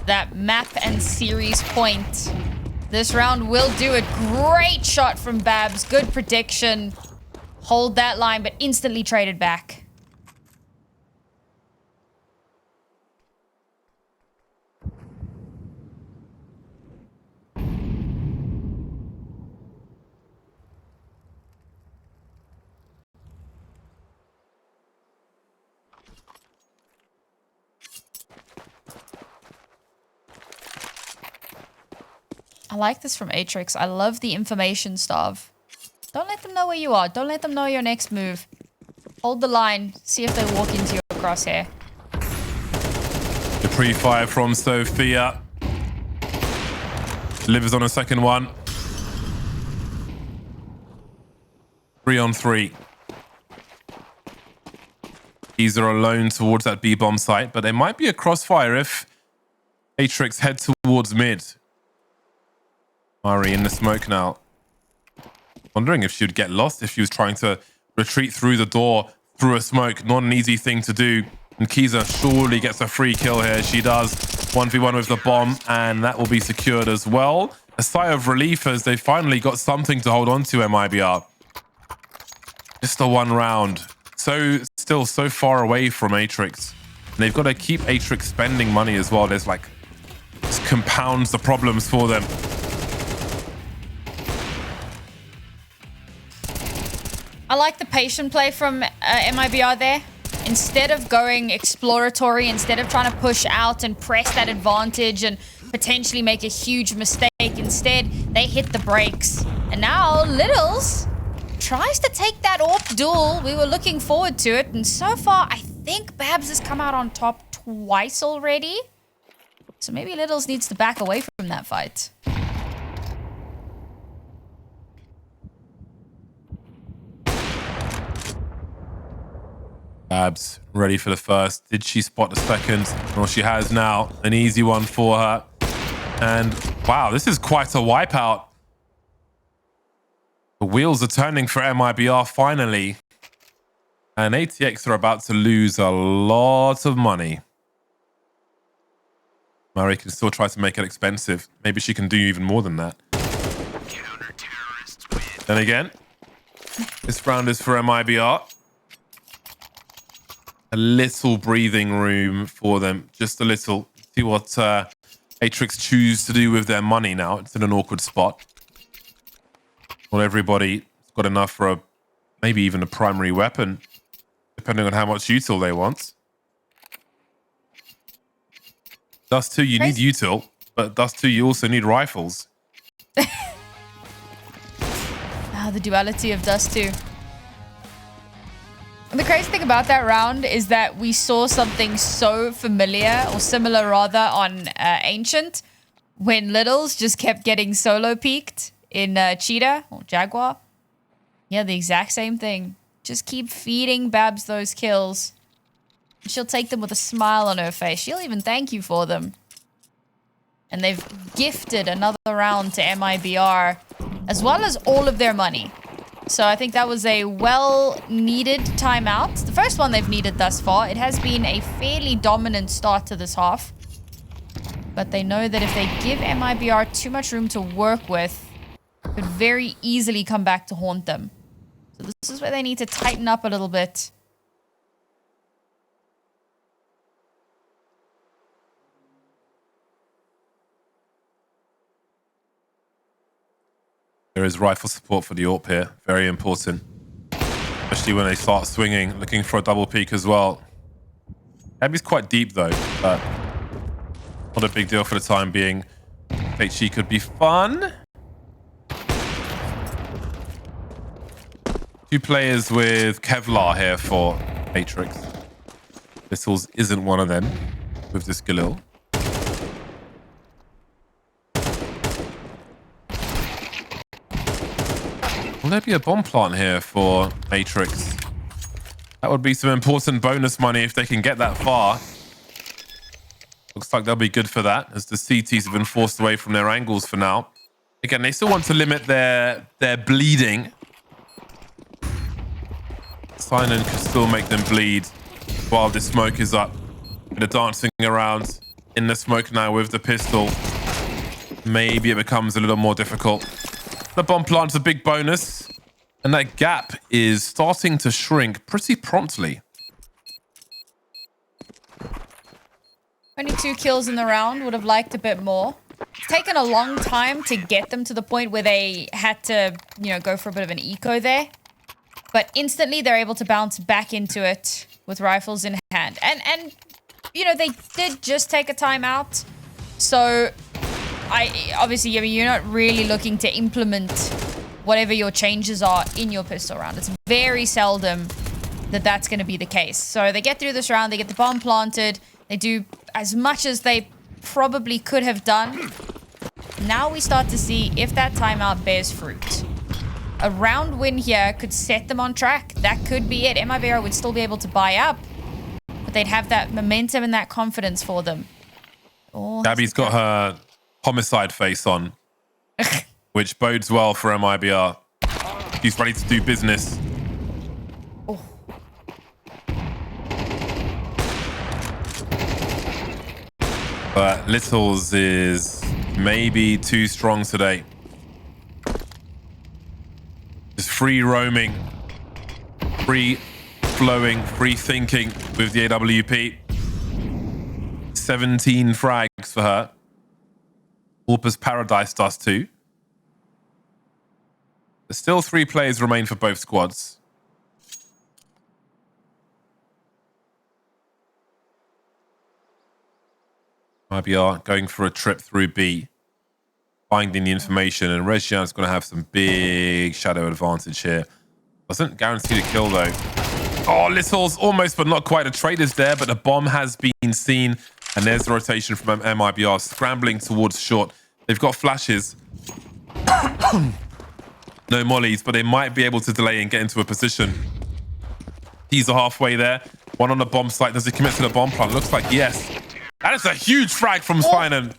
That map and series point. This round will do it. Great shot from Babs. Good prediction. Hold that line, but instantly traded back. I like this from Atrix. I love the information starve. Don't let them know where you are. Don't let them know your next move. Hold the line. See if they walk into your crosshair. The pre-fire from Sophia. Delivers on a second one. 3-on-3. These are alone towards that B-bomb site, but there might be a crossfire if Atrix head towards mid. Mari in the smoke now. Wondering if she would get lost if she was trying to retreat through the door, through a smoke. Not an easy thing to do. And Kiza surely gets a free kill here. She does. 1v1 with the bomb, and that will be secured as well. A sigh of relief as they finally got something to hold on to, MIBR. Just the one round. So, still so far away from Atrix. And they've got to keep Atrix spending money as well. There's like, just compounds the problems for them. I like the patient play from MIBR there. Instead of going exploratory, instead of trying to push out and press that advantage and potentially make a huge mistake, instead they hit the brakes. And now Littles tries to take that AWP duel. We were looking forward to it. And so far, I think Babs has come out on top twice already. So maybe Littles needs to back away from that fight. Babs ready for the first. Did she spot the second? Well, she has now. An easy one for her. And wow, this is quite a wipeout. The wheels are turning for MIBR finally. And ATX are about to lose a lot of money. Mari can still try to make it expensive. Maybe she can do even more than that. Then again, this round is for MIBR. A little breathing room for them, just a little. See what Atrix choose to do with their money now. It's in an awkward spot. Not everybody's got enough for maybe even a primary weapon, depending on how much util they want. Dust2, you need util, but Dust2, you also need rifles. The duality of Dust2. And the crazy thing about that round is that we saw something so familiar, or similar rather, on Ancient, when Littles just kept getting solo peeked in Cheetah or Jaguar. Yeah, the exact same thing. Just keep feeding Babs those kills. She'll take them with a smile on her face. She'll even thank you for them. And they've gifted another round to MIBR, as well as all of their money. So I think that was a well-needed timeout. The first one they've needed thus far. It has been a fairly dominant start to this half. But they know that if they give MIBR too much room to work with, could very easily come back to haunt them. So this is where they need to tighten up a little bit. There is rifle support for the AWP here. Very important. Especially when they start swinging, looking for a double peek as well. Abby's quite deep though, but not a big deal for the time being. HE could be fun. 2 players with Kevlar here for Atrix. Whistles isn't one of them with this Galil. Will there be a bomb plant here for Atrix? That would be some important bonus money if they can get that far. Looks like they'll be good for that, as the CTs have been forced away from their angles for now. Again, they still want to limit their bleeding. Sinan can still make them bleed while the smoke is up. They're dancing around in the smoke now with the pistol. Maybe it becomes a little more difficult. The bomb plant's a big bonus, and that gap is starting to shrink pretty promptly. Only 2 kills in the round. Would have liked a bit more. It's taken a long time to get them to the point where they had to, go for a bit of an eco there. But instantly they're able to bounce back into it with rifles in hand. And they did just take a timeout. So obviously, you're not really looking to implement whatever your changes are in your pistol round. It's very seldom that that's going to be the case. So they get through this round, they get the bomb planted, they do as much as they probably could have done. Now we start to see if that timeout bears fruit. A round win here could set them on track. That could be it. MIBR would still be able to buy up, but they'd have that momentum and that confidence for them. Oh, Gabby's got her homicide face on, which bodes well for MIBR. He's ready to do business. Oh. But Littles is maybe too strong today. Just free roaming, free flowing, free thinking with the AWP. 17 frags for her. Orpa's Paradise Dust2. There's still 3 players remain for both squads. MIBR going for a trip through B, finding the information, and Regian's going to have some big shadow advantage here. Doesn't guarantee the kill though. Oh, Littles almost, but not quite. A trade is there, but a bomb has been seen, and there's the rotation from MIBR scrambling towards short. They've got flashes. No mollies, but they might be able to delay and get into a position. He's halfway there. One on the bomb site. Does he commit to the bomb plant? Looks like yes. That is a huge frag from Sinan.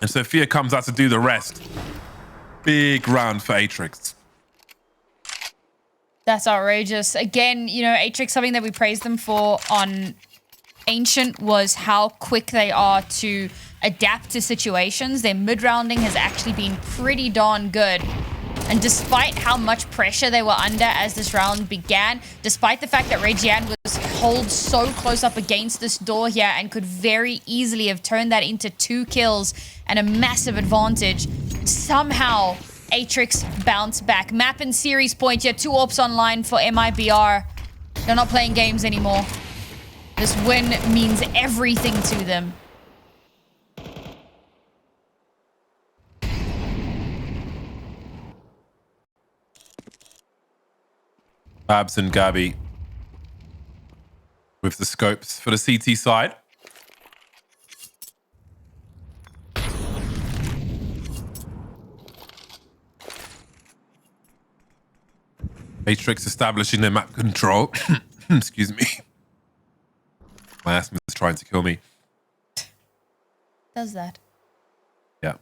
And Sophia comes out to do the rest. Big round for Atrix. That's outrageous. Again, Atrix, something that we praised them for on Ancient was how quick they are to adapt to situations. Their mid-rounding has actually been pretty darn good. And despite how much pressure they were under as this round began, despite the fact that Regian was holed so close up against this door here and could very easily have turned that into 2 kills and a massive advantage, somehow Atrix bounced back. Map and series point here, 2 AWPs online for MIBR. They're not playing games anymore. This win means everything to them. Babs and Gabby with the scopes for the CT side. Atrix establishing their map control. Excuse me. My asthma is trying to kill me. Does that? Yeah.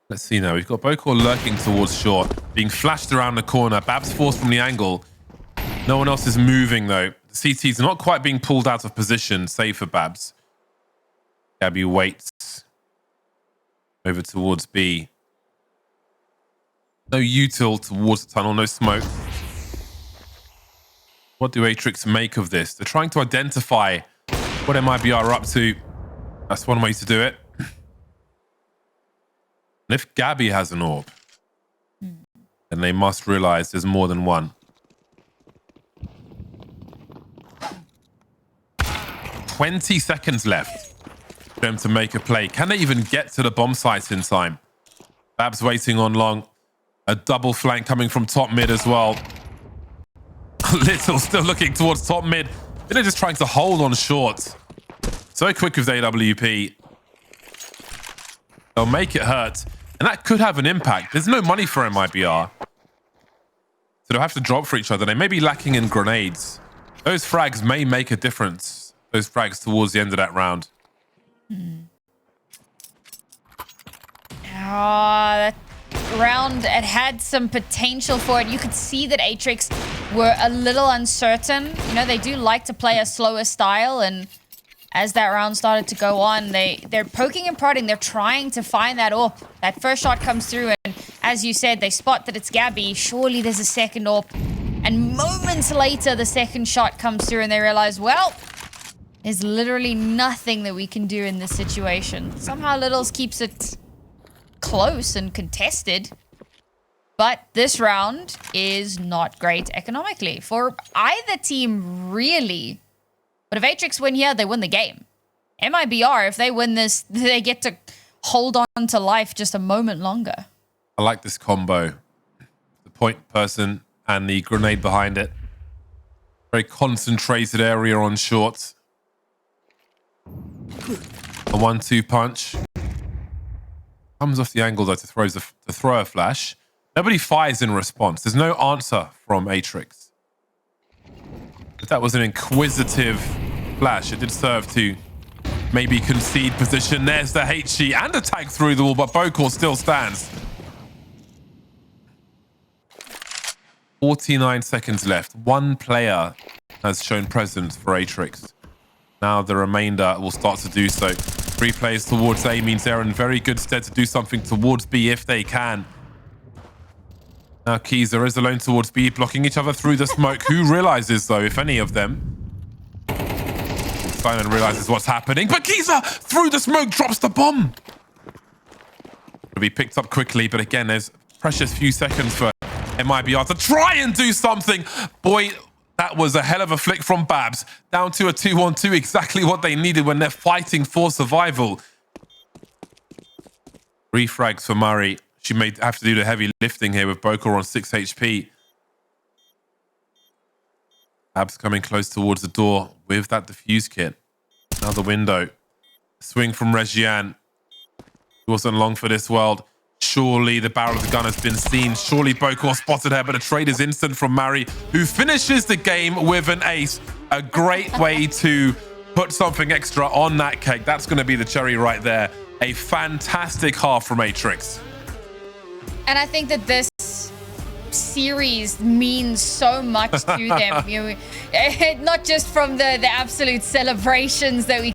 Let's see now. We've got Bokor lurking towards short, being flashed around the corner. Babs forced from the angle. No one else is moving though. The CT's not quite being pulled out of position, save for Babs. Gabby waits over towards B. No util towards the tunnel, no smoke. What do Atrix make of this? They're trying to identify what MIBR are up to. That's one way to do it. And if Gabby has an orb, then they must realize there's more than one. 20 seconds left for them to make a play. Can they even get to the bomb sites in time? Babs waiting on long. A double flank coming from top mid as well. Little still looking towards top mid. They're just trying to hold on short. So quick with AWP. They'll make it hurt. And that could have an impact. There's no money for MIBR. So they'll have to drop for each other. They may be lacking in grenades. Those frags may make a difference. Those frags towards the end of that round. That round, it had some potential for it. You could see that Atrix were a little uncertain. You know, they do like to play a slower style, and as that round started to go on, they're poking and prodding. They're trying to find that AWP. That first shot comes through, and as you said, they spot that it's Gabby. Surely there's a second AWP. And moments later, the second shot comes through, and they realize, well, there's literally nothing that we can do in this situation. Somehow Littles keeps it close and contested. But this round is not great economically for either team, really. But if Atrix win here, they win the game. MIBR, if they win this, they get to hold on to life just a moment longer. I like this combo. The point person and the grenade behind it. Very concentrated area on short. A 1-2 punch. Comes off the angle though to throw a flash. Nobody fires in response. There's no answer from Atrix. If that was an inquisitive flash, it did serve to maybe concede position. There's the HE and a tag through the wall, but Bokor still stands. 49 seconds left. One player has shown presence for Atrix. Now the remainder will start to do so. 3 players towards A means they're in very good stead to do something towards B if they can. Now Keyser is alone towards B, blocking each other through the smoke. Who realizes, though, if any of them? Simon realizes what's happening, but Keyser through the smoke drops the bomb. It'll be picked up quickly, but again, there's precious few seconds for MIBR to try and do something. Boy, that was a hell of a flick from Babs. Down to a 2-on-2, exactly what they needed when they're fighting for survival. 3 frags for Murray. She may have to do the heavy lifting here with Bokor on 6 HP. Babs coming close towards the door with that defuse kit. Now the window. Swing from Regian. He wasn't long for this world. Surely the barrel of the gun has been seen. Surely Bokor spotted her, but a trade is instant from Mari, who finishes the game with an ace. A great way to put something extra on that cake. That's going to be the cherry right there. A fantastic half from Atrix. And I think that this series means so much to them. You know, not just from the absolute celebrations that we